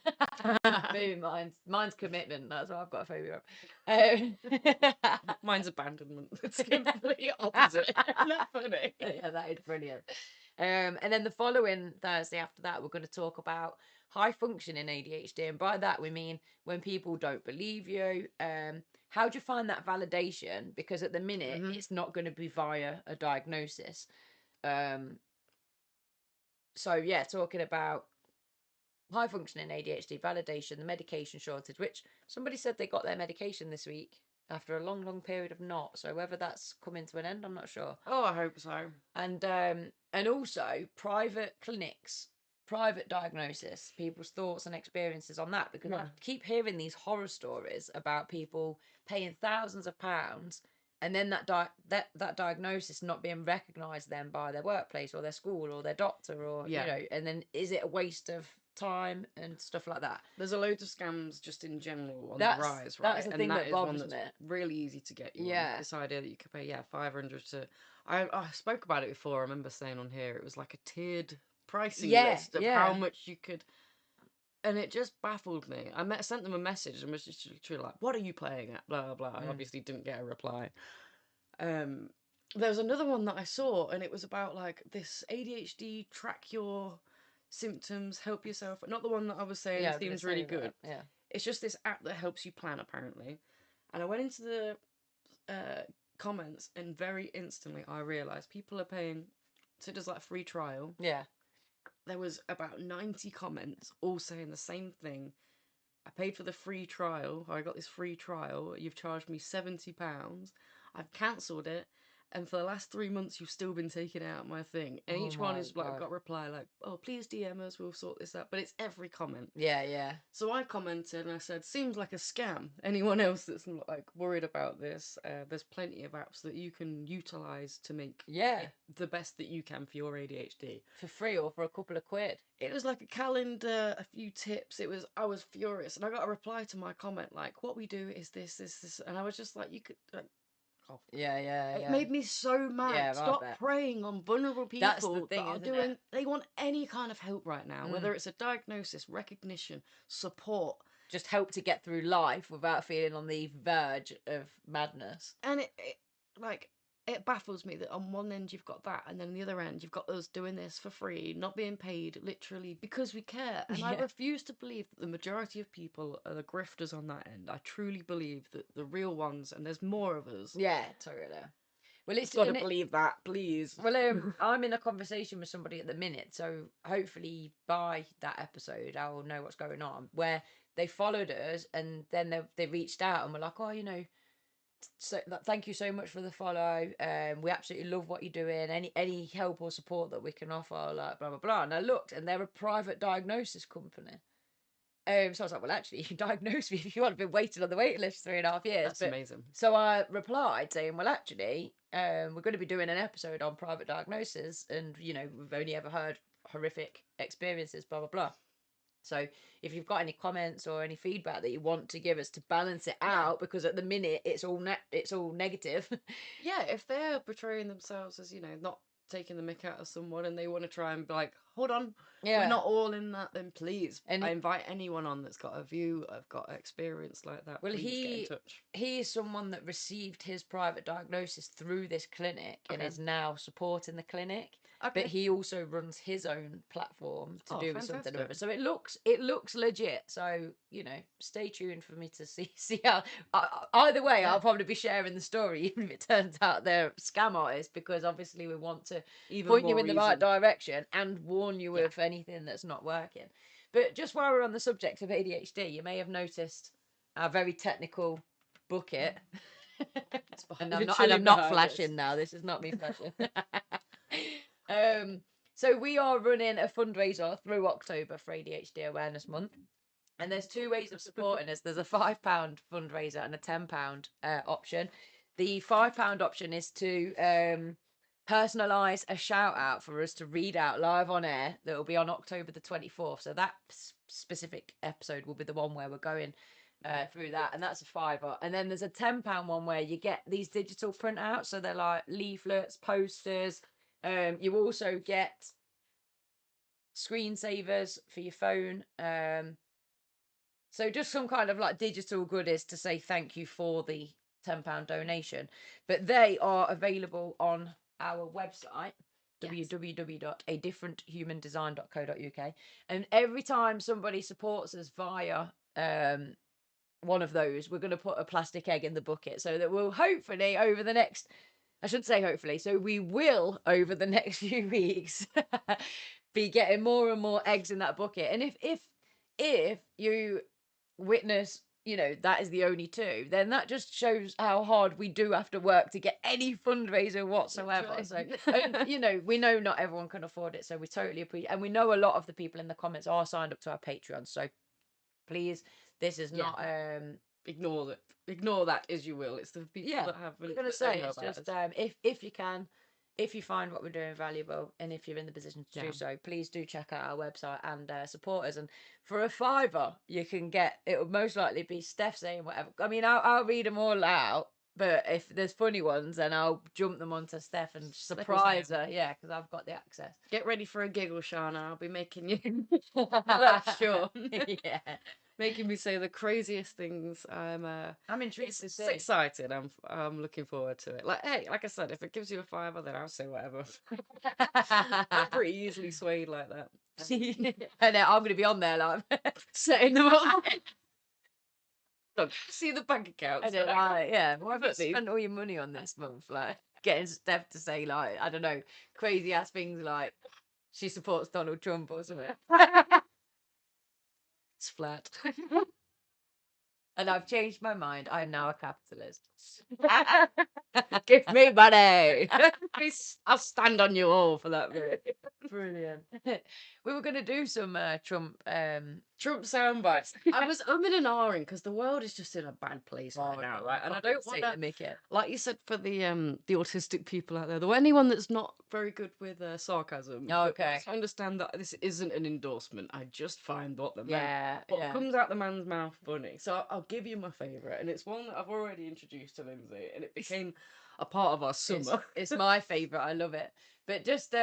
Maybe mine's commitment. That's what I've got a phobia of. Mine's abandonment. It's completely opposite. Isn't that funny? Yeah, that is brilliant. And then the following Thursday after that, we're going to talk about high functioning ADHD, and by that we mean when people don't believe you. How do you find that validation? Because at the minute, it's not going to be via a diagnosis. So yeah, talking about high functioning ADHD, validation, the medication shortage, which somebody said they got their medication this week after a long period of not. So whether that's coming to an end, I'm not sure. Oh, I hope so. And also private clinics, private diagnosis, people's thoughts and experiences on that, because I keep hearing these horror stories about people paying thousands of pounds and then that diagnosis not being recognised then by their workplace or their school or their doctor or you know, and then is it a waste of time and stuff like that? There's a load of scams just in general on the rise, right? That's the thing that bothers me. Really easy to get you. Yeah. On. This idea that you could pay 500 to. I spoke about it before. I remember saying on here it was like a tiered pricing list of how much you could. And it just baffled me. I sent them a message and was just literally like, "What are you playing at?" Blah blah blah. I obviously didn't get a reply. There was another one that I saw, and it was about like this ADHD track your symptoms, help yourself. Not the one that I was saying seems really good. Yeah. It's just this app that helps you plan apparently. And I went into the comments, and very instantly I realised people are paying. So it does like free trial. Yeah. There was about 90 comments all saying the same thing. I paid for the free trial. I got this free trial. You've charged me £70. I've cancelled it. And for the last 3 months, you've still been taking out my thing. And each one is like, got a reply like, "Oh, please DM us. We'll sort this out." But it's every comment. Yeah, yeah. So I commented and I said, "Seems like a scam." Anyone else that's like worried about this, there's plenty of apps that you can utilize to make it the best that you can for your ADHD for free or for a couple of quid. It was like a calendar, a few tips. I was furious, and I got a reply to my comment like, "What we do is this," and I was just like, "You could." It made me so mad. Yeah, Stop preying on vulnerable people. That's the thing, that are doing. It? They want any kind of help right now, whether it's a diagnosis, recognition, support. Just help to get through life without feeling on the verge of madness. And it baffles me that on one end you've got that, and then on the other end you've got us doing this for free, not being paid, literally because we care. And I refuse to believe that the majority of people are the grifters on that end. I truly believe that the real ones, and there's more of us. Yeah, totally. Well, it's got to believe that, please. Well, I'm in a conversation with somebody at the minute, so hopefully by that episode I'll know what's going on. Where they followed us, and then they reached out and were like, "Oh, you know, so thank you so much for the follow. We absolutely love what you're doing. Any help or support that we can offer, like blah blah blah." And I looked, and they're a private diagnosis company. So I was like, "Well, actually, you can diagnose me if you want. I've been waiting on the waiting list 3.5 years." That's amazing. So I replied saying, "Well, actually, we're going to be doing an episode on private diagnosis, and you know, we've only ever heard horrific experiences, blah blah blah. So if you've got any comments or any feedback that you want to give us to balance it out, because at the minute it's all negative." Yeah, if they're portraying themselves as, you know, not taking the mick out of someone, and they want to try and be like, "Hold on, we're not all in that," then please, I invite anyone on that's got a view, I've got experience like that. Well, please get in touch. He is someone that received his private diagnosis through this clinic and is now supporting the clinic. But he also runs his own platform to do with something or other. So it looks legit. So, you know, stay tuned for me to see how. Either way, I'll probably be sharing the story, even if it turns out they're scam artists, because obviously we want to point you in the right direction and warn you of anything that's not working. But just while we're on the subject of ADHD, you may have noticed our very technical bucket. and I'm not flashing now. This is not me flashing. So we are running a fundraiser through October for ADHD Awareness Month, and there's two ways of supporting us. There's a £5 fundraiser and a £10 option. The £5 option is to personalise a shout out for us to read out live on air. That will be on October the 24th. So that specific episode will be the one where we're going through that, and that's a £5. And then there's a £10 one where you get these digital printouts, so they're like leaflets, posters. You also get screensavers for your phone. So just some kind of like digital goodies to say thank you for the £10 donation. But they are available on our website, www.adifferenthumandesign.co.uk. And every time somebody supports us via one of those, we're going to put a plastic egg in the bucket, so that we'll hopefully over the next, I shouldn't say hopefully, so we will over the next few weeks be getting more and more eggs in that bucket. And if you witness, that is the only two, then that just shows how hard we do have to work to get any fundraiser whatsoever. So we know not everyone can afford it, so we totally appreciate, and we know a lot of the people in the comments are signed up to our Patreon, so please, this is not ignore that as you will. It's the people that have I'm gonna say it's just if you can, if you find what we're doing valuable, and if you're in the position to do so, please do check out our website and support us. And for a £5 you can get, it will most likely be Steph saying whatever. I mean, I'll read them all out, but if there's funny ones, then I'll jump them onto Steph and surprise her. Yeah, because I've got the access. Get ready for a giggle, Shana. I'll be making you that's sure. Yeah, making me say the craziest things. I'm intrigued to see. It's exciting. I'm looking forward to it. Like I said, if it gives you a £5, then I'll say whatever. I'm pretty easily swayed like that. And I'm going to be on there like setting them up. Look, see the bank accounts. Yeah. Why have you spent all your money on this month? Like getting Steph to say like, I don't know, crazy ass things like she supports Donald Trump or something. It's flat. And I've changed my mind. I am now a capitalist. Give me money. I'll stand on you all for that. Brilliant. We were going to do some Trump sound bites. I was umming and ahhing because the world is just in a bad place right now, right? And I don't want to make it. Like you said, for the autistic people out there, or anyone that's not very good with sarcasm. Okay. I understand that this isn't an endorsement. I just find what comes out the man's mouth funny. So I'll give you my favourite, and it's one that I've already introduced to Lindsay, and it became a part of our summer. It's my favourite. I love it. But just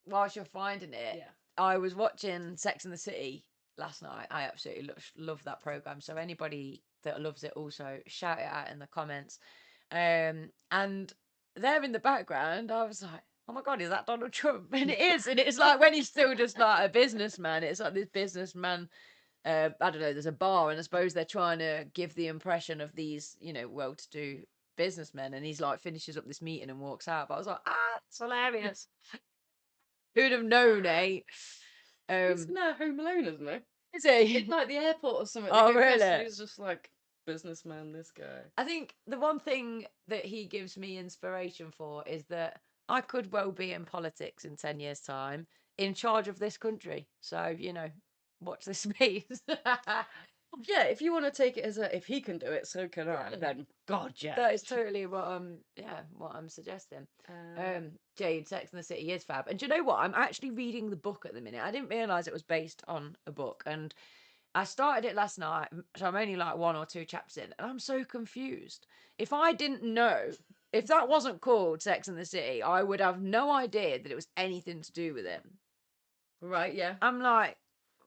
whilst you're finding it, I was watching Sex and the City last night. I absolutely love that programme. So anybody that loves it, also shout it out in the comments. And there in the background, I was like, oh my God, is that Donald Trump? And it is. And it's like when he's still just like a businessman, it's like this businessman, I don't know, there's a bar, and I suppose they're trying to give the impression of these, well-to-do businessmen, and he's like finishes up this meeting and walks out. But I was like, it's hilarious. Who'd have known, eh? He's now Home Alone, isn't he? Is he? It's like the airport or something. Oh, really? He's just like businessman, this guy. I think the one thing that he gives me inspiration for is that I could well be in politics in 10 years' time, in charge of this country. So, watch this space. Yeah, if you want to take it as if he can do it, so can I. Then God, yeah, that is totally what I'm suggesting. Jade, Sex and the City is fab. And do you know what? I'm actually reading the book at the minute. I didn't realise it was based on a book, and I started it last night, so I'm only like 1 or 2 chapters in, and I'm so confused. If I didn't know, if that wasn't called Sex and the City, I would have no idea that it was anything to do with him. Right? Yeah. I'm like,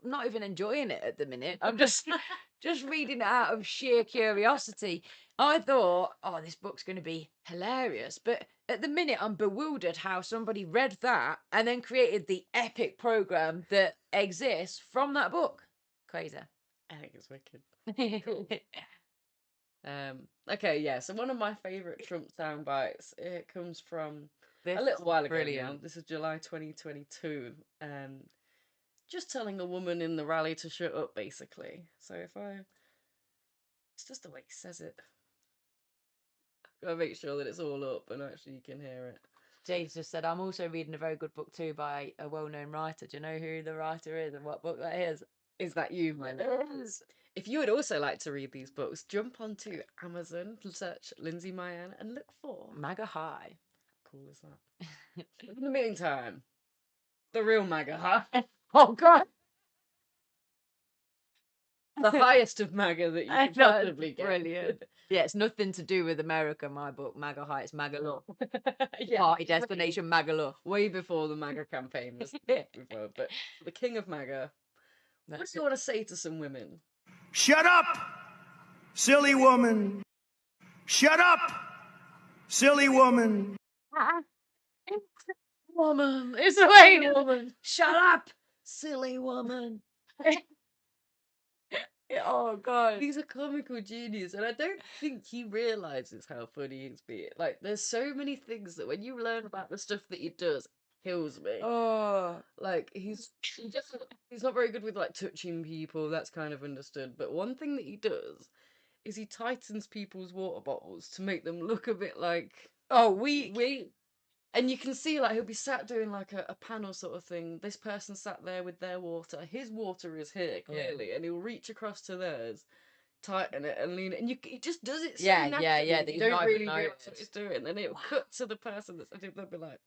not even enjoying it at the minute. I'm just reading it out of sheer curiosity. I thought, this book's going to be hilarious, but at the minute I'm bewildered how somebody read that and then created the epic program that exists from that book. Crazy. I think it's wicked. Okay, yeah. So one of my favourite Trump sound bites, it comes from a little while ago. Now. This is July 2022. Just telling a woman in the rally to shut up, basically. So it's just the way he says it. Gotta make sure that it's all up and actually you can hear it. James just said, I'm also reading a very good book too by a well-known writer. Do you know who the writer is and what book that is? Is that you, man? If you would also like to read these books, jump onto Amazon, search Lindsay Mayan, and look for MAGA High. How cool is that? In the meantime, the real MAGA High. Oh, God. the highest of MAGA that you I could know, possibly get. brilliant. Yeah, it's nothing to do with America, my book. MAGA high, it's MAGA low. Yeah, Party destination, MAGA low. way before the MAGA campaign was before. But the king of MAGA, what do you want to say to some women? Shut up, silly woman. Shut up, silly woman. Woman, It's the way, woman, shut up, silly woman. Oh god, he's a comical genius, and I don't think he realizes how funny he's being. Like, there's so many things that when you learn about the stuff that he does, it kills me. oh, Like, he's not very good with like touching people. That's kind of understood. But one thing that he does is he tightens people's water bottles to make them look a bit like weak. And you can see, like, he'll be sat doing like a panel sort of thing. This person sat there with their water. His water is here clearly, and he'll reach across to theirs, tighten it, and lean it. And he just does it so Yeah, naturally. that You you don't not really even realize what notice. he's doing. Then it'll cut to the person that's. They'll be like,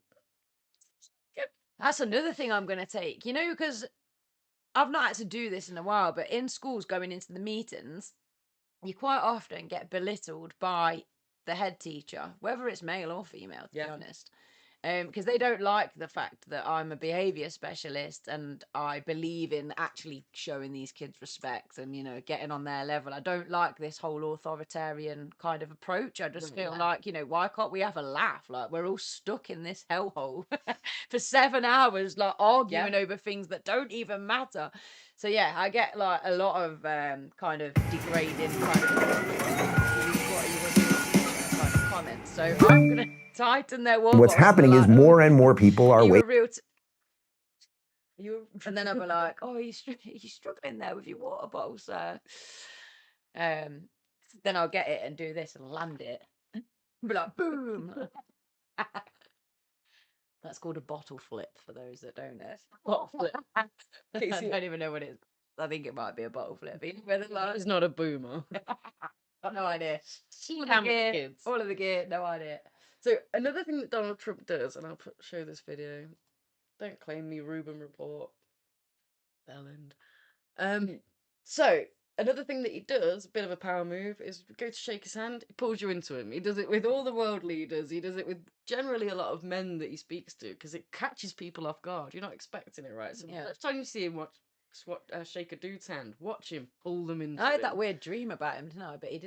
That's another thing I'm gonna take. You know, because I've not had to do this in a while, but in schools going into the meetings, you quite often get belittled by the head teacher, whether it's male or female, to be honest. Because they don't like the fact that I'm a behavior specialist and I believe in actually showing these kids respect and, you know, getting on their level. I don't like this whole authoritarian kind of approach. I just feel like, you know, why can't we have a laugh? Like, we're all stuck in this hellhole for 7 hours, like arguing over things that don't even matter. So yeah, I get like a lot of kind of degrading kind of comments. So I'm gonna tighten their wall. What's happening is more and more people are waiting. And then I'll be like, "Oh, you're struggling there with your water bottle, sir." Then I'll get it and do this and land it. Be like, boom. That's called a bottle flip for those that don't know. bottle flip. I don't even know what it is. I think it might be a bottle flip. He's not a boomer. Got no idea. Camp kids. All of the gear, no idea. So another thing that Donald Trump does, and I'll show this video. Don't claim me, Reuben Report. Belland. So another thing that he does, a bit of a power move, is go to shake his hand. He pulls you into him. He does it with all the world leaders. He does it with generally a lot of men that he speaks to because it catches people off guard. You're not expecting it, right? So next time you see him shake a dude's hand, watch him pull them into. I had that weird dream about him, didn't I? But he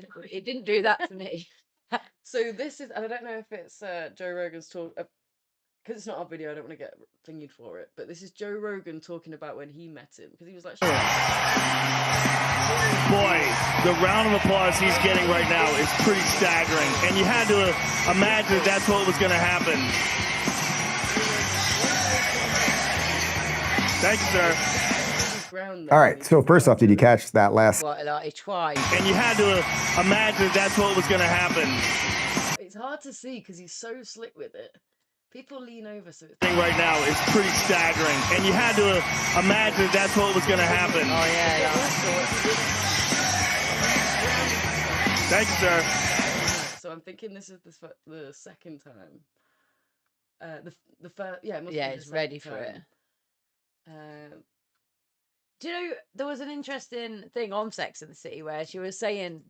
didn't do that to me. So this is, and I don't know if it's Joe Rogan's talk, because it's not our video, I don't want to get thingied for it, but this is Joe Rogan talking about when he met him, because he was like, boy, the round of applause he's getting right now is pretty staggering, and you had to imagine that's what was going to happen. Thank you, sir. All right, so first off, did you catch that last? What, like, he tried. And you had to imagine that's what was going to happen. It's hard to see because he's so slick with it. People lean over, so it's right now is pretty staggering, and you had to imagine that's what was going to happen. Oh yeah. Thank you, sir. So I'm thinking this is the second time. The first, yeah, it must Yeah, be the it's ready second for time. it. Do you know there was an interesting thing on Sex and the City where she was saying,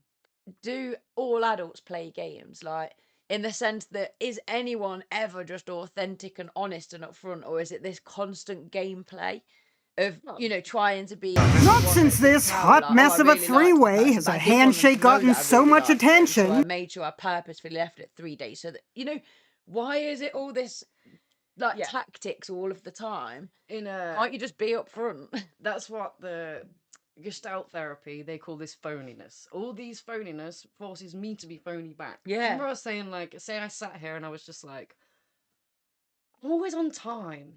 do all adults play games? Like, in the sense that, is anyone ever just authentic and honest and upfront, or is it this constant gameplay of, you know, trying to be... Not since this hot mess of a three-way has a handshake gotten so much attention. So I made sure I purposefully left it 3 days so that, you know, why is it all this... like tactics all of the time? Can't you just be upfront? That's what the Gestalt therapy, they call this phoniness. All these phoniness forces me to be phony back. Yeah. Remember I was saying, like, say I sat here and I was just like, I'm always on time.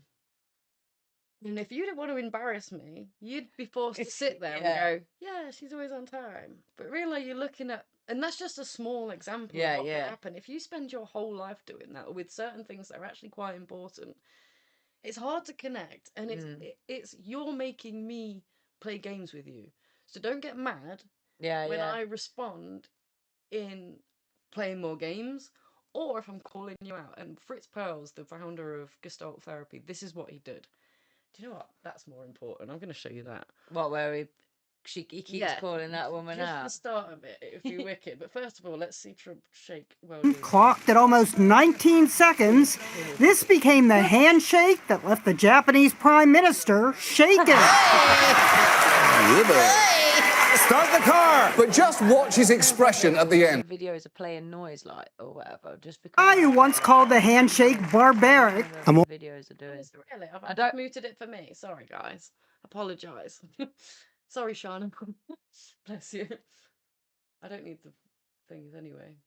And if you didn't want to embarrass me, you'd be forced to sit there and go, yeah, she's always on time. But really, you're looking at, and that's just a small example of what can happen. If you spend your whole life doing that, or with certain things that are actually quite important, it's hard to connect. And it's you're making me play games with you. So don't get mad when I respond in playing more games, or if I'm calling you out. And Fritz Perls, the founder of Gestalt therapy, this is what he did. Do you know what? That's more important. I'm going to show you that. What, where he he keeps calling that woman just out. the start of it, it'd be wicked. But first of all, let's see Trump shake. Well, Clocked at almost 19 seconds, this became the handshake that left the Japanese Prime Minister shaken. Start the car! But just watch his expression at the end. Videos are playing noise like or whatever, just because. I once called the handshake barbaric. Videos are doing. Really? I just muted it for me. Sorry, guys. Apologise. Sorry, Sean. Bless you. I don't need the things anyway.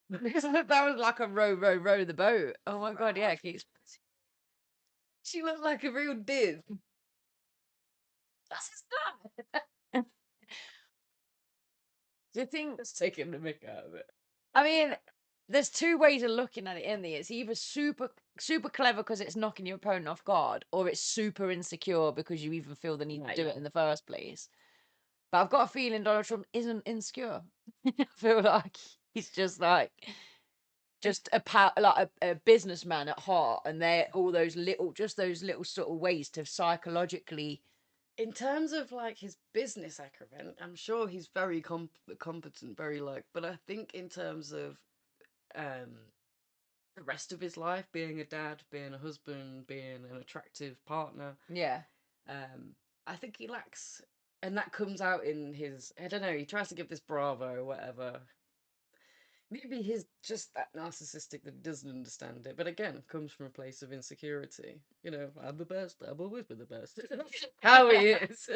That was like a row the boat. Oh my god, yeah, keeps. She looked like a real div. That's his dad. Do you think Just taking the mick out of it. I mean, there's two ways of looking at it in the. It's either super clever because it's knocking your opponent off guard, or it's super insecure because you even feel the need to do it in the first place. But I've got a feeling Donald Trump isn't insecure. I feel like he's just like a businessman at heart, and they're all those little sort of ways to psychologically. In terms of like his business acumen, I'm sure he's very competent, but I think in terms of the rest of his life, being a dad, being a husband, being an attractive partner, I think he lacks, and that comes out in his, I don't know, he tries to give this bravo or whatever. Maybe he's just that narcissistic that he doesn't understand it. But again, comes from a place of insecurity. You know, I'm the best. I've always been the best. How he is.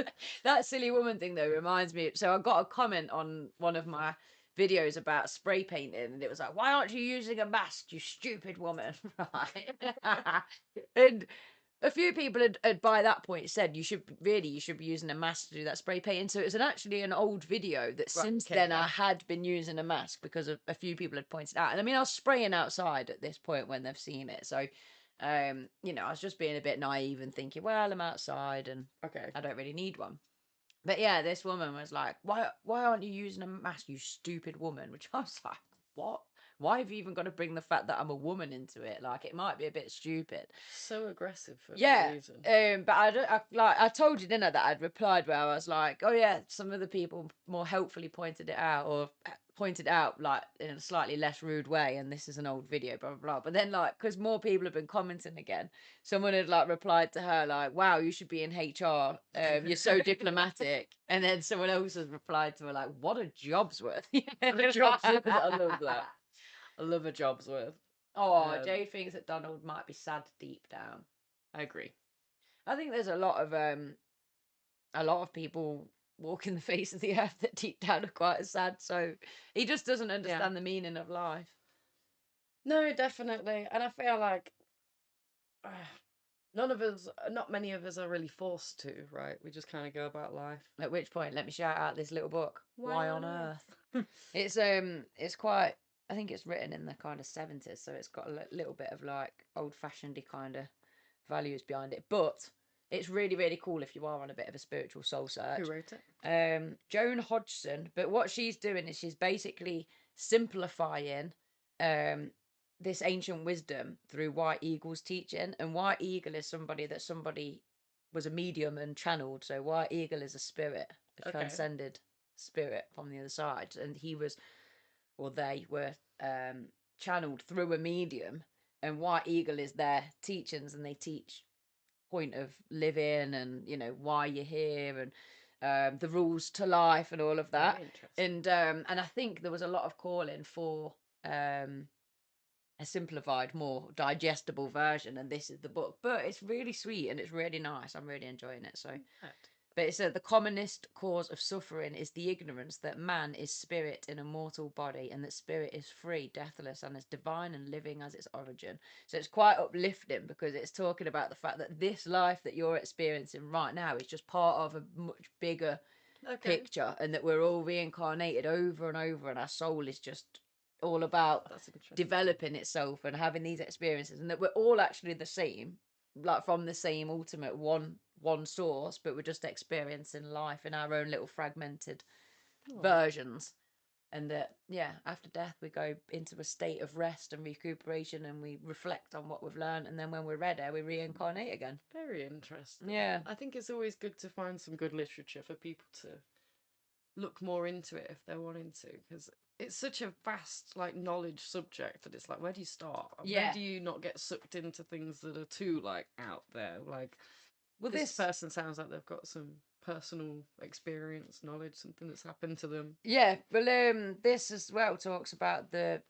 That silly woman thing, though, reminds me. So I got a comment on one of my videos about spray painting, and it was like, why aren't you using a mask, you stupid woman? Right. And a few people had by that point said you should be using a mask to do that spray painting. So it was actually an old video that since then I had been using a mask because a few people had pointed out. And I mean, I was spraying outside at this point when they've seen it. So, you know, I was just being a bit naive and thinking, well, I'm outside and I don't really need one. But yeah, this woman was like, why aren't you using a mask, you stupid woman? Which I was like, what? Why have you even got to bring the fact that I'm a woman into it? Like, it might be a bit stupid. So aggressive for no reason. But I told you, didn't I, that I'd replied where I was like, oh yeah, some of the people more helpfully pointed it out, or pointed out like in a slightly less rude way, and this is an old video, blah blah blah. But then like, because more people have been commenting again, someone had like replied to her like, wow, you should be in HR, you're so diplomatic. And then someone else has replied to her like, what a job's worth. I love that. I love a job's worth. Oh, Jade thinks that Donald might be sad deep down. I agree. I think there's a lot of people walking the face of the earth that deep down are quite sad. So he just doesn't understand the meaning of life. No, definitely. And I feel like not many of us are really forced to, right? We just kind of go about life. At which point, let me shout out this little book, Why on Earth? It's quite, I think it's written in the kind of 70s, so it's got a little bit of like old-fashioned kind of values behind it, but it's really, really cool if you are on a bit of a spiritual soul search. Who wrote it? Joan Hodgson. But what she's doing is she's basically simplifying this ancient wisdom through White Eagle's teaching. And White Eagle is somebody was a medium and channeled. So White Eagle is a spirit, a transcended spirit from the other side, and they were channeled through a medium, and White Eagle is their teachings, and they teach point of living and, you know, why you're here and the rules to life and all of that. And I think there was a lot of calling for a simplified, more digestible version, and this is the book. But it's really sweet and it's really nice. I'm really enjoying it. So but it said the commonest cause of suffering is the ignorance that man is spirit in a mortal body, and that spirit is free, deathless, and as divine and living as its origin. So it's quite uplifting because it's talking about the fact that this life that you're experiencing right now is just part of a much bigger picture, and that we're all reincarnated over and over, and our soul is just all about developing itself and having these experiences, and that we're all actually the same, like from the same ultimate one source, but we're just experiencing life in our own little fragmented versions. And that, after death, we go into a state of rest and recuperation, and we reflect on what we've learned. And then when we're ready, we reincarnate again. Very interesting. Yeah. I think it's always good to find some good literature for people to look more into it if they're wanting to, because it's such a vast like knowledge subject that it's like, where do you start? Where do you not get sucked into things that are too like out there? Like, well, this person sounds like they've got some personal experience, knowledge, something that's happened to them. Yeah, but this as well talks about the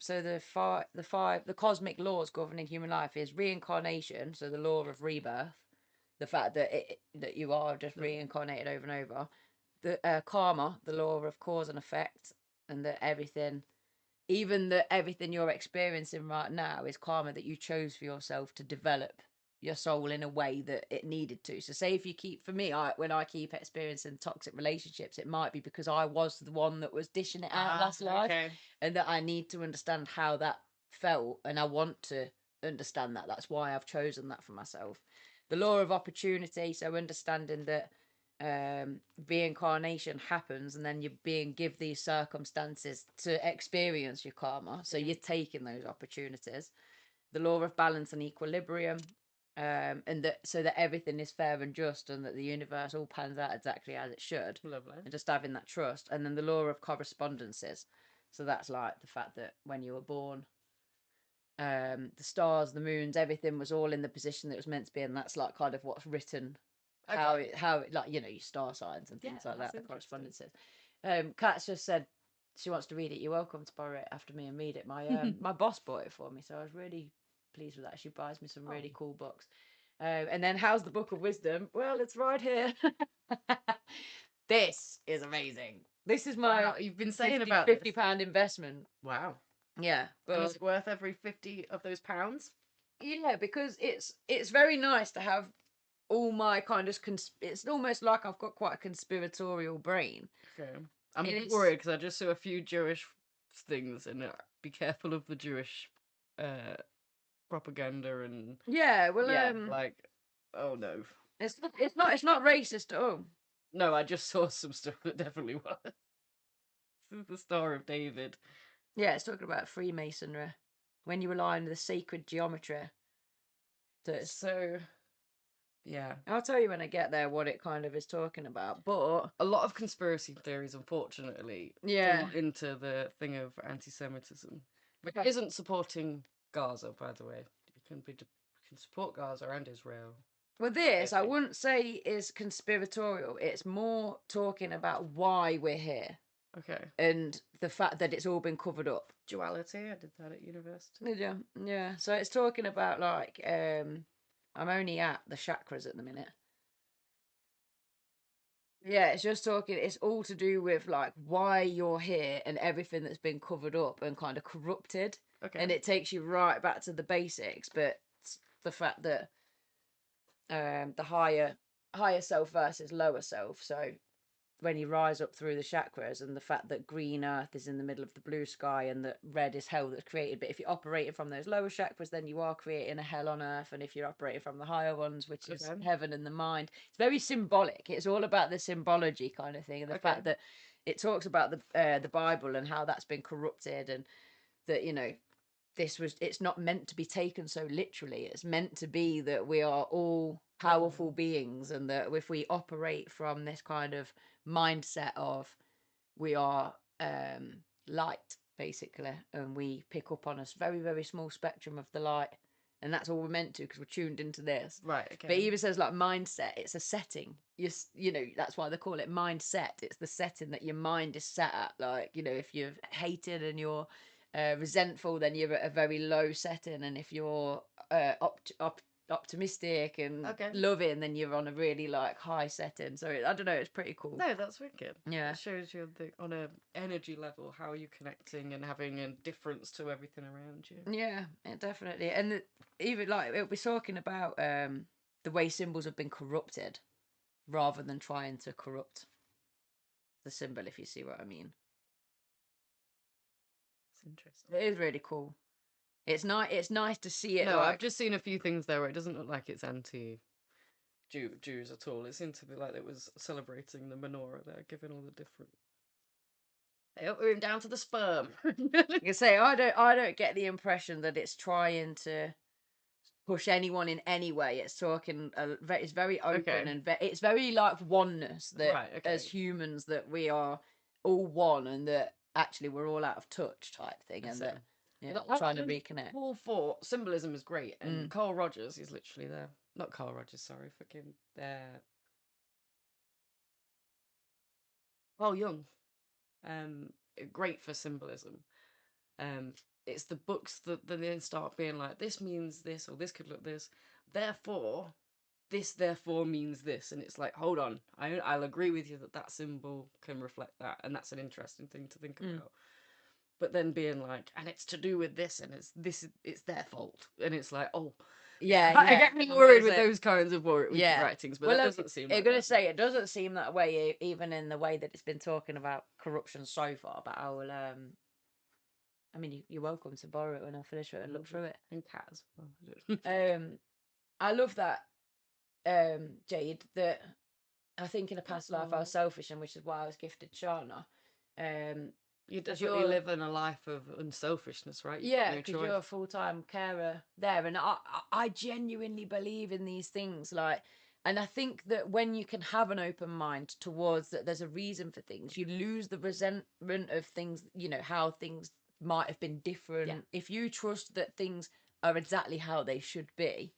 cosmic laws governing human life is reincarnation, so the law of rebirth, the fact that that you are just reincarnated over and over. The karma, the law of cause and effect, and that everything you're experiencing right now is karma that you chose for yourself to develop your soul in a way that it needed to. So say if you when I keep experiencing toxic relationships, it might be because I was the one that was dishing it out last life, and that I need to understand how that felt, and I want to understand that. That's why I've chosen that for myself. The law of opportunity, so understanding that reincarnation happens, and then you're being given these circumstances to experience your karma, so you're taking those opportunities. The law of balance and equilibrium, and that so that everything is fair and just, and that the universe all pans out exactly as it should. Lovely. And just having that trust. And then the law of correspondences, so that's like the fact that when you were born, the stars, the moons, everything was all in the position that it was meant to be, and that's like kind of what's written. How it like, you know, your star signs and things like that, the correspondences. Kat's just said she wants to read it. You're welcome to borrow it after me and read it. My my boss bought it for me, so I was really pleased with that. She buys me some really cool books. And then how's the Book of Wisdom? Well, it's right here. This is amazing. This is my you've been saying 50, about £50 investment. Wow. Yeah, but is it worth every 50 of those pounds? Yeah, because it's very nice to have all my kind of it's almost like I've got quite a conspiratorial brain. Okay. I'm worried because I just saw a few Jewish things, and be careful of the Jewish propaganda and like, oh no, it's not racist at all. No, I just saw some stuff that definitely was. This is the Star of David. Yeah, it's talking about Freemasonry when you rely on the sacred geometry. So yeah, I'll tell you when I get there what it kind of is talking about. But a lot of conspiracy theories, unfortunately, fall into the thing of anti-Semitism, which isn't supporting Gaza, by the way. You can support Gaza and Israel. Well, this I wouldn't say is conspiratorial. It's more talking about why we're here. Okay. And the fact that it's all been covered up. Duality. I did that at university. Yeah. So it's talking about like I'm only at the chakras at the minute. Yeah, it's just talking, it's all to do with like why you're here and everything that's been covered up and kind of corrupted. Okay. And it takes you right back to the basics, but the fact that the higher self versus lower self. So when you rise up through the chakras, and the fact that green earth is in the middle of the blue sky and that red is hell that's created, but if you're operating from those lower chakras, then you are creating a hell on earth. And if you're operating from the higher ones, which is heaven and the mind, it's very symbolic. It's all about the symbology kind of thing, and the fact that it talks about the Bible and how that's been corrupted, and that, you know, it's not meant to be taken so literally. It's meant to be that we are all powerful beings, and that if we operate from this kind of mindset of we are light, basically, and we pick up on a very, very small spectrum of the light, and that's all we're meant to because we're tuned into this. Right, okay. But it even says like mindset, it's a setting. You know, that's why they call it mindset. It's the setting that your mind is set at. Like, you know, if you're hated and you're resentful, then you're at a very low setting, and if you're optimistic and loving, then you're on a really like high setting. So I don't know, it's pretty cool. No, that's wicked. Yeah, it shows you on a energy level how you're connecting and having a difference to everything around you. Yeah, definitely. And even like it'll be talking about the way symbols have been corrupted rather than trying to corrupt the symbol, if you see what I mean. Interesting. It is really cool. It's nice to see it. No, I've just seen a few things there where it doesn't look like it's anti-Jews at all. It seemed to be like it was celebrating the menorah there, giving all the different We're him down to the sperm. Like I say, I don't get the impression that it's trying to push anyone in any way. It's talking, it's very open Okay. and it's very like oneness that Right, as okay. humans that we are all one and that actually we're all out of touch type thing, and that trying to reconnect. All for symbolism is great, and Carl Rogers is literally there. Not Carl Rogers, sorry, fucking there. Carl Jung, great for symbolism. It's the books that then start being like, this means this, or this could look this. Therefore, this therefore means this, and it's like, hold on, I'll agree with you that symbol can reflect that, and that's an interesting thing to think about. But then being like, and it's to do with this, and it's their fault, and it's like, oh, Yeah, I get really worried with those kinds of writings, but well, that doesn't seem. I'm like gonna that. say it doesn't seem that way, even in the way that it's been talking about corruption so far. But I will, I mean, you're welcome to borrow it when I finish it and look through it. And cats. I love that, Jade. That I think in a past life I was selfish, and which is why I was gifted Shana. You're definitely living a life of unselfishness, right? Yeah, because you're a full-time carer there, and I genuinely believe in these things, like, and I think that when you can have an open mind towards that, there's a reason for things. You lose the resentment of things, how things might have been different. If you trust that things are exactly how they should be,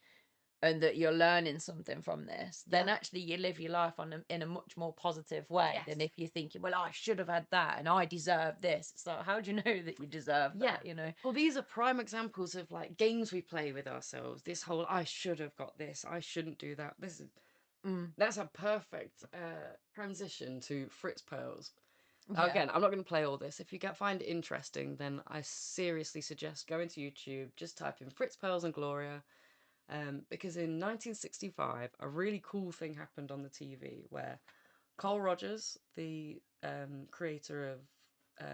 and that you're learning something from this, then actually you live your life in a much more positive way than if you're thinking, well, I should have had that and I deserve this. It's like, how do you know that you deserve that, Well, these are prime examples of like games we play with ourselves. This whole, I should have got this, I shouldn't do that. This is that's a perfect transition to Fritz Pearls. Now, again, I'm not going to play all this. If you find it interesting, then I seriously suggest going to YouTube, just type in Fritz Pearls and Gloria. Because in 1965, a really cool thing happened on the TV where Carl Rogers, the creator of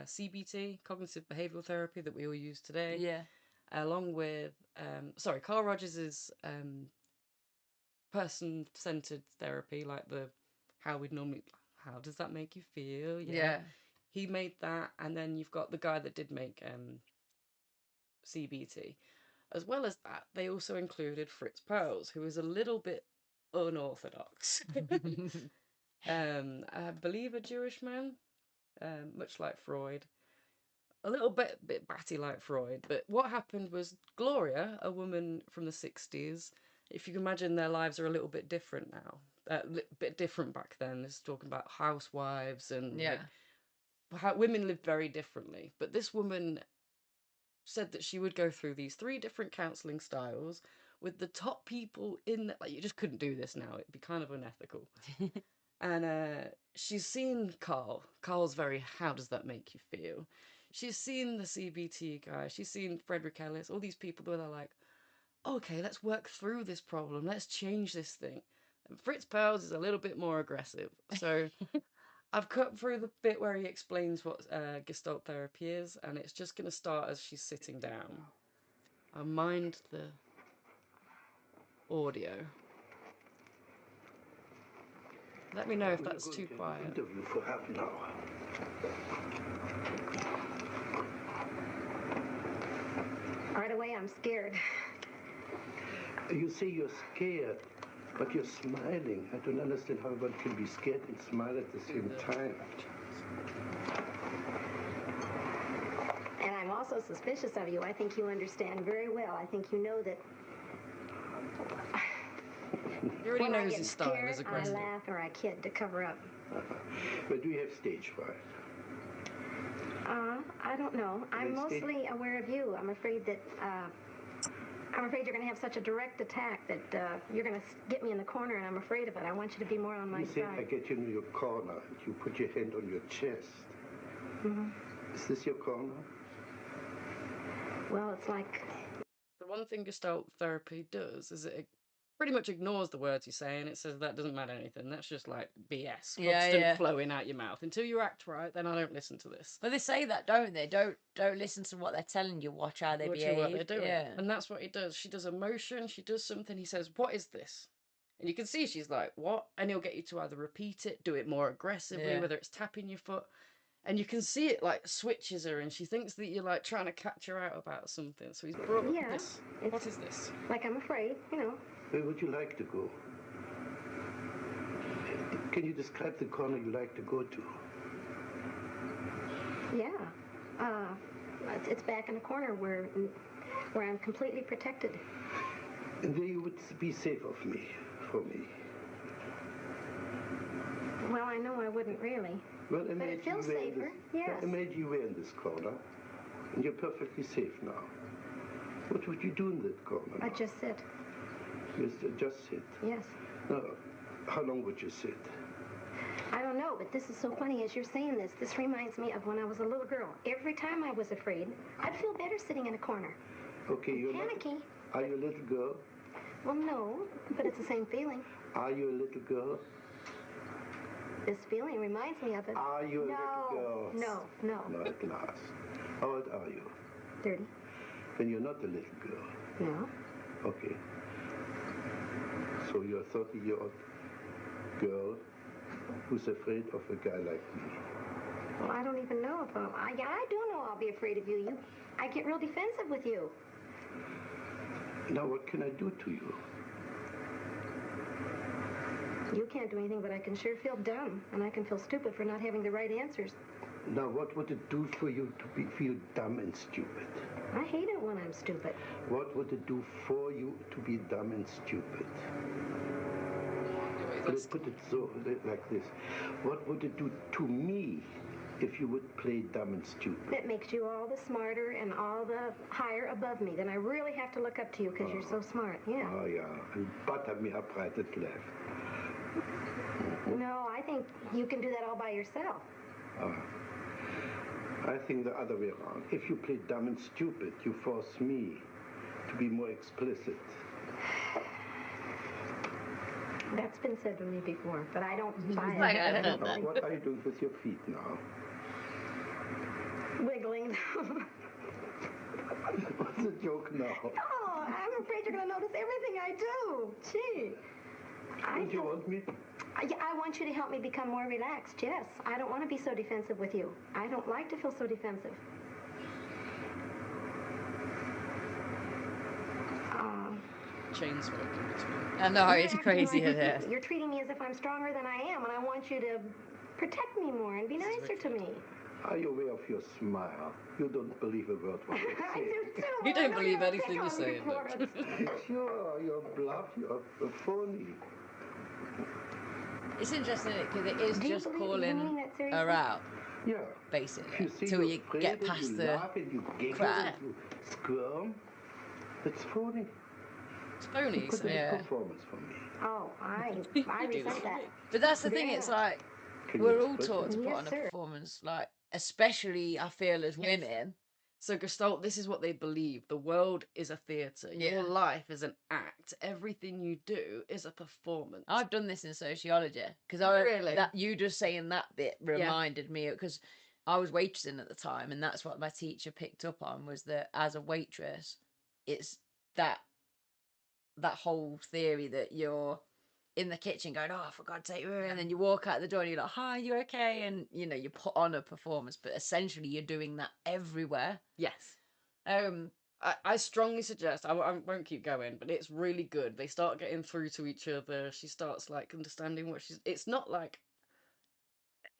CBT, cognitive behavioral therapy that we all use today, along with, Carl Rogers is person-centered therapy, like how does that make you feel? Yeah. He made that, and then you've got the guy that did make CBT. As well as that, they also included Fritz Perls, who is a little bit unorthodox. I believe a Jewish man, much like Freud. A little bit batty like Freud. But what happened was Gloria, a woman from the 60s, if you can imagine, their lives are a little bit different now. A bit different back then. It's talking about housewives and how women lived very differently. But this woman said that she would go through these 3 different counselling styles with the top people in you just couldn't do this now, it'd be kind of unethical. And she's seen Carl's very, how does that make you feel? She's seen the CBT guy, she's seen Frederick Ellis, all these people where they're like, okay, let's work through this problem, let's change this thing. And Fritz Perls is a little bit more aggressive, so I've cut through the bit where he explains what Gestalt therapy is, and it's just going to start as she's sitting down. I'll mind the audio. Let me know if that's too quiet. Interview for half an hour. Right away, I'm scared. You say you're scared, but you're smiling. I don't understand how one can be scared and smile at the same time. And I'm also suspicious of you. I think you understand very well. I think you know that. He already knows his style is aggressive. I laugh or I kid to cover up. But do you have stage fright? I don't know. I'm mostly aware of you. I'm afraid that. I'm afraid you're going to have such a direct attack that you're going to get me in the corner, and I'm afraid of it. I want you to be more on my side. You say I get you in your corner. You put your hand on your chest. Mm-hmm. Is this your corner? Well, it's like... The one thing Gestalt therapy does is it pretty much ignores the words you say, and it says that doesn't matter anything. That's just like BS. Constant flowing out your mouth. Until you act right, then I don't listen to this. But they say that, don't they? Don't listen to what they're telling you. Watch how they behave. What they're doing. Yeah. And that's what he does. She does emotion. She does something. He says, "What is this?" And you can see she's like, "What?" And he'll get you to either repeat it, do it more aggressively, whether it's tapping your foot. And you can see it like switches her, and she thinks that you're like trying to catch her out about something. So he's brought up this. What is this? Like I'm afraid, you know. Where would you like to go? Can you describe the corner you like to go to? Yeah. It's back in a corner where I'm completely protected. And there you would be safe for me. Well, I know I wouldn't really. Well, but it feels safer. Yes. I made you in this corner, and you're perfectly safe now. What would you do in that corner? I'd just sit. Just sit? Yes. No. How long would you sit? I don't know, but this is so funny as you're saying this. This reminds me of when I was a little girl. Every time I was afraid, I'd feel better sitting in a corner. Okay, you're panicky. Are you a little girl? Well, no, but it's the same feeling. Are you a little girl? This feeling reminds me of it. Are you a little girl? No. Not at last. How old are you? 30. Then you're not a little girl. No. Okay. So you're a 30-year-old girl who's afraid of a guy like me. Well, I don't even know if I do know I'll be afraid of you. I get real defensive with you. Now what can I do to you? You can't do anything, but I can sure feel dumb, and I can feel stupid for not having the right answers. Now what would it do for you to feel dumb and stupid? I hate it when I'm stupid. What would it do for you to be dumb and stupid? Let's put it like this. What would it do to me if you would play dumb and stupid? That makes you all the smarter and all the higher above me. Then I really have to look up to you because you're so smart. Yeah. Oh, yeah. And butter me up right and left. No, I think you can do that all by yourself. I think the other way around. If you play dumb and stupid, you force me to be more explicit. That's been said to me before, but I don't buy it. Now, what are you doing with your feet now? Wiggling. What's the joke now? Oh, I'm afraid you're going to notice everything I do. Gee. Don't you want me? I want you to help me become more relaxed, yes. I don't want to be so defensive with you. I don't like to feel so defensive. Chain smoking between. I know, it's crazy, isn't it? You're treating me as if I'm stronger than I am, and I want you to protect me more and be nicer to me. Are you aware of your smile? You don't believe a word what you say. I do too. You don't believe anything you say. You're bluff, you're phony. It's interesting because it is just calling her out. Yeah. Basically. You Till you get past you the laugh and you giggle crap. and you squirm. It's phony. It's phony, Put so in a yeah. performance for me. Oh, I resent that. But that's the thing, it's like, Can you we're all express taught to Yes, put on a sir. performance, like, especially, I feel, as women. So Gestalt, this is what they believe. The world is a theatre. Yeah. Your life is an act. Everything you do is a performance. I've done this in sociology because Really? that you just saying that bit reminded me because I was waitressing at the time, and that's what my teacher picked up on was that as a waitress, it's that whole theory that you're in the kitchen going, oh, for God's sake, and then you walk out the door and you're like, hi, you okay? And you know, you put on a performance, but essentially you're doing that everywhere. Yes. I strongly suggest, I won't keep going, but it's really good. They start getting through to each other. She starts like understanding what it's not like,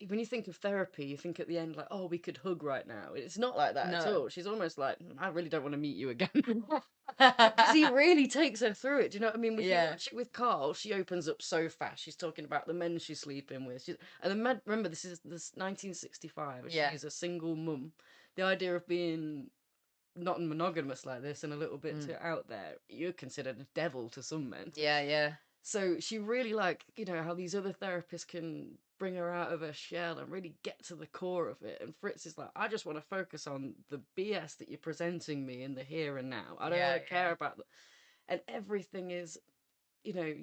when you think of therapy, you think at the end like, oh, we could hug right now. It's not like that at No. all. She's almost like, I really don't want to meet you again. Because he really takes her through it. Do you know what I mean? When you watch it with Carl, she opens up so fast. She's talking about the men she's sleeping with. And then remember, this is 1965. Yeah. She's a single mum. The idea of being not monogamous like this and a little bit too out there, you're considered a devil to some men. Yeah. So she really like, you know, how these other therapists can bring her out of her shell and really get to the core of it. And Fritz is like, I just want to focus on the BS that you're presenting me in the here and now. I don't care about and everything is, you know,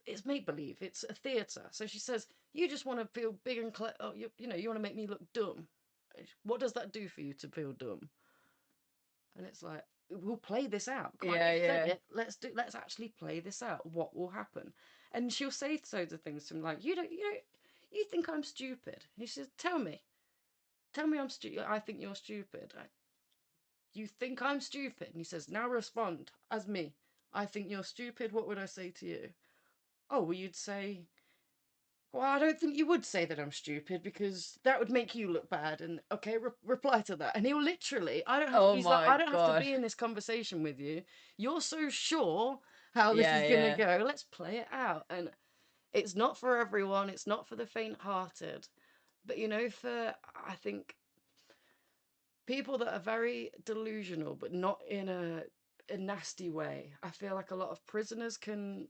it's make-believe. It's a theatre. So she says, you just want to feel big and clever. Oh, you know, you want to make me look dumb. What does that do for you to feel dumb? And it's like, we'll play this out. Let's actually play this out. What will happen? And she'll say loads of things to him like, you think I'm stupid? And he says, tell me. tell me I'm stupid. I think you're stupid. You think I'm stupid? And he says, now respond as me. I think you're stupid. What would I say to you? Oh, well, you'd say, well, I don't think you would say that I'm stupid because that would make you look bad. And okay, reply to that. And he'll literally, I don't have, Oh he's like, my I don't have to God. be in this conversation with you. You're so sure how this Yeah, is going yeah. to go. Let's play it out. And it's not for everyone. It's not for the faint-hearted. But, you know, I think, people that are very delusional, but not in a nasty way. I feel like a lot of prisoners can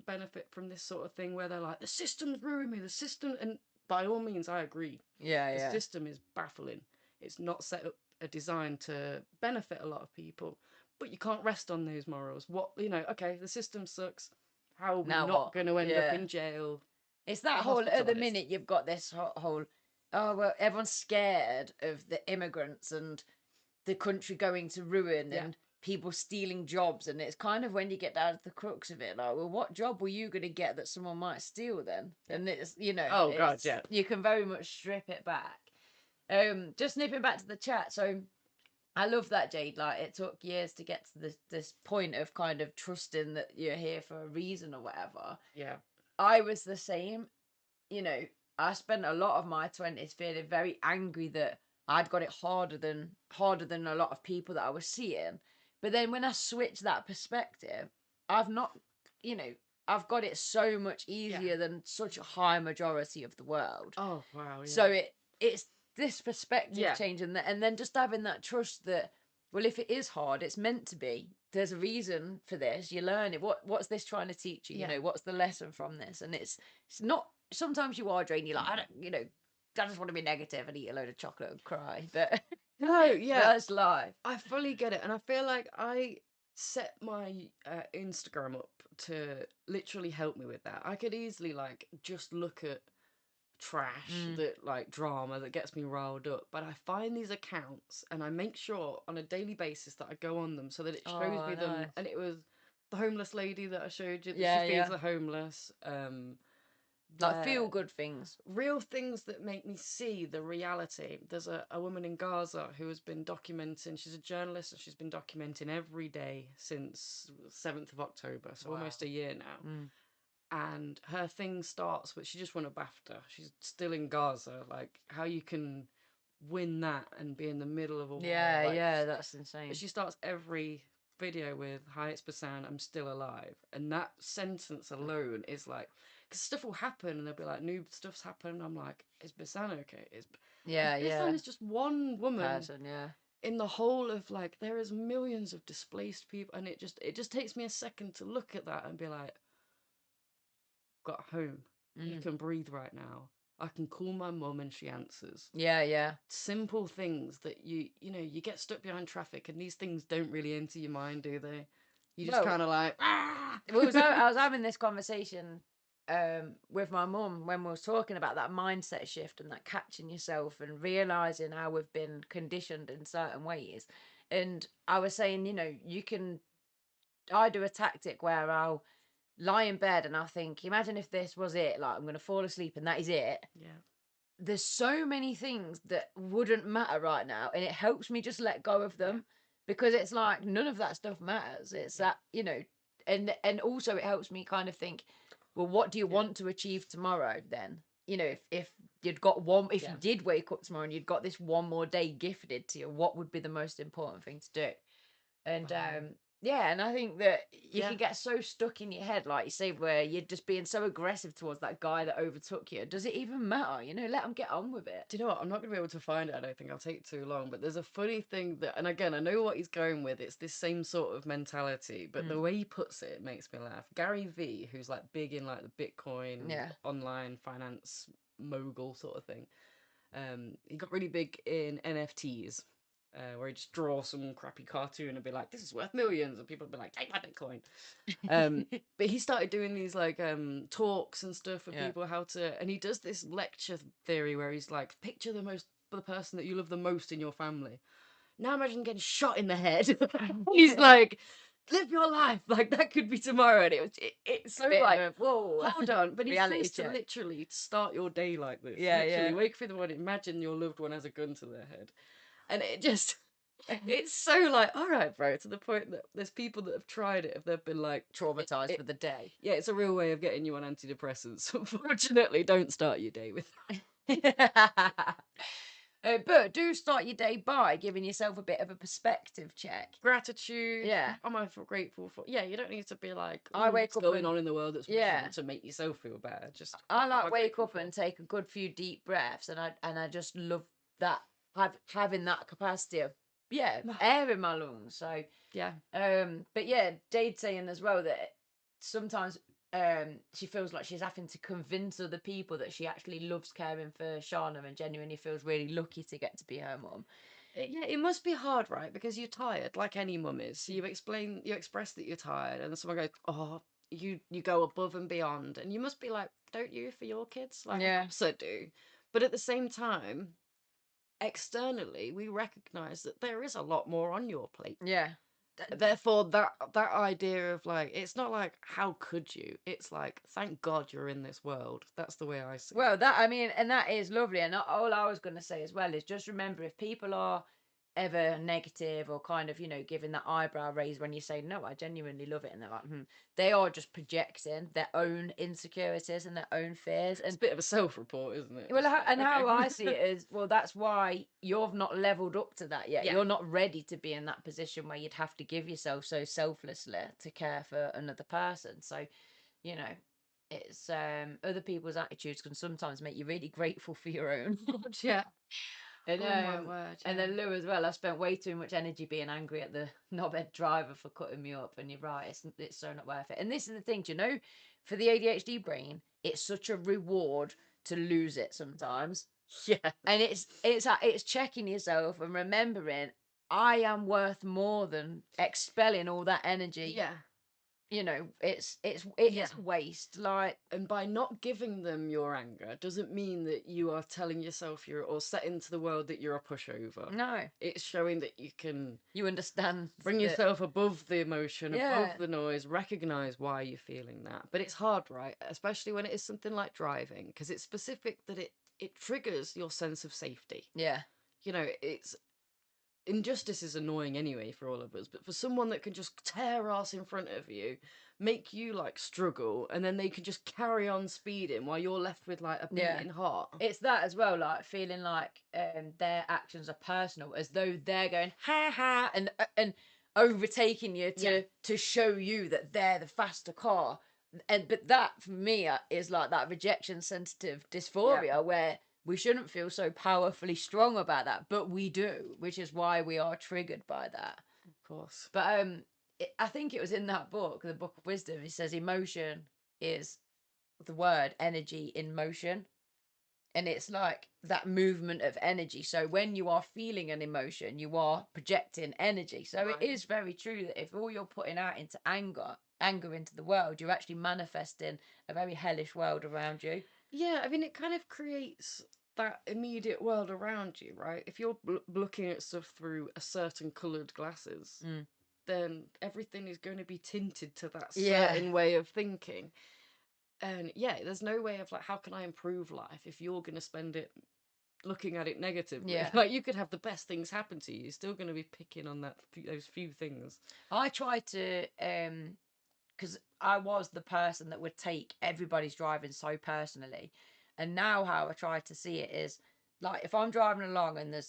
benefit from this sort of thing where they're like, the system's ruined me, the system, and by all means, I agree. Yeah, The yeah. system is baffling. It's not set up designed to benefit a lot of people, but you can't rest on those morals. What, you know, okay, the system sucks. How are we Now not what? going to end up Yeah. in jail? It's that or whole, at the hospitalised? minute, you've got this whole, oh, well, everyone's scared of the immigrants and the country going to ruin Yeah. and people stealing jobs. And it's kind of when you get down to the crux of it, like, well, what job were you going to get that someone might steal then? And it's, you know, Oh, God, yeah. you can very much strip it back. Just nipping back to the chat. So I love that, Jade. Like, it took years to get to this point of kind of trusting that you're here for a reason or whatever. Yeah. I was the same. You know, I spent a lot of my 20s feeling very angry that I'd got it harder than a lot of people that I was seeing. But then when I switched that perspective, I've not, you know, I've got it so much easier than such a high majority of the world. Oh, wow. Yeah. So it's this perspective Yeah. change, and then just having that trust that, well, if it is hard, it's meant to be. There's a reason for this. You learn it. What's this trying to teach you? Yeah. You know, what's the lesson from this? And it's not. Sometimes you are drained. You're like, I don't, you know, I just want to be negative and eat a load of chocolate and cry. But No, yeah. that's life. I fully get it. And I feel like I set my Instagram up to literally help me with that. I could easily like just look at trash, that like drama that gets me riled up, but I find these accounts and I make sure on a daily basis that I go on them so that it shows me them. Nice. And it was the homeless lady that I showed you, that Yeah, she feeds yeah. the homeless. Like feel good things. Real things that make me see the reality. There's a woman in Gaza who has been documenting, she's a journalist, and she's been documenting every day since 7th of October, so almost a year now. And her thing starts with, she just won a BAFTA. She's still in Gaza. Like, how you can win that and be in the middle of a war. Yeah, like, yeah, that's insane. But she starts every video with, hi, it's Basan, I'm still alive. And that sentence alone is like, because stuff will happen and they'll be like, new stuff's happened. I'm like, is Basan okay? Yeah, Basan is just one woman person, yeah. in the whole of, like, there is millions of displaced people. And it just takes me a second to look at that and be like, got home. You can breathe right now. I can call my mum and she answers. Yeah, yeah. Simple things that you know, you get stuck behind traffic and these things don't really enter your mind, do they? You just kind of like, ah! I was having this conversation with my mum when we was talking about that mindset shift and that catching yourself and realizing how we've been conditioned in certain ways. And I was saying, you know, I do a tactic where I'll lie in bed and I'll think, imagine if this was it, like I'm going to fall asleep and that is it. Yeah. There's so many things that wouldn't matter right now, and it helps me just let go of them because it's like none of that stuff matters. It's that, you know, and also it helps me kind of think, well, what do you want to achieve tomorrow then? You know, if you'd got one, if you did wake up tomorrow and you'd got this one more day gifted to you, what would be the most important thing to do? And yeah, and I think that you can get so stuck in your head, like you say, where you're just being so aggressive towards that guy that overtook you. Does it even matter? You know, let them get on with it. Do you know what? I'm not going to be able to find it. I don't think I'll take too long. But there's a funny thing that, and again, I know what he's going with. It's this same sort of mentality, but the way he puts it makes me laugh. Gary V, who's like big in like the Bitcoin, online finance mogul sort of thing. He got really big in NFTs. Where he just draw some crappy cartoon and be like, this is worth millions, and people would be like, take my Bitcoin. But he started doing these like talks and stuff for people how to, and he does this lecture theory where he's like, picture the person that you love the most in your family. Now imagine getting shot in the head. He's like, live your life. Like, that could be tomorrow. And it's so Bit like, of a, whoa. hold on. But he Reality says to check. literally start your day like this. Yeah, Literally, yeah. wake up in the morning, imagine your loved one has a gun to their head. And it just, it's so like, all right, bro, to the point that there's people that have tried it, if they've been like Traumatized for the day. yeah, it's a real way of getting you on antidepressants. Unfortunately, don't start your day with But do start your day by giving yourself a bit of a perspective check. gratitude. Yeah. Am I grateful for? Yeah, you don't need to be like, I wake what's up going and- on in the world that's Yeah. wrong to make yourself feel bad. Just I am like wake grateful up for? and take a good few deep breaths, and I just love that having that capacity of air in my lungs. So Yeah. but yeah, Jade's saying as well that sometimes she feels like she's having to convince other people that she actually loves caring for Shauna and genuinely feels really lucky to get to be her mum. Yeah, it must be hard, right? Because you're tired, like any mum is. You express that you're tired, and someone goes, "Oh, you go above and beyond," and you must be like, "Don't you for your kids?" Like, Yeah. of course I do. But at the same time, externally, we recognise that there is a lot more on your plate. Yeah. Therefore, that idea of like, it's not like how could you? It's like, thank God you're in this world. That's the way I see it. Well, and that is lovely. And all I was going to say as well is just remember, if people are ever negative or kind of, giving that eyebrow raise when you say, no, I genuinely love it. And they're like, they are just projecting their own insecurities and their own fears. It's And a bit of a self-report, isn't it? well, Just like, how okay. I see it is, well, that's why you've not leveled up to that yet. Yeah. You're not ready to be in that position where you'd have to give yourself so selflessly to care for another person. So, it's other people's attitudes can sometimes make you really grateful for your own. Yeah. And, Oh my word, and yeah. then Lou as well. I spent way too much energy being angry at the knobhead driver for cutting me up. And you're right, it's so not worth it. And this is the thing, for the ADHD brain, it's such a reward to lose it sometimes. Yeah. And it's checking yourself and remembering I am worth more than expelling all that energy. Yeah. It's waste. Like, And by not giving them your anger doesn't mean that you are telling yourself or setting to the world that you're a pushover. no, It's showing that you can you understand. bring yourself above the emotion, Yeah. above the noise, recognize why you're feeling that. But it's hard, right? Especially when it is something like driving, because it's specific that it triggers your sense of safety. Yeah. It's injustice is annoying anyway for all of us, but for someone that can just tear ass in front of you, make you like struggle, and then they can just carry on speeding while you're left with like a beating heart. It's that as well, like feeling like their actions are personal, as though they're going ha ha and overtaking you to show you that they're the faster car. But that for me is like that rejection sensitive dysphoria where we shouldn't feel so powerfully strong about that, but we do, which is why we are triggered by that. Of course. But I think it was in that book, the Book of Wisdom, it says emotion is the word energy in motion. And it's like that movement of energy. So when you are feeling an emotion, you are projecting energy. So Right. it is very true that if all you're putting out into anger into the world, you're actually manifesting a very hellish world around you. Yeah, I mean, it kind of creates that immediate world around you, right? If you're looking at stuff through a certain coloured glasses, then everything is going to be tinted to that certain way of thinking. And yeah, there's no way of like, how can I improve life if you're going to spend it looking at it negatively? Yeah. Like, you could have the best things happen to you, you're still going to be picking on those few things. I try to, because I was the person that would take everybody's driving so personally. And now how I try to see it is, like, if I'm driving along and there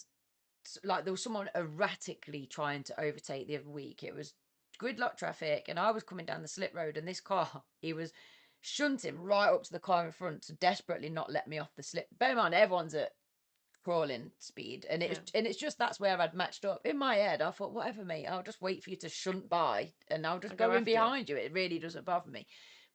was someone erratically trying to overtake the other week. It was gridlock traffic and I was coming down the slip road and this car, he was shunting right up to the car in front to desperately not let me off the slip. Bear in mind, everyone's at crawling speed and it's just that's where I'd matched up. In my head I thought, whatever mate, I'll just wait for you to shunt by and I'll just go in behind you. It really doesn't bother me.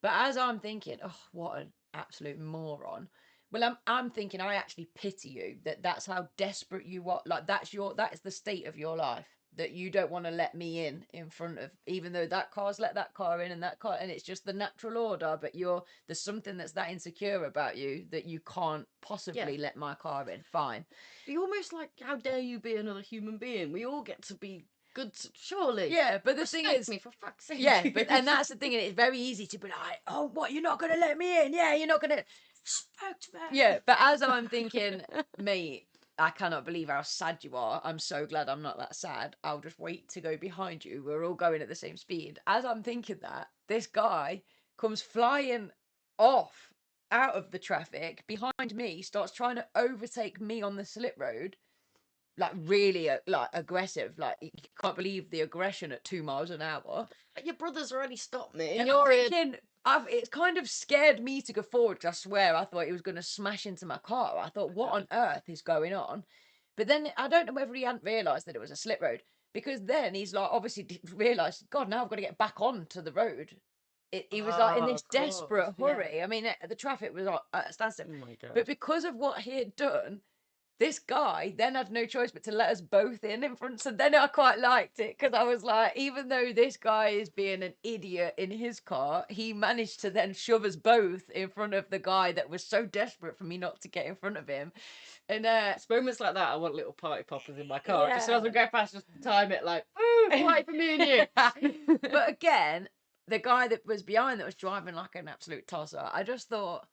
But as I'm thinking, oh, what an absolute moron, well, I'm thinking I actually pity you that's how desperate you are. Like that is the state of your life, that you don't want to let me in front of, even though that car's let that car in and that car, and it's just the natural order, but there's something that's that insecure about you that you can't possibly let my car in. Fine. You're almost like, how dare you be another human being? We all get to be good, surely. Yeah, but the thing Respect is, me, for fuck's sake. and that's the thing, and it's very easy to be like, oh, what, you're not gonna let me in? Yeah, you're not gonna. Respect me. Yeah, but as I'm thinking, mate, I cannot believe how sad you are. I'm so glad I'm not that sad. I'll just wait to go behind you. We're all going at the same speed. As I'm thinking that, this guy comes flying off out of the traffic behind me, starts trying to overtake me on the slip road, like really like aggressive. Like, you can't believe the aggression at 2 miles an hour. Your brother's already stopped me, and And you're I'm in. thinking, it's kind of scared me to go forward, 'cause I swear I thought he was going to smash into my car. I thought, what on earth is going on? But then I don't know whether he hadn't realised that it was a slip road, because then he's like obviously realised, God, now I've got to get back onto the road. He was like in Oh, this of course, desperate yeah. hurry. I mean, the traffic was at a standstill. Oh my God. But because of what he had done, this guy then had no choice but to let us both in front. So then I quite liked it, because I was like, even though this guy is being an idiot in his car, he managed to then shove us both in front of the guy that was so desperate for me not to get in front of him. And It's moments like that I want little party poppers in my car. Just as Yeah. I'm going past, just time it like, ooh, party for me and you. But again, the guy that was behind that was driving like an absolute tosser, I just thought,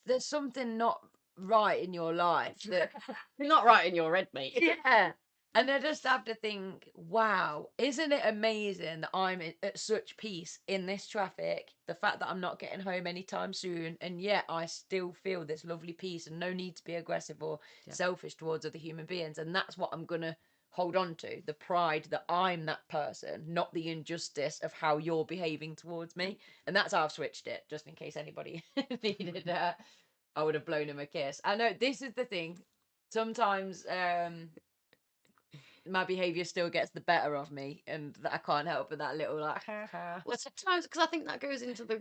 there's something not right in your life that You're not right in your head, mate. yeah. And I just have to think, wow, isn't it amazing that I'm at such peace in this traffic? The fact that I'm not getting home anytime soon, and yet I still feel this lovely peace and no need to be aggressive or selfish towards other human beings. And that's what I'm going to hold on to, the pride that I'm that person, not the injustice of how you're behaving towards me. And that's how I've switched it, just in case anybody needed I would have blown him a kiss. I know this is the thing. Sometimes my behaviour still gets the better of me, and I can't help but that little like ha ha. Well, sometimes, because I think that goes into the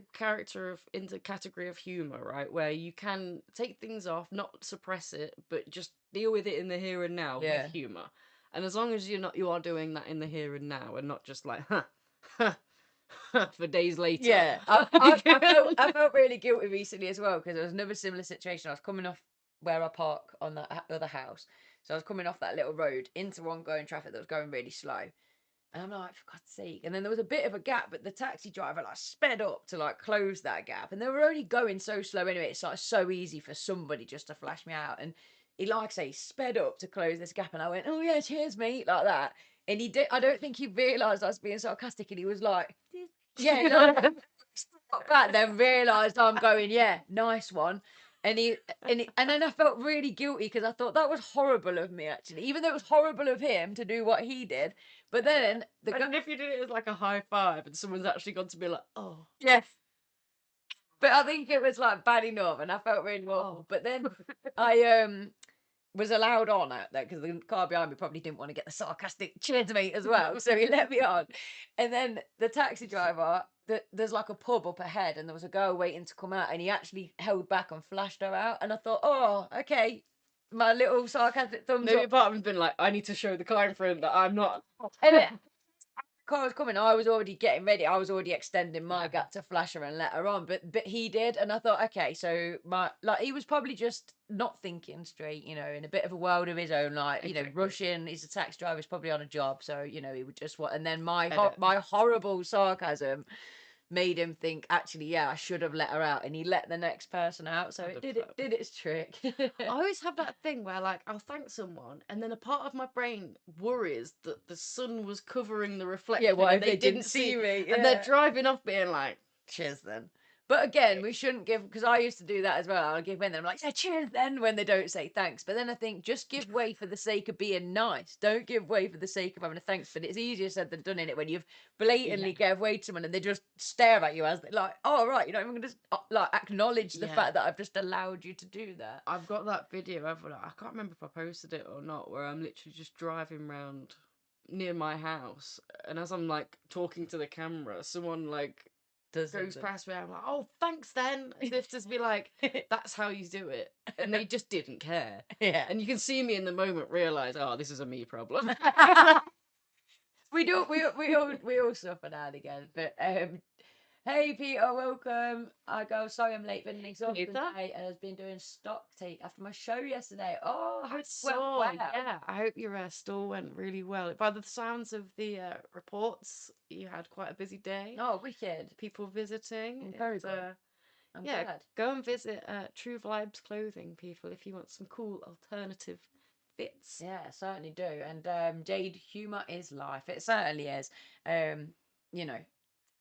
into category of humor, right? Where you can take things off, not suppress it, but just deal with it in the here and now Yeah. with humor. And as long as you are doing that in the here and now, and not just like for days later. Yeah, I felt really guilty recently as well, because there was another similar situation. I was coming off where I park on that other house, so I was coming off that little road into ongoing traffic that was going really slow, and I'm like, for God's sake! And then there was a bit of a gap, but the taxi driver like sped up to like close that gap, and they were only going so slow anyway. It's like so easy for somebody just to flash me out, and he, like I say, sped up to close this gap, and I went, oh yeah, cheers mate, like that. And he did. I don't think he realised I was being sarcastic, and he was like, yeah, like, stop that. Then realised I'm going, yeah, nice one. And then I felt really guilty, because I thought that was horrible of me, actually, even though it was horrible of him to do what he did. But then And if you did it as like a high five, and someone's actually gone to be like, oh, yes. But I think it was like bad enough, and I felt really awful. But then I was allowed on out there, because the car behind me probably didn't want to get the sarcastic cheers mate as well, so he let me on. And then the taxi driver, there's like a pub up ahead, and there was a girl waiting to come out, and he actually held back and flashed her out, and I thought, oh, okay, my little sarcastic thumbs maybe up. part of him's been like, I need to show the car in front that I'm not. And the car was coming, I was already getting ready, I was already extending my gap to flash her and let her on, but he did, and I thought, okay, so he was probably just not thinking straight, you know, in a bit of a world of his own, like, you know, rushing. He's a taxi driver, he's probably on a job, so, you know, he would just and then my horrible sarcasm made him think, actually, yeah, I should have let her out, and he let the next person out, so it did its trick. I always have that thing where, like, I'll thank someone, and then a part of my brain worries that the sun was covering the reflection. Yeah, what and if they didn't see me? And they're driving off being like, cheers then. But again, we shouldn't give, because I used to do that as well. I'll give in, and I'm like, yeah, cheers then, when they don't say thanks. But then I think, just give way for the sake of being nice. Don't give way for the sake of having a thanks. But it's easier said than done, in it, when you've blatantly gave way to someone and they just stare at you as like, oh right, you know, I'm gonna just like acknowledge the fact that I've just allowed you to do that. I've got that video of, I can't remember if I posted it or not, where I'm literally just driving around near my house, and as I'm like talking to the camera, someone like goes past me, I'm like, oh, thanks then, as if to be like, that's how you do it, and they just didn't care. Yeah. And you can see me in the moment realise, oh, this is a me problem. We all suffer now and again, but Hey Peter, welcome. I go, sorry I'm late, been an exhausting Peter? day and I've been doing stock take after my show yesterday. Oh, I hope it went So, well. yeah, I hope your store went really well. By the sounds of the reports, you had quite a busy day. Oh, wicked. People visiting. Very It's, good. I'm yeah, glad. go and visit True Vibes Clothing, people, if you want some cool alternative fits. Yeah, certainly do. And Jade, humour is life. It certainly is. You know,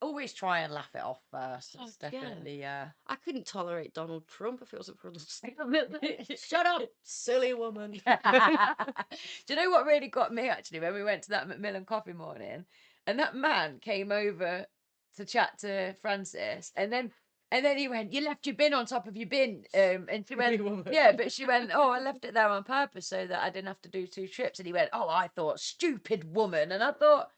always try and laugh it off first. It's Yeah. definitely I couldn't tolerate Donald Trump if it wasn't for the shut up, silly woman. Do you know what really got me actually when we went to that Macmillan coffee morning, and that man came over to chat to Francis, and then he went, "You left your bin on top of your bin," and she went, "Yeah," but she went, "Oh, I left it there on purpose so that I didn't have to do 2 trips," and he went, "Oh, I thought, stupid woman," and I thought,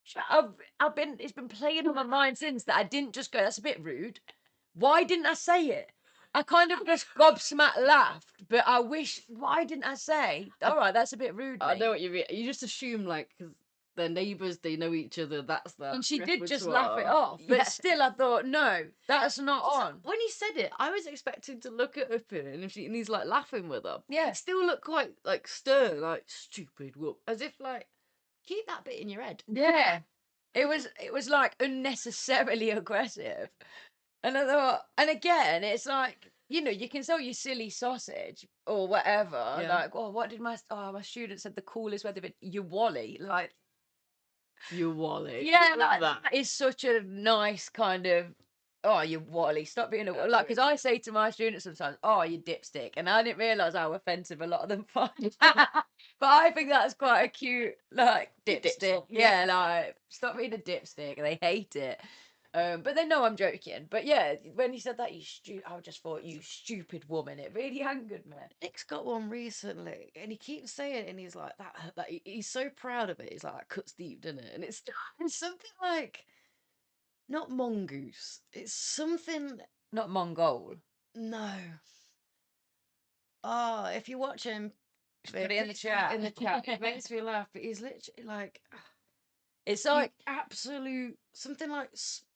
it's been playing on my mind since that I didn't just go, "That's a bit rude." Why didn't I say it? I kind of just gobsmacked laughed, but I wish, why didn't I say, all right, that's a bit rude, I mate. know what you mean. You just assume, like, because they're neighbours, they know each other, that's that. And she did just laugh it off, but still I thought, no, that's not on. When he said it, I was expecting to look at Uppin and he's like laughing with her. Yeah. He still looked quite like stern, like stupid whoop, as if like keep that bit in your head. Yeah. It was like unnecessarily aggressive. And I thought, and again, it's like, you can sell your silly sausage or whatever. Yeah. Like, oh, what did my student said the coolest weather been? You Wally. Like, You Wally. yeah, Love like, that. that is such a nice kind of, oh, you Wally, stop being a, like, because I say to my students sometimes, oh, you dipstick, and I didn't realise how offensive a lot of them find. But I think that's quite a cute, like, dipstick. Yeah, like, stop being a dipstick. They hate it. But they know I'm joking. But yeah, when he said that, I just thought, you stupid woman. It really angered me. Nick's got one recently, and he keeps saying it, and he's like that. He's so proud of it. He's like, that cuts deep, doesn't it? And it's something like not mongoose. It's something. Not Mongol. No. Oh, if you watch him, Put it in the chat. In the chat, it makes me laugh. But he's literally like, it's like absolute something like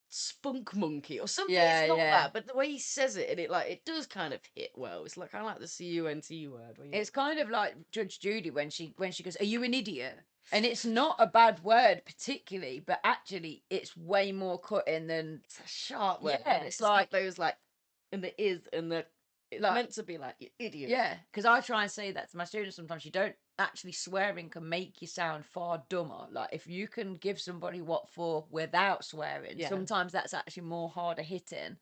spunk monkey or something. Yeah, it's not yeah. that, but the way he says it, and it does kind of hit well. It's like kind of like the CUNT word. Where it's kind of like Judge Judy when she goes, "Are you an idiot?" And it's not a bad word particularly, but actually it's way more cutting than it's a sharp word. Yeah, and it's like those like, and the is and the. It's Like- meant to be like, you idiot. Yeah, because I try and say that to my students sometimes. You don't actually, swearing can make you sound far dumber. Like if you can give somebody what for without swearing, Yeah. sometimes that's actually more harder hitting.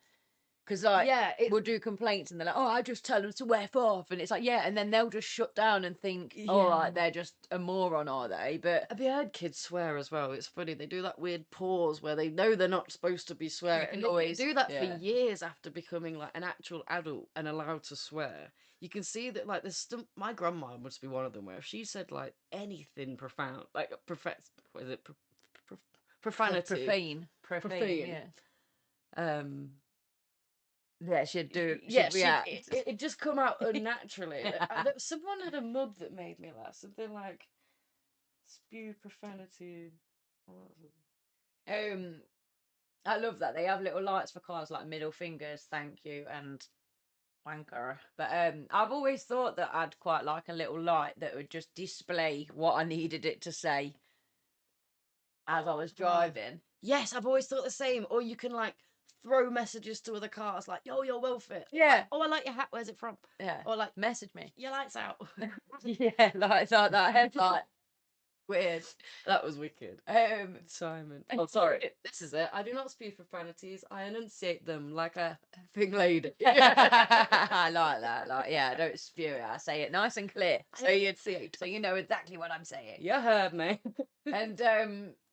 Because like Yeah, we'll do complaints and they're like, "Oh, I just tell them to F off," and it's like, yeah, and then they'll just shut down and think, "All right, they're just a moron, are they?" But Have you heard kids swear as well? It's funny. They do that weird pause where they know they're not supposed to be swearing. And they do that yeah. for years after becoming like an actual adult and allowed to swear. You can see that like there's still, my grandma must be one of them where if she said like anything profound, like what is it? Profanity. profane, yeah. Yeah, she'd do. Yeah, She'd react. it just come out unnaturally. Someone had a mug that made me laugh. Something like spew profanity. I love that they have little lights for cars like middle fingers, thank you, and wanker. But I've always thought that I'd quite like a little light that would just display what I needed it to say as I was driving. Yes, I've always thought the same. Or you can like throw messages to other cars like, "Yo, you're well fit." Yeah. Oh, I like your hat. Where's it from? Yeah. Or like, Message me. your lights out. Yeah, like that headlight. Weird. That was wicked. Simon. Oh, sorry. This is it. I do not speak profanities. I enunciate them like a thing lady. I like that. Like, yeah, I don't spew it. I say it nice and clear. So you know exactly what I'm saying. You heard me. And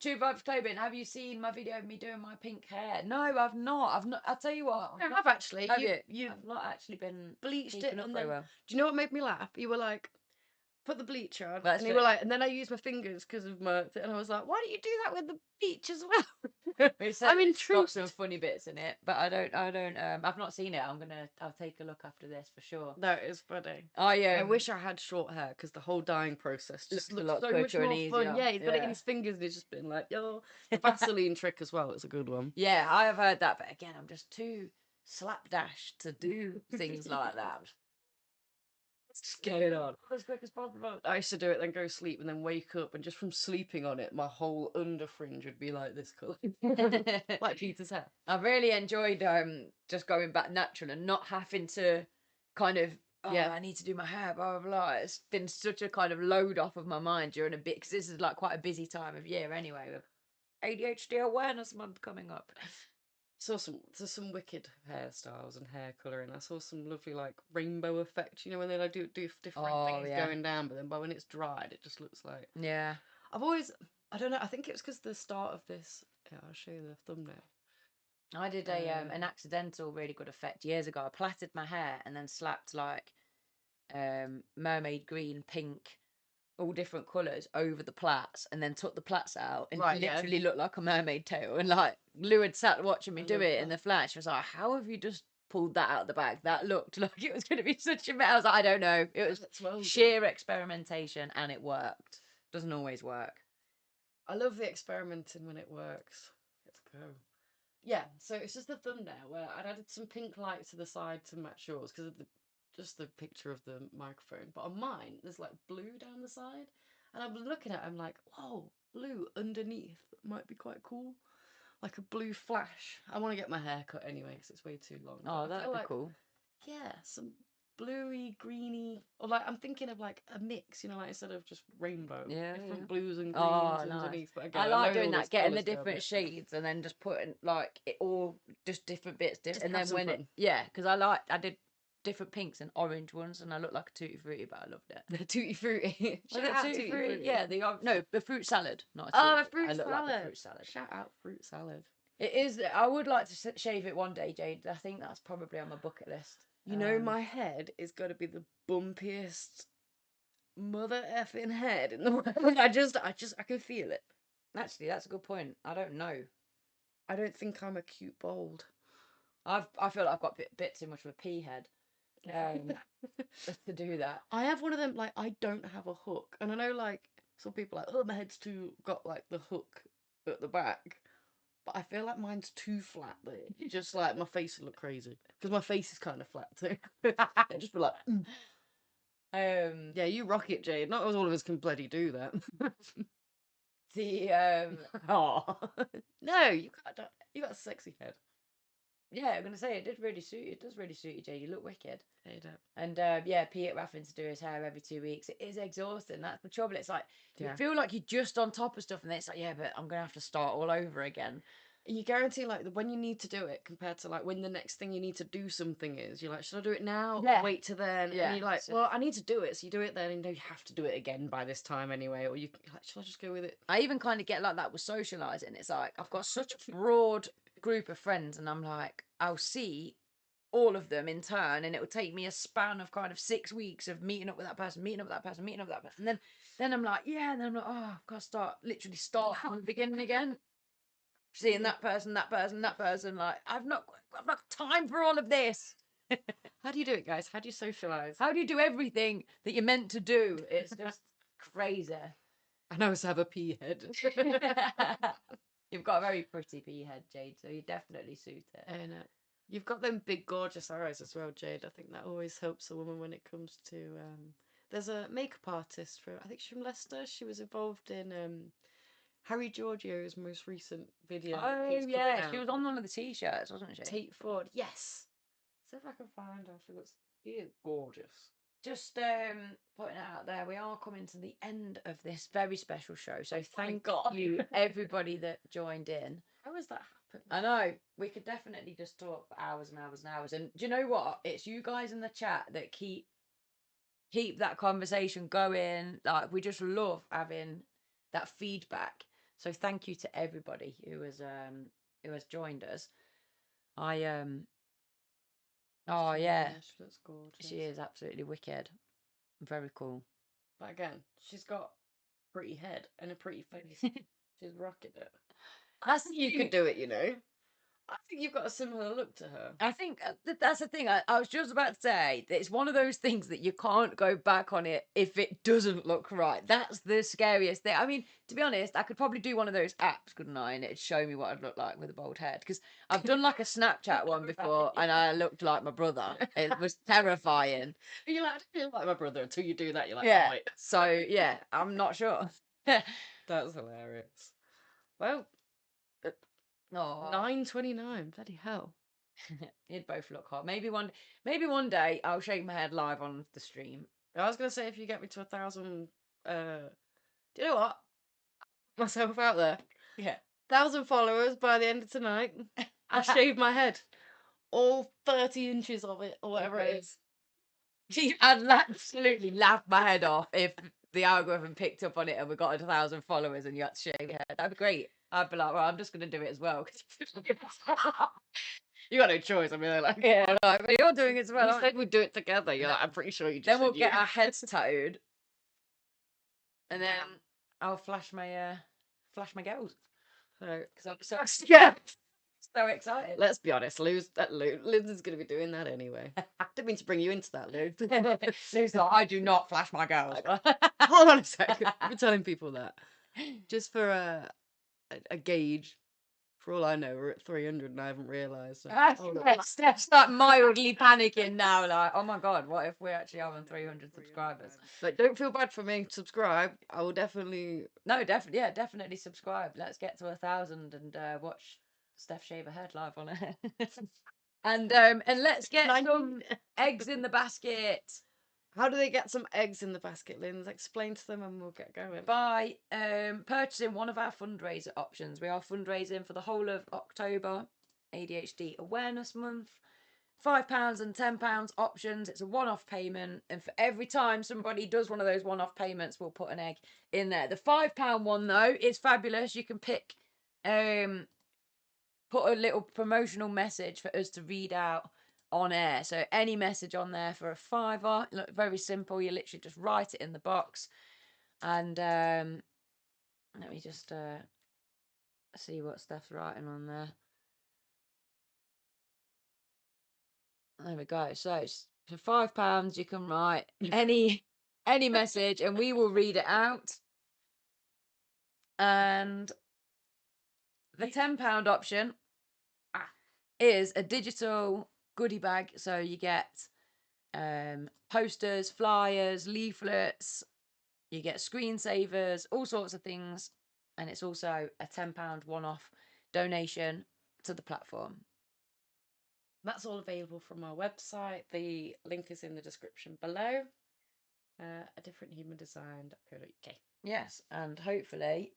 True Vibes Clothing, have you seen my video of me doing my pink hair? No, I've not. I'll tell you what. I have actually. Have you? I've not actually been bleached it keeping up and very then. well. Do you know what made me laugh? You were like, put the bleach on, That's and you were like, and then I used my fingers because of my, and I was like, why don't you do that with the bleach as well? I'm It's got intrigued. some funny bits in it, but I've not seen it. I'll take a look after this for sure. That is funny. I I wish I had short hair because the whole dyeing process just looks a looks lot so much quicker and more fun. easier. Yeah, he's got it in Yeah. his fingers and he's just been like, yo. The Vaseline trick as well. It's a good one. Yeah, I have heard that, but again, I'm just too slapdash to do things like that. Just get it on. As quick as possible. I used to do it, then go sleep, and then wake up, and just from sleeping on it, my whole under fringe would be like this colour, like Peter's hair. I've really enjoyed just going back natural and not having to kind of I need to do my hair, blah blah blah. It's been such a kind of load off of my mind during a bit because this is like quite a busy time of year anyway with ADHD Awareness Month coming up. There's some wicked hairstyles and hair colouring. I saw some lovely like rainbow effect. You know when they like do different things going down, but then when it's dried, it just looks like. Yeah. I don't know. I think it was because the start of this. Yeah, I'll show you the thumbnail. I did an accidental really good effect years ago. I plaited my hair and then slapped like mermaid green, pink, all different colours over the plaits, and then took the plaits out and literally looked like a mermaid tail. And like Lou had sat watching me do it in the flash. She was like, "How have you just pulled that out the bag? That looked like it was going to be such a mess." I was like, "I don't know. It was sheer experimentation, and it worked. Doesn't always work." I love the experimenting when it works. Let's go. Yeah, so it's just the thumbnail where I'd added some pink light to the side to match yours because of just the picture of the microphone. But on mine, there's like blue down the side. And I was looking at it, I'm like, whoa, blue underneath might be quite cool. Like a blue flash. I want to get my hair cut anyway because it's way too long. Oh, that'd be cool. Yeah, some bluey, greeny, or like I'm thinking of like a mix, like instead of just rainbow, different blues and greens underneath. But again, I like doing that, getting the different shades and then just putting like it all just different bits, and then when fun. Because I did different pinks and orange ones, and I looked like a tutti frutti, but I loved it. The tutti frutti, Shout out tutti frutti. Yeah, the fruit salad, not a fruit I look salad. like the fruit salad. Shout out fruit salad. It is. I would like to shave it one day, Jade. I think that's probably on my bucket list. My head is going to be the bumpiest mother effing head in the world. I can feel it. Actually, that's a good point. I don't know. I don't think I'm a cute bald. I feel like I've got a bit too much of a pea head to do that. I have one of them, like, I don't have a hook. And I know, like, some people are like, oh, my head's got, like, the hook at the back. But I feel like mine's too flat there. Just like my face would look crazy. Because my face is kind of flat too. I'd just be like, yeah, you rock it, Jade. Not all of us can bloody do that. Oh. No, you got a sexy head. Yeah, I'm gonna say it does really suit you, Jade. You look wicked. Yeah, you do. And Pete having to do his hair every 2 weeks, it is exhausting. That's the trouble. It's like you feel like you're just on top of stuff, and then it's like, yeah, but I'm gonna have to start all over again. You guarantee like when you need to do it compared to like when the next thing you need to do something is. You're like, should I do it now? Yeah. Wait till then. Yeah. And you're like, well, I need to do it. So you do it then, and you have to do it again by this time anyway. Or you like, should I just go with it? I even kind of get like that with socializing. It's like I've got such a broad group of friends, and I'm like, I'll see all of them in turn, and it will take me a span of kind of 6 weeks of meeting up with that person, meeting up with that person, meeting up with that person. And then I'm like, yeah, and then I'm like, oh, I've got to start from the beginning again. Seeing that person. Like, I've not got time for all of this. How do you do it, guys? How do you socialize? How do you do everything that you're meant to do? It's just crazy. I know, so I have a pea head. You've got a very pretty pea head, Jade, so you definitely suit it. And you've got them big, gorgeous eyes as well, Jade. I think that always helps a woman when it comes to. There's a makeup artist I think she's from Leicester. She was involved in Harry Giorgio's most recent video. Oh yeah, she was on one of the t-shirts, wasn't she? Tate Ford, yes. See if I can find her. She is gorgeous. Just putting it out there, we are coming to the end of this very special show. So thank you, everybody that joined in. How has that happened? I know. We could definitely just talk for hours and hours and hours. And do you know what? It's you guys in the chat that keep that conversation going. Like, we just love having that feedback. So thank you to everybody who has joined us. Oh yeah, she looks gorgeous. She is absolutely wicked. Very cool. But again, she's got a pretty head and a pretty face. She's rocking it. That's the You thing. could do it, you know. I think you've got a similar look to her. I think that's the thing. I was just about to say that it's one of those things that you can't go back on it if it doesn't look right. That's the scariest thing. I mean, to be honest, I could probably do one of those apps, couldn't I? And it'd show me what I'd look like with a bald head. Because I've done like a Snapchat one before, and I looked like my brother. It was terrifying. You're like, I don't feel like my brother until you do that. You're like, Yeah. oh, wait. So yeah, I'm not sure. That's hilarious. Well, Oh, 9:29. Bloody hell. you'd both look hot. Maybe one day I'll shave my head live on the stream. I was gonna say if you get me to 1,000, do you know what? Myself out there. Yeah. 1,000 followers by the end of tonight. I shave my head, all 30 inches of it, or whatever it is. I'd absolutely laugh my head off if the algorithm picked up on it and we got 1,000 followers and you had to shave your head. That'd be great. I'd be like, well, I'm just going to do it as well. You got no choice. I mean, like, Yeah, like, but you're doing it as well. you aren't said you? we'd do it together. You're like, I'm pretty sure you just Then we'll said get you. our heads tattooed, and then I'll flash my girls. So, Because I'm so yeah. so excited. Let's be honest, Liz is going to be doing that anyway. Didn't mean to bring you into that, Lou. Lou's like, I do not flash my girls. Hold on a second. I've been telling people that. Just for a gauge. For all I know, we're at 300 and I haven't realised. So. Steph's like mildly panicking now, like, oh my god, what if we're actually having 300 subscribers? But don't feel bad for me. Subscribe. I will definitely. No, definitely subscribe. Let's get to 1,000 and watch Steph shave her head live on it. and let's get some eggs in the basket. How do they get some eggs in the basket, Linz? Explain to them and we'll get going. By purchasing one of our fundraiser options. We are fundraising for the whole of October, ADHD Awareness Month. £5 and £10 options. It's a one-off payment, and for every time somebody does one of those one-off payments, we'll put an egg in there. The £5 one though is fabulous. You can pick, put a little promotional message for us to read out on air. So any message on there for a £5. Look, very simple. You literally just write it in the box, and let me just see what Steph's writing on there. There we go. So for £5, you can write any message, and we will read it out. And the £10 option is a digital goodie bag. So you get posters, flyers, leaflets. You get screensavers, all sorts of things, and it's also a £10 one-off donation to the platform. That's all available from our website. The link is in the description below. adifferenthumandesign.co.uk. Yes, and hopefully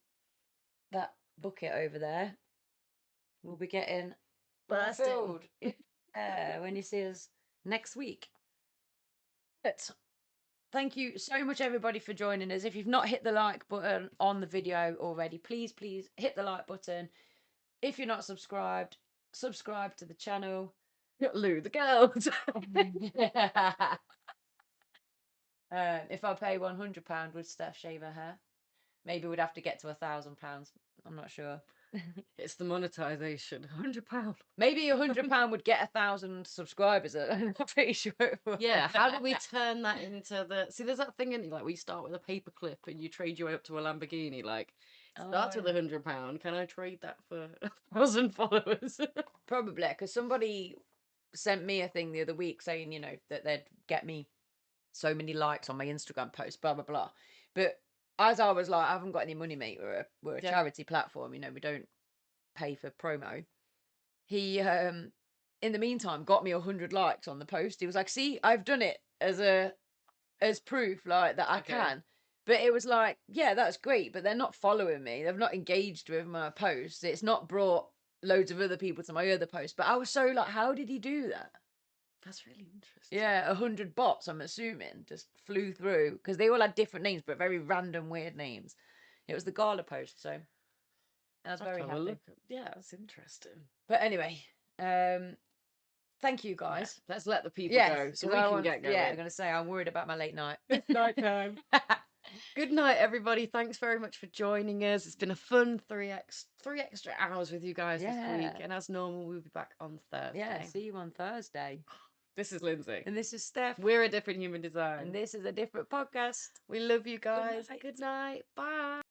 that bucket over there will be getting filled when you see us next week. But thank you so much, everybody, for joining us. If you've not hit the like button on the video already, please hit the like button. If you're not subscribed, subscribe to the channel. Lou, the girls. If I pay £100, would Steph shave her hair? Maybe we'd have to get to £1,000. I'm not sure. It's the monetisation. £100. Maybe £100 would get 1,000 subscribers. I'm pretty sure it would. Yeah, how do we turn that into the... See, there's that thing, in like, we start with a paper clip and you trade your way up to a Lamborghini. Like, starts with £100. Can I trade that for 1,000 followers? Probably, because somebody sent me a thing the other week saying, you know, that they'd get me so many likes on my Instagram post, blah, blah, blah. But as I was like, I haven't got any money, mate. We're a charity platform, you know, we don't pay for promo. He, in the meantime, got me 100 likes on the post. He was like, see, I've done it as proof, like, that I can. But it was like, yeah, that's great, but they're not following me. They've not engaged with my posts. It's not brought loads of other people to my other posts. But I was so like, how did he do that? That's really interesting. Yeah, 100 bots, I'm assuming, just flew through, because they all had different names, but very random, weird names. It was the gala post, so I was very happy. Yeah, that's interesting. But anyway, thank you, guys. Yeah, let's let the people go so we can get going. Yeah, I'm going to say I'm worried about my late night. Night time. Good night, everybody. Thanks very much for joining us. It's been a fun three extra hours with you guys this week. And as normal, we'll be back on Thursday. Yeah, see you on Thursday. This is Lindsay. And this is Steph. We're A Different Human Design. And this is A Different Podcast. We love you guys. Good night. Bye.